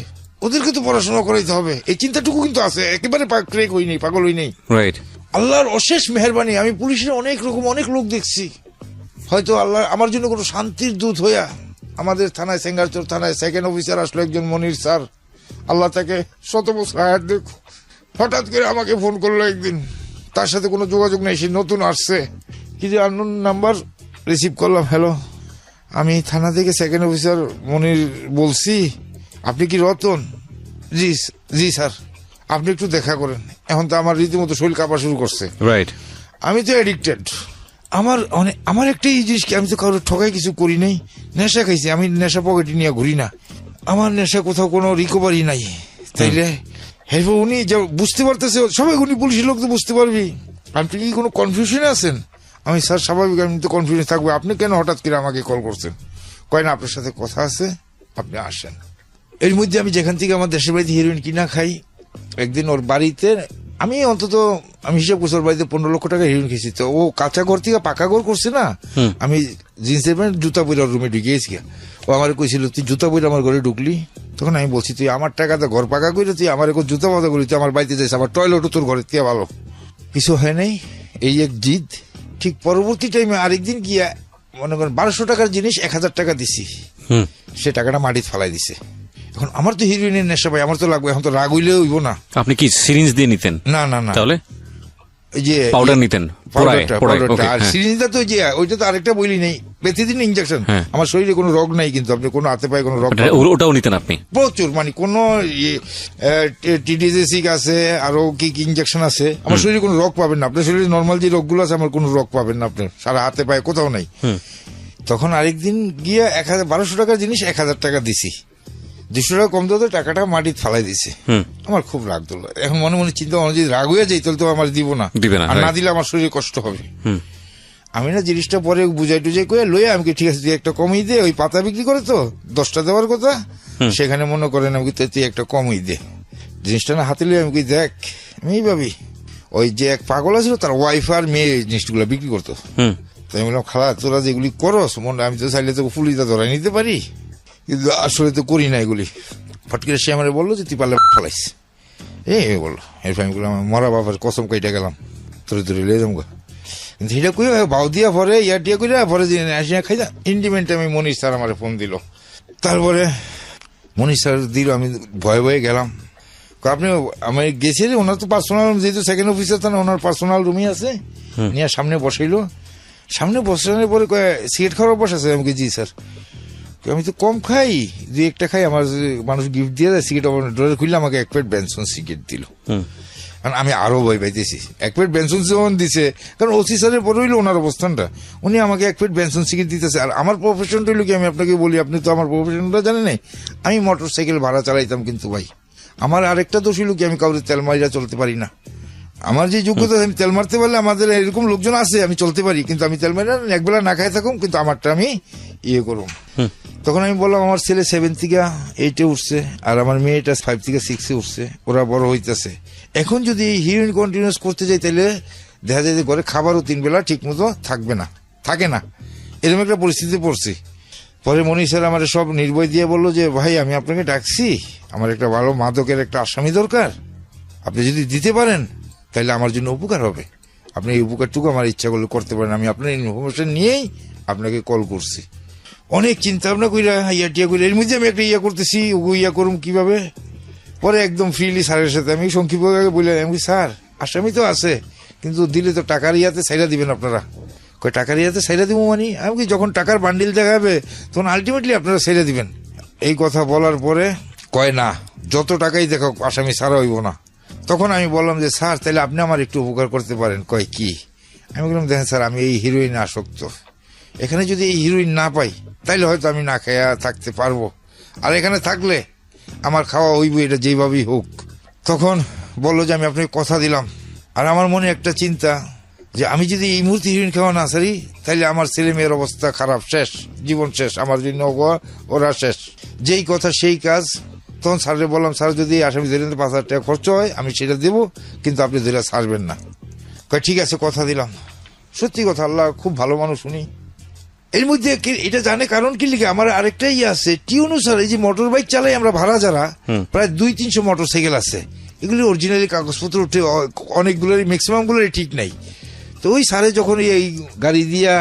ওদেরকে তো পড়াশোনা করাইতে হবে, এই চিন্তাটুকু কিন্তু আছে। একেবারে ক্রেক হই নেই, পাগল হই নেই। রাইট। আল্লাহর অশেষ মেহেরবানি, আমি পুলিশের অনেক রকম অনেক লোক দেখছি। হয়তো আল্লাহ আমার জন্য কোনো শান্তির দূত হইয়া আমাদের থানায়, সেঙ্গারচর থানায় 2nd অফিসার আসলো একজন, মনির স্যার, আল্লাহ তাকে 100 বছর হায়াত দেখ। হঠাৎ করে আমাকে ফোন করলো একদিন, তার সাথে কোনো যোগাযোগ নেই, সে নতুন আসছে, কিন্তু আননোন নাম্বার। রিসিভ করলাম, হ্যালো, আমি থানা থেকে 2nd অফিসার মনির বলছি, আপনি কি রতন? জি জি স্যার, আপনি একটু দেখা করেন। এখন তো আমার রীতিমতো শরীর কাঁপা শুরু করছে। রাইট। আমি তো এডিক্টেড। আমার একটা এই জিনিস কি, আমি তো কারোর ঠকাই কিছু করি নাই, নেশা খাইছি, আমি নেশা পকেটে নিয়ে ঘুরি না, আমার নেশা কোথাও কোনো রিকভারি নাই। তাইলে হেরপর উনি যা বুঝতে পারতেছে, সবাই উনি পুলিশের লোক তো বুঝতে পারবি, আপনি কি কোনো কনফিউশনে আছেন? আমি স্যার স্বাভাবিক, আমি তো কনফিউশন থাকবো, আপনি কেন হঠাৎ করে আমাকে কল করছেন? কয় না, আপনার সাথে কথা আছে, আপনি আসেন। এর মধ্যে আমি যেখান থেকে আমার দেশের বাড়িতে হিরোইন কিনা খাই, একদিন ওর বাড়িতে আমি হিসাব করছি, ওর বাড়িতে 15 লক্ষ টাকা হিরোইন খেয়েছি। তো ও কাঁচা ঘর থেকে পাকা ঘর করছে না, আমি জিন্সের প্যান্ট জুতা পরে ওর রুমে ঢুকিয়েছি। ও আমার কইছিল, তুই জুতা পরে আমার ঘরে ঢুকলি? তখন আমি বলছি, তুই আমার টাকাতে ঘর পাকা করে তুই আমার এখন জুতা পাতা করি, তুই আমার বাড়িতে যাইস, আমার টয়লেটও তোর ঘরের থেকে ভালো। কিছু হয় নাই, এই এক জিদ। ঠিক পরবর্তী টাইমে আরেকদিন গিয়া মনে করেন 1200 টাকার জিনিস 1000 টাকা দিছি, সে টাকাটা মাটিতে ফালাই দিছে। এখন আমার তো হিরোইনের নেশা ভাই, আমার তো লাগবে, এখন তো রাগ হইলেও হইব না। আপনি কি সিরিঞ্জ দিয়ে নিতেন? না না না, তাহলে এই যে পাউডার নিতেন? পাউডারটা আর সিরিঞ্জটা তো যে ওইটা তো আরেকটা বলি নেই, প্রতিদিন ইনজেকশন। আমার শরীরে কোনো রোগ নাই, কিন্তু আপনি কোনো হাতে পায়ে কোনো রোগ, ওটাও নিতেন আপনি? প্রচুর, মানে কোনো টিডিজেসিক আছে, আরো কি কি ইনজেকশন আছে, আমার শরীরে কোনো রোগ পাবেন না। আপনার শরীরে নর্মাল যে রোগগুলো আছে, আমার কোনো রোগ পাবেন না আপনার, সারা হাতে পায়ে কোথাও নাই। তখন আরেকদিন গিয়ে 1200 টাকার জিনিস 1000 টাকা দিছি, 200 টাকা কম দিতে টাকাটা মাটিতে ফালাই দিছে। আমার খুব রাগ ধরলো। এখন মনে মনে চিন্তা, যদি রাগ হয়ে যাই তাহলে তো আমার দিব না, আর না দিলে আমার শরীরে কষ্ট হবে। আমি না জিনিসটা পরে বুঝাই টুজাই করে লইয়া, আমি ঠিক আছে তুই একটা কমই দে, ওই পাতা বিক্রি করে তো 10টা দেওয়ার কথা, সেখানে মনে করেন আমি তুই একটা কমই দে। জিনিসটা না হাতে লইয়া আমি কি দেখ, আমি ভাবি ওই যে এক পাগল আছিল, তার ওয়াইফ আর মেয়ে জিনিসগুলো বিক্রি করতো। তো আমি বললাম, খালা তোরা যেগুলি করস, মনে আমি তো চাইলে তো পুলিশটা ধরাই নিতে পারি, কিন্তু আসলে তো করি না এগুলি। ফটকে সে আমার বললো যে তুই পারলে ফেলাইস, বললো। এরপর আমি বললাম, মরা বাবার কসম কাইটা গেলাম, তোরে তোরে লে যাম গা। কিন্তু সেটা কই বাউ দিয়া পরে ইয়াটিয়া কইরা পরে আসিয়া খাই না। ইন্ডিমেন্ট আমি মনীষ স্যার আমার ফোন দিল, তারপরে মনীষ স্যার দিল, আমি ভয়ে ভয়ে গেলাম। আপনি আমি গেছি, ওনার তো পার্সোনাল, যেহেতু 2nd অফিসার থানা, ওনার পার্সোনাল রুমই আছে, নিয়ে সামনে বসাইলো। সামনে বসানোর পরে সিগারেট খাওয়ার অভ্যাস আছে? আমি জি স্যার। আমি তো কম খাই, 2-1টা খাই, আমার মানুষ গিফট দিয়ে দেয় সিগারেট, ড্রয়ার খুললে আমাকে 1 প্যাকেট বেনসন সিগারেট দিল। কারণ আমি আরো ভয় পাইতেছি, 1 প্যাকেট বেনসন যখন দিছে, কারণ ওসি স্যারের পরে হইলো ওনার অবস্থানটা, উনি আমাকে 1 প্যাকেট বেনসন সিগারেট দিতেছে। আর আমার প্রফেশনটা হইলো কি, আমি আপনাকে বলি, আপনি তো আমার প্রফেশনটা জানেন নাই, আমি মোটরসাইকেল ভাড়া চালাইতাম। কিন্তু ভাই আমার আরেকটা দোষ হইলো কি, আমি কাউরে তেল মারিয়া চলতে পারি না। আমার যে যোগ্যতা, আমি তেল মারতে পারলে, আমাদের এরকম লোকজন আছে, আমি চলতে পারি, কিন্তু আমি তেল মারি না, একবেলা না খাই থাকুম, কিন্তু আমারটা আমি করুম। তখন আমি বললাম, আমার ছেলে 7 থেকে 8-এ উঠছে, আর আমার মেয়েটা 5 থেকে 6-এ উঠছে, ওরা বড় হইতেছে। এখন যদি হিরোইন কন্টিনিউস করতে যাই, তাহলে দেখা যায় যে ঘরে খাবারও 3 বেলা ঠিক মতো থাকে না, এরকম একটা পরিস্থিতি পড়ছি। পরে মনীষ স্যার আমার সব নির্ভয় দিয়ে বললো যে, ভাই আমি আপনাকে ডাকছি, আমার একটা ভালো মাদকের একটা আসামি দরকার, আপনি যদি দিতে পারেন তাহলে আমার জন্য উপকার হবে, আপনি এই উপকারটুকু আমার ইচ্ছা করলে করতে পারেন, আমি আপনার ইনফরমেশন নিয়েই আপনাকে কল করছি। অনেক চিন্তা ভাবনা কইরা টিয়া কইরা, এর মধ্যে আমি একটা করতেছি, করুম কিভাবে। পরে একদম ফ্রিলি স্যারের সাথে আমি সংক্ষিপ্ত বললাম, আমি স্যার আসামি তো আছে, কিন্তু দিলে তো টাকার ছাইরা দিবেন আপনারা। কয় টাকার ছাইরা দিব মানে? আমি কি, যখন টাকার বান্ডিল দেখাবে তখন আলটিমেটলি আপনারা ছাইরা দিবেন। এই কথা বলার পরে কয়, না যত টাকাই দেখো আসামি ছাড়া হইব না। তখন আমি বললাম যে, স্যার তাহলে আপনি আমার একটু উপকার করতে পারেন। কয় কি? আমি বললাম, দেখেন স্যার, আমি এই হিরোইনে আসক্ত, এখানে যদি এই হিরোইন না পাই তাইলে হয়তো আমি না খেয়া থাকতে পারবো, আর এখানে থাকলে আমার খাওয়া হইব, এটা যেভাবেই হোক। তখন বললো যে আমি আপনাকে কথা দিলাম। আর আমার মনে একটা চিন্তা যে আমি যদি এই মুহূর্তে হিরোইন খাওয়া না সারি তাইলে আমার ছেলে মেয়ের অবস্থা খারাপ, শেষ, জীবন শেষ, আমার জন্য ওরা শেষ। যেই কথা সেই কাজ। তখন স্যারে বললাম, স্যার যদি আসামি ধরে 5,000 টাকা খরচ হয় আমি সেটা দেবো, কিন্তু আপনি ধরে ছাড়বেন না। কয় ঠিক আছে, কথা দিলাম। সত্যি কথা, আল্লাহ খুব ভালো মানুষ উনি। এর মধ্যে এটা জানে কারণ কি লিখে আমার আরেকটাই আছে, টিউনু স্যার এই যে মোটর বাইক চালাই আমরা ভাড়া যারা, প্রায় 200-300 মোটর সাইকেল আছে, এগুলি অরিজিনালি কাগজপত্র উঠে অনেকগুলোরই ম্যাক্সিমাম গুলোরই ঠিক নাই। তো ওই স্যারে যখন এই গাড়ি দিয়া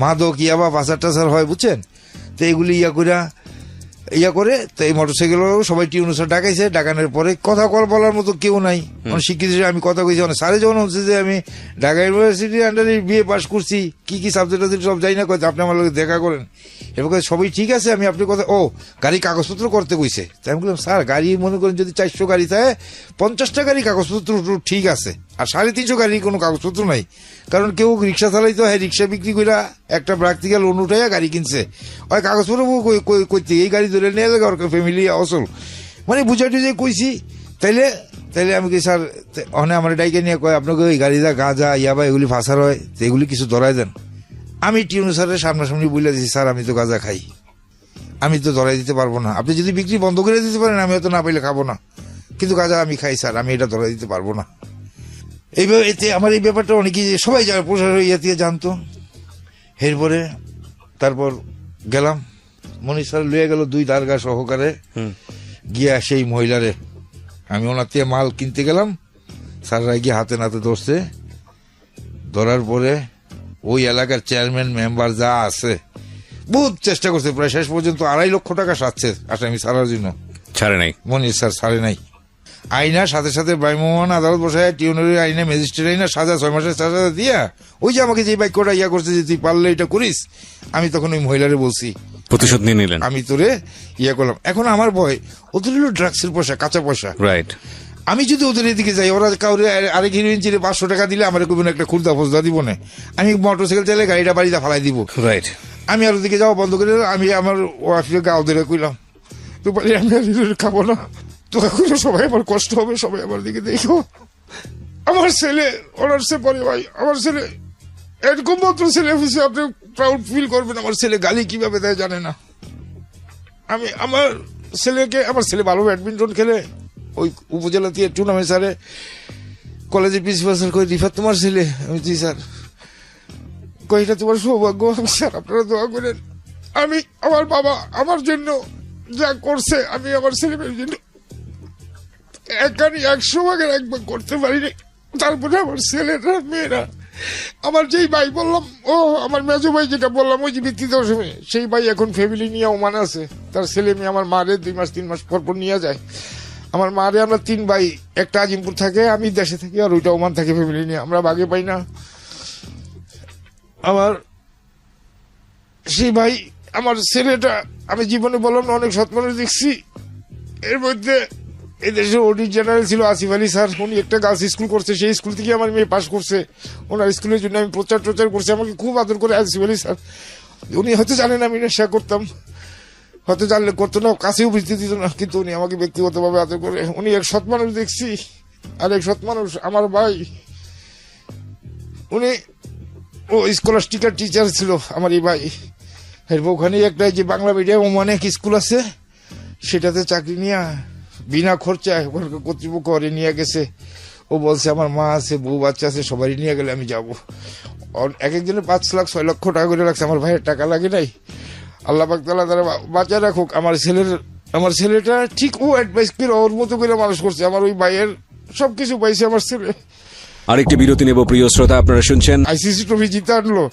মাদক ইয়াবা পাচার টাচার হয় বুঝছেন, তো এগুলি ইয়া করে তো এই মোটরসাইকেল সবাই টিউনু স্যার ডাকাইছে। ডাকানোর পরে কথা বলার মতো কেউ নাই, শিক্ষিত আমি কথা কইছি। স্যারে যখন হচ্ছে যে আমি ঢাকা ইউনিভার্সিটির আন্ডারে বিএ পাস করছি, কি সাবজেক্ট আছে সব যাই না, কথা আপনি আমার লোক দেখা করেন। এবার সবই ঠিক আছে, আমি আপনি কথা গাড়ি কাগজপত্র করতে কইছে। তাই আমি বললাম, স্যার গাড়ি মনে করেন যদি 400 গাড়ি থাকে 50টা গাড়ি কাগজপত্র ঠিক আছে, আর 350 গাড়ি কোনো কাগজপত্র নাই। কারণ কেউ রিক্সা চালাইতো, হ্যাঁ রিক্সা বিক্রি করে একটা প্রাকটিক্যাল লোন উঠাইয়া গাড়ি কিনছে, ওই কাগজপত্র কইতে এই গাড়ি ধরে নিয়ে গেল ফ্যামিলি অসল, মানে বুঝাই টুঝাই কইছি। তাইলে আমি কি স্যার ওখানে আমার ডাইকে নিয়ে কয় আপনাকে ওই গাড়িটা গাঁজা ইয়াবা এগুলি ফাঁসার হয়, তো এগুলি কিছু ধরাই দেন। আমি টিউনু স্যারের সামনাসামনি বলে দিচ্ছি, স্যার আমি তো গাঁজা খাই, আমি তো ধরাই দিতে পারবো না। আপনি যদি বিক্রি বন্ধ করে দিতে পারেন আমি হয়তো না পাইলে খাবো না, কিন্তু গাঁজা আমি খাই স্যার, আমি এটা ধরাই দিতে পারবো না। এইভাবে এতে আমার এই ব্যাপারটা অনেকেই সবাই প্রশাসন ইয়ে জানতো। এরপরে তারপর গেলাম, মনির স্যার লুয়ে গেল 2 দারগা সহকারে, গিয়া সেই মহিলারে আমি ওনার থেকে মাল কিনতে গেলাম। স্যাররা গিয়ে হাতে নাতে ধরছে, ধরার পরে ওই এলাকার চেয়ারম্যান মেম্বার যা আছে বহুত চেষ্টা করছে, প্রায় শেষ পর্যন্ত 2.5 লক্ষ টাকা সাজছে আসামি ছাড়ার জন্য, ছাড়ে নাই। মনির স্যার ছাড়ে নাই। আইনা সাথে সাথে ভ্রাম্যমাণ আদালত বসায় টিউনারি আইনে ম্যাজিস্ট্রেট আইনা সাজা 6 মাসের সাজা দিয়া, ওই যে আমাকে যে বাক্যটা ইয়া করছে যে তুই পারলে এটা করিস, আমি তখন ওই মহিলারে বলছি প্রতিশোধ নিয়ে নিলেন, আমি তোরে ইয়া করলাম। এখন আমার ভয়, ওদের হলো ড্রাগসের পয়সা, কাঁচা পয়সা, রাইট। আমি যদি ওদের এদিকে যাই, ওরা কাউরে আরেক হিরোইন চিনে 500 টাকা দিলে আমার কোনো একটা খুর্দা ফোজদা দিব না, আমি মোটরসাইকেল চাইলে গাড়িটা বাড়িতে ফালাই দিব, রাইট। আমি আর ওদিকে যাওয়া বন্ধ করে আমি আমার ওয়াইফকে গাও ধরে কইলাম, তো পারি আমি আর হিরোইন খাবো না, তো এখন সবাই আমার কষ্ট হবে, সবাই আমার দিকে দেখো। আমার ছেলে অনার্সে পড়ে ভাই, আমার ছেলে এরকম মাত্র ছেলে হয়েছে, আপনি প্রাউড ফিল করবেন। আমার ছেলে গালি কিভাবে দেয় জানে না। আমি আমার ছেলে ভালো ব্যাডমিন্টন খেলে, ওই উপজেলা দিয়ে টুর্নামেন্ট সারে কলেজের প্রিন্সিপাল স্যার কই রিফাত তোমার ছেলে, আমি জি স্যার, কইটা তোমার সৌভাগ্য, স্যার আপনারা দোয়া করেন। আমি আমার বাবা আমার জন্য যা করছে আমি আমার ছেলে মেয়ের জন্য 100 ভাগের 1 ভাগ করতে পারিনি। তারপরে আমার ছেলেরা মেয়েরা, আমার যেই ভাই বললাম, ও আমার মেজো ভাই যেটা বললাম ওই যে ভিত্তিতে সেই ভাই এখন ফ্যামিলি নিয়ে ওমান আছে, তার ছেলে মেয়ে আমার মারে 2 মাস 3 মাস পর নিয়ে যায়। আমার মারে আমরা 3 ভাই, একটা আজিমপুর থাকে, আমি দেশে থাকি, আর ওইটা ওমান থাকে ফ্যামিলি নিয়ে, আমরা বাগে পাই না। আমার সেই ভাই আমার ছেলেটা আমি জীবনে বললাম না অনেক সৎ মানুষ দেখছি। এর মধ্যে এই দেশের অডিট জেনারেল ছিল আসিফ আলী স্যার, উনি একটা গার্লস স্কুল করছে, সেই স্কুল থেকে আমার মেয়ে পাস করছে। ওনার স্কুলের জন্য আমি প্রচার করছি, আমাকে খুব আদর করে আসিফ আলী স্যার। উনি হয়তো জানেন আমি নেশা করতাম, হয়তো জানলে করতো না, কাছেও বুঝতে দিত না, কিন্তু উনি আমাকে ব্যক্তিগতভাবে আদর করে। উনি এক সৎ মানুষ দেখছি। আর এক সৎ মানুষ আমার ভাই, উনি স্কলাস্টিকার টিচার ছিল আমার এই ভাই। এরপর ওখানে একটা যে বাংলা মিডিয়াম অনেক স্কুল আছে, সেটাতে চাকরি নিয়ে বিনা খরচায় কর্তৃপক্ষ করে নিয়ে গেছে। ও বলছে আমার মা আছে, বউ বাচ্চা আছে, সবারই নিয়ে গেলে আমি যাবো। এক একজনের 5 লাখ 6 লক্ষ টাকা করে রাখছে, আমার ভাইয়ের টাকা লাগে নাই। আল্লাহ পাক তাআলা তারা বাঁচা রাখুক। আমার ছেলেটা ঠিক ও অ্যাডভাইস করে ওর মতো করে মানুষ করছে। আমার ওই ভাইয়ের সবকিছু পাইছে আমার ছেলে। আরেকটি বিরতি নেব প্রিয় শ্রোতা, আপনারা শুনছেন আইসিসি ট্রফি জিতে আনলো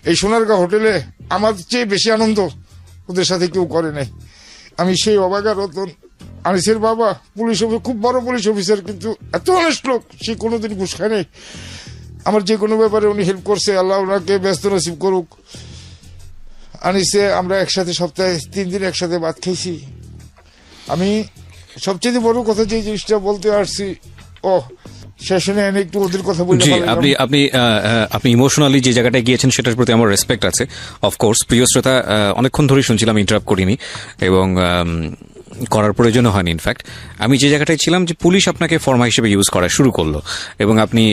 এই সোনারগাঁ হোটেলে, আমার চেয়ে বেশি আনন্দ ওদের সাথে কেউ করে নাই। আমি সেই অবাগা রতন, আনিসের বাবা পুলিশ অফিসার, খুব বড় পুলিশ অফিসার, কিন্তু এত অনেস্ট লোক, সে কোনোদিন ঘুষ খায় নাই। আমার যে কোনো ব্যাপারে উনি হেল্প করছে, আল্লাহ ওনাকে ব্যস্ত নসিব করুক। আনিসে আমরা একসাথে সপ্তাহে 3 দিন একসাথে ভাত খেয়েছি। আমি সবচেয়ে বড় কথা যে জিনিসটা বলতে আসছি, সেশনে এনে একটু ওদের কথা বলে জি, ভালো আপনি আপনি আপনি ইমোশনালি যে জায়গাটায় গিয়েছেন সেটার প্রতি আমার রেসপেক্ট আছে। অফকোর্স প্রিয় শ্রোতা, অনেকক্ষণ ধরেই শুনছিলাম, ইন্টারাপ্ট করিনি এবং করার প্রয়োজনও হয়নি। ইনফ্যাক্ট আমি যে জায়গাটায় ছিলাম যে পুলিশ আপনাকে ফর্মা হিসেবে ইউজ করা শুরু করলো এবং আপনি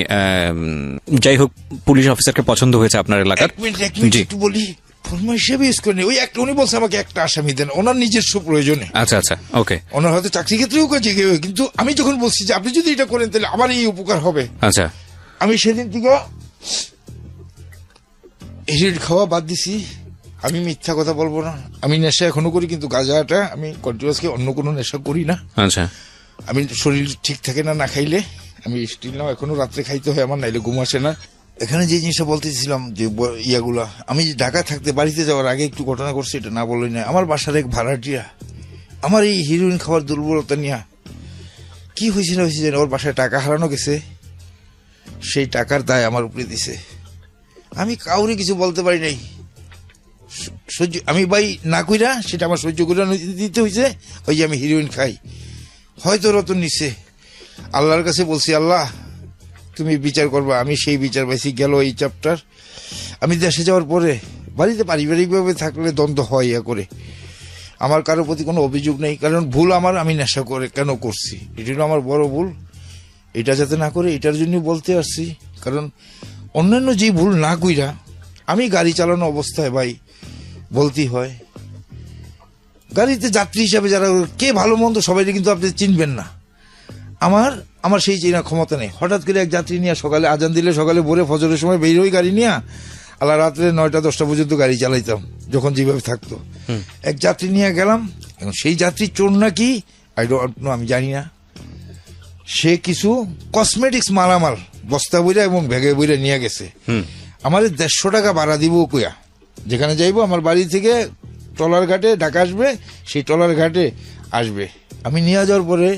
যাই হোক পুলিশ অফিসারকে পছন্দ হয়েছে আপনার এলাকার। এক মিনিট একটু বলি, ফর্মা হিসেবে ইউজ করেনি, ওই একটা উনি বলছে আমাকে একটা আসামি দেন ওনার নিজস্ব প্রয়োজনে। আচ্ছা আচ্ছা, ওকে। ওনার হয়তো চাকরি ক্ষেত্রেও কাজে গেবে, কিন্তু আমি যখন বলছি যে আপনি যদি এটা করেন তাহলে আমার এই উপকার হবে, আচ্ছা, আমি সেদিন থেকে হিরিট খাওয়া বাদ দিছি। আমি মিথ্যা কথা বলবো না, আমি নেশা এখনো করি, কিন্তু গাঁজাটা আমি কন্টিনিউয়াসলি, অন্য কোনো নেশা করি না। আচ্ছা, আমি শরীর ঠিক থাকে না না খাইলে, আমি স্টিল নাও এখনো রাত্রে খাইতে হয় আমার, নাইলে ঘুম আসে না। এখানে যে জিনিসটা বলতেছিলাম যে ইয়াগুলা, আমি ঢাকা থাকতে বাড়িতে যাওয়ার আগে একটু ঘটনা করছি, এটা না বললেই না। আমার বাসার এক ভাড়াটিয়া আমার এই হিরোইন খাওয়ার দুর্বলতা নিয়ে কি হয়েছে না হয়েছে জানি, ওর বাসায় টাকা হারানো গেছে, সেই টাকার দায় আমার উপরে দিছে। আমি কাউরে কিছু বলতে পারি নাই, সহ্য আমি ভাই না কইরা সেটা আমার সহ্য করে দিতে হয়েছে। ওই যে আমি হিরোইন খাই, হয়তো রতন নিচ্ছে, আল্লাহর কাছে বলছি আল্লাহ তুমি বিচার করবা। আমি সেই বিচার পাইছি। গেল এই চ্যাপ্টার, আমি দেশে যাওয়ার পরে বাড়িতে পারিবারিকভাবে থাকলে দ্বন্দ্ব হয় ইয়া করে, আমার কারোর প্রতি কোনো অভিযোগ নেই, কারণ ভুল আমার, আমি নেশা করে কেন করছি, এটা হলো আমার বড় ভুল। এটা যাতে না করে এটার জন্য বলতে আসছি, কারণ অন্যান্য যে ভুল না কইরা আমি গাড়ি চালানো অবস্থায় ভাই বলতেই হয়। গাড়িতে যাত্রী হিসাবে যারা, কে ভালো মন্দ সবাই কিন্তু আপনি চিনবেন না, আমার সেই চেনা ক্ষমতা নেই। হঠাৎ করে এক যাত্রী নিয়ে সকালে আজান দিলে সকালে ভোরে ফজরের সময় বেরোই গাড়ি নিয়ে, আল্লাহ রাত্রে 9টা-10টা পর্যন্ত গাড়ি চালাইতাম যখন যেভাবে থাকতো। এক যাত্রী নিয়ে গেলাম, এখন সেই যাত্রী চোর নাকি আই ডোন্ট নো, আমি জানি না। সে কিছু কসমেটিক্স মালামাল বস্তা বইরা এবং ব্যাগে বইরা নিয়ে গেছে। আমাদের 150 টাকা ভাড়া দিব কইয়া, যেখানে যাইবো আমার বাড়ি থেকে টলার ঘাটে ঢাকা আসবে, সেই টলার ঘাটে আসবে। আমি নিয়ে যাওয়ার পরে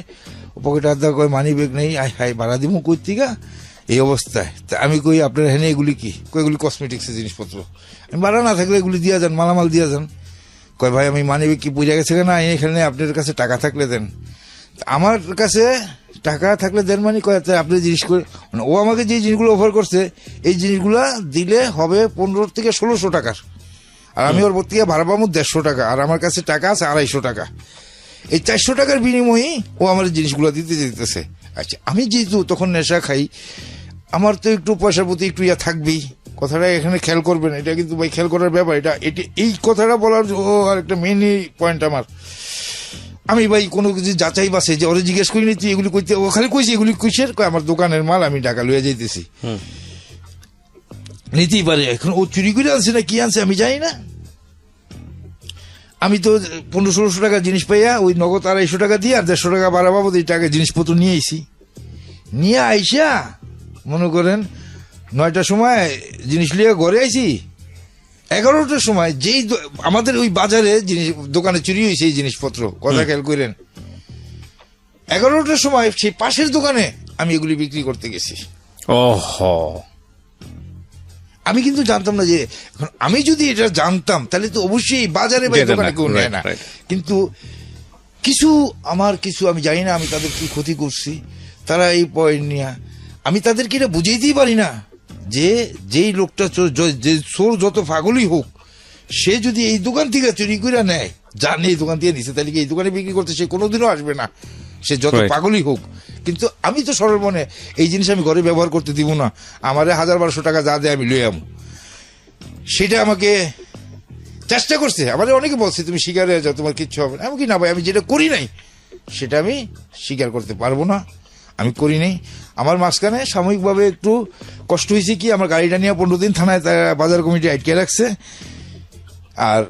পকেটে হাত দেওয়া, কয় মানি ব্যাগ নেই, আয় হাই ভাড়া দিব কই থেকে এই অবস্থায়। তা আমি কই আপনার হ্যাঁ এগুলি কি? কই এগুলি কসমেটিক্সের জিনিসপত্র। আমি ভাড়া না থাকলে এগুলি দিয়া যান, মালামাল দিয়া যান। কয় ভাই আমি মানি ব্যাগ কি পড়ে গেছে না, এখানে আপনার কাছে টাকা থাকলে দেন। আমার কাছে টাকা থাকলে দেন মানে কয় আপনি জিনিস করে, মানে ও আমাকে যে জিনিসগুলো অফার করছে এই জিনিসগুলা দিলে হবে 15 থেকে 1600 টাকার, আর আমি ওর থেকে ভাড়া পাবো 150 টাকা, আর আমার কাছে টাকা আছে 250 টাকা। এই 400 টাকার বিনিময়ে ও আমার জিনিসগুলো দিতে যেতেছে। আচ্ছা, আমি যেহেতু তখন নেশা খাই, আমার তো একটু পয়সার প্রতি একটু ইয়া থাকবেই। কথাটা এখানে খেয়াল করবেন, এটা কিন্তু ভাই খেয়াল করার ব্যাপার। এটা এই কথাটা বলার আর একটা মেইন পয়েন্ট আমার, আমি ভাই কোনো কিছু যাচাই বাসে যে ওরে জিজ্ঞেস করিনি তুই এগুলি কইতে, ও খালি কইছি এগুলি কইসের, কয় আমার দোকানের মাল আমি ঢাকা লইয়া যাইতেছি। নিতেই পারে, এখন ও চুরি করে আনছে না কি আনছে আমি জানি না। আমি তো 1500-1600 টাকা জিনিস পাইয়া ওই নগদ 250 টাকা দিয়ে আর 150 টাকা ভাড়া বাবদ এই টাকা জিনিসপত্র নিয়ে আইসি। নিয়ে আইসা মনে করেন 9টার সময় জিনিস লিয়ে ঘরে আইসি, 11টার সময় যেই আমাদের ওই বাজারে জিনিস দোকানে চুরি হয়েছে এই জিনিসপত্র, কথা খেয়াল করেন, 11টার সময় সেই পাশের দোকানে আমি এগুলি বিক্রি করতে গেছি। ওহো, আমি কিন্তু জানতাম না যে, এখন আমি যদি এটা জানতাম তাহলে তো অবশ্যই বাজারে বা দোকানে কেউ নেয় না। কিন্তু কিছু আমি জানি না আমি তাদের কি ক্ষতি করছি, তারা এই পয়েন্ট নিয়ে, আমি তাদেরকে এটা বুঝাইতেই পারি না যে যেই লোকটা যে চোর যত পাগলই হোক, সে যদি এই দোকান থেকে চুরি করে নেয়, জানে এই দোকান থেকে নিছে, তাহলে কি এই দোকানে বিক্রি করতে সে কোনোদিনও আসবে না, সে যত পাগলই হোক। কিন্তু আমি তো সরল মনে এই জিনিস আমি ঘরে ব্যবহার করতে দিব না, আমারে 1000-1200 টাকা যা দেয় আমি লই আমু। সেটা আমাকে চেষ্টা করছে, আমাদের অনেকে বলছে তুমি স্বীকার হয়ে যাও, তোমার কিচ্ছু হবে না। আমি কি না ভাই, আমি যেটা করি নাই সেটা আমি স্বীকার করতে পারবো না, আমি করি নাই। আমার মাঝখানে সাময়িকভাবে একটু কষ্ট হয়েছে কি, আমার গাড়িটা নিয়ে 15 দিন থানায় বাজার কমিটি আটকে রাখছে। আর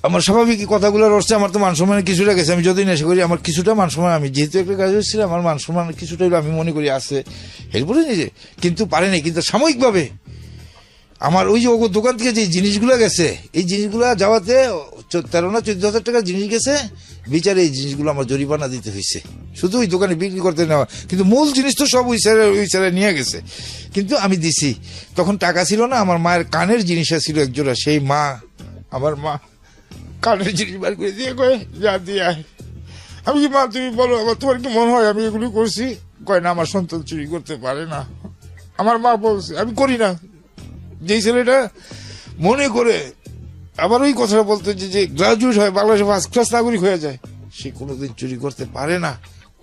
আমার স্বাভাবিক কথাগুলো রয়েছে, আমার তো মান সম্মান কিছুটা গেছে। আমি যতদিন এসে করি আমার কিছুটা মান সম্মান, আমি যেহেতু একটা কাজ হচ্ছিল আমার মান সম্মান কিছুটা আমি মনে করি আছে, এরপরে নিজে কিন্তু পারেনি। কিন্তু সাময়িকভাবে আমার ওই যে দোকান থেকে যে জিনিসগুলো গেছে, এই জিনিসগুলো যাওয়াতে 13 না 14 হাজার টাকার জিনিস গেছে, বিচারে এই জিনিসগুলো আমার জরিমানা দিতে হয়েছে, শুধু ওই দোকানে বিক্রি করতে নেওয়া। কিন্তু মূল জিনিস তো সব ওই স্যারে নিয়ে গেছে, কিন্তু আমি দিছি। তখন টাকা ছিল না, আমার মায়ের কানের জিনিস ছিল একজোড়া, সেই আমার মা কানের জিনিস বার করে দিয়ে কয়ে যা দিয়ে আয়। আমি কি মা তুমি বলো, আবার তোমার কি মনে হয় আমি এগুলি করছি? কয় না আমার সন্তান চুরি করতে পারে না। আমার মা বলছে আমি করি না। যেই ছেলেটা মনে করে আবার ওই কথাটা বলতে যে গ্রাজুয়েট হয়, বাংলাদেশে ফার্স্ট ক্লাস নাগরিক হয়ে যায়, সে কোনোদিন চুরি করতে পারে না,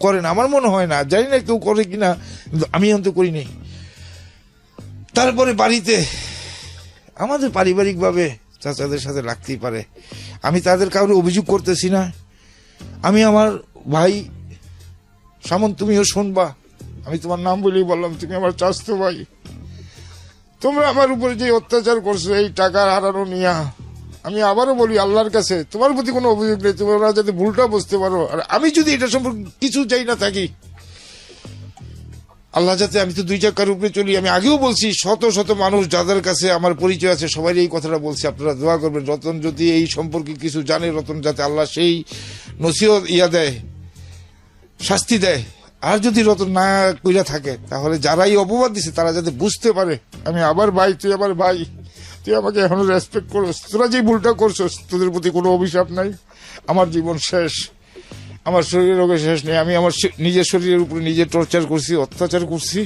করে না। আমার মনে হয় না, জানি না কেউ করে কিনা, কিন্তু আমি অন্তত করি নাই। তারপরে বাড়িতে আমাদের পারিবারিকভাবে চাচাদের সাথে লাগতেই পারে, আমি তাদের কাউকে অভিযোগ করতেছি না। আমি আমার ভাই সামন, তুমিও শুনবা, আমি তোমার নাম বলেই বললাম, তুমি আমার চাচতো ভাই। তোমরা আমার উপরে যে অত্যাচার করছো এই টাকা হারানো নিয়া, আমি আবারও বলি আল্লাহর কাছে তোমার প্রতি কোনো অভিযোগ নেই, তোমরা যাতে ভুলটা বুঝতে পারো। আর আমি যদি এটা সম্পর্কে কিছু চাই না থাকি, আল্লাহ যাতে, আমি তো দুই চাকার উপরে চলি। আমি আগেও বলছি, শত শত মানুষ যাদের কাছে আমার পরিচয় আছে সবাই এই কথাটা বলছি, আপনারা দোয়া করবেন রতন যদি এই সম্পর্কে কিছু জানে, রতন যাতে আল্লাহ সেই নসিহত দেয়, শাস্তি দেয়। আর যদি রতন না কইরা থাকে, তাহলে যারাই অপবাদ দিছে তারা যাতে বুঝতে পারে আমি আবার ভাই, তুই আমার ভাই, তুই আমাকে এখনো রেসপেক্ট করছ। তোরা যে ভুলটা করছো, তোদের প্রতি কোনো অভিশাপ নাই। আমার জীবন শেষ, আমার শরীরের রোগে শেষ নেই। আমি আমার নিজের শরীরের উপরে নিজে টর্চার করছি, অত্যাচার করছি,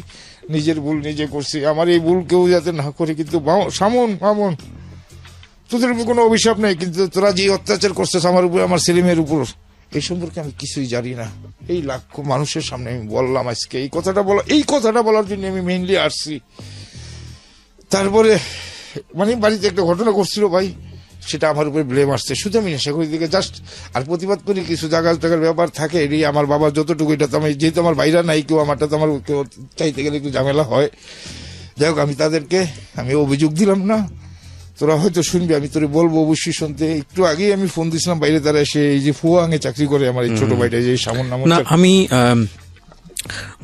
নিজের ভুল নিজে করছি। আমার এই ভুল কেউ যাতে না করে। কিন্তু মামুন, তোদের উপর কোনো অভিশাপ নেই, কিন্তু তোরা যে অত্যাচার করছিস আমার উপর, আমার ছেলেমেয়ের উপর, এই সম্পর্কে আমি কিছুই জানি না। এই লাখ মানুষের সামনে আমি বললাম আজকে এই কথাটা বলার জন্য আমি মেইনলি আসছি। তারপরে মানে বাড়িতে একটা ঘটনা করছিল ভাই, সেটা আমার উপরে ব্লেম আসছে। শুধু আমি নেশা করি দিকে জাস্ট আর প্রতিবাদ করি, কিছু জায়গার ব্যাপার থাকে, এটাই আমার বাবার যতটুকু, এটা তো আমি, যেহেতু আমার বাইরা নাই কেউ, আমারটা তো আমার কেউ চাইতে গেলে একটু ঝামেলা হয়। যাই হোক, আমি তাদেরকে অভিযোগ দিলাম না, তোরা হয়তো শুনবি, আমি তোরে বলবো অবশ্যই শুনতে। একটু আগেই আমি ফোন দিয়েছিলাম বাইরে, তারা এসে, এই যে ফুয়াঙে চাকরি করে আমার এই ছোট ভাইটা, যে সামন নাম। না, আমি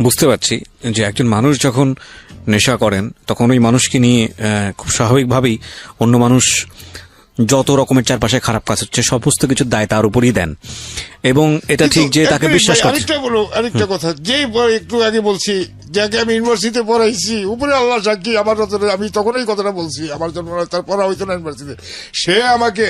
বুঝতে পারছি যে একজন মানুষ যখন নেশা করেন তখন ওই মানুষকে নিয়ে খুব স্বাভাবিকভাবেই অন্য মানুষ যত রকমের চারপাশে খারাপ কাজ হচ্ছে সমস্ত কিছুর দায় তার উপরই দেন, এবং এটা ঠিক যে তাকে বিশ্বাস করছে। আরেকটা কথা, যে একটু আগে বলছি, যাকে আমি ইউনিভার্সিটিতে পড়াইছি, উপরে আল্লাহ সাক্ষী, আমার আমি তখন এই কথাটা বলছি, আমার জন্য তার পড়া হইতো না ইউনিভার্সিটিতে। সে আমাকে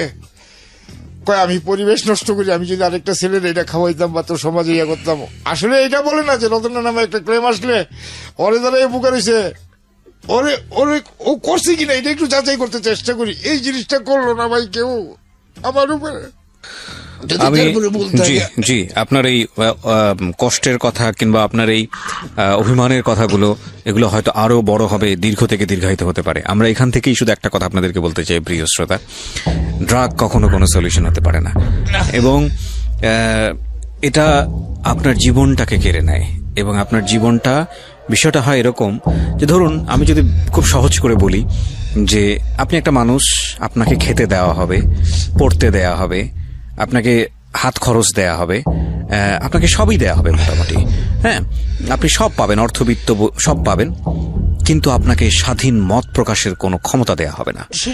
কয় আমি পরিবেশ নষ্ট করি, আমি যদি আরেকটা ছেলের এটা খাওয়াইতাম বা তোর সমাজে ইয়া করতাম। আসলে এটা বলে না যে রতন নামে একটা ক্লেম আসলে ওরে দ্বারা উপকার হয়েছে, ও করছে কিনা এটা একটু যাচাই করতে চেষ্টা করি। এই জিনিসটা করলো না ভাই কেউ আমার উপরে। জি, আপনার এই কষ্টের কথা কিংবা আপনার এই অভিমানের কথাগুলো, এগুলো হয়তো আরো বড় হবে, দীর্ঘ থেকে দীর্ঘায়িত হতে পারে। আমরা এখান থেকেই শুধু একটা কথা আপনাদেরকে বলতে চাই, প্রিয় শ্রোতা, ড্রাগ কখনো কোনো সলিউশন হতে পারে না, এবং এটা আপনার জীবনটাকে কেড়ে নেয়। এবং আপনার জীবনটা, বিষয়টা হয় এরকম যে, ধরুন আমি যদি খুব সহজ করে বলি যে আপনি একটা মানুষ, আপনাকে খেতে দেওয়া হবে, পড়তে দেওয়া হবে, আপনাকে হাত খরচ দেয়া হবে, আপনাকে সবই দেয়া হবে মোটামুটি, হ্যাঁ, আপনি সব পাবেন, অর্থবিত্ত সব পাবেন, কিন্তু আপনাকে স্বাধীন মত প্রকাশের কোনো ক্ষমতা দেয়া হবে না।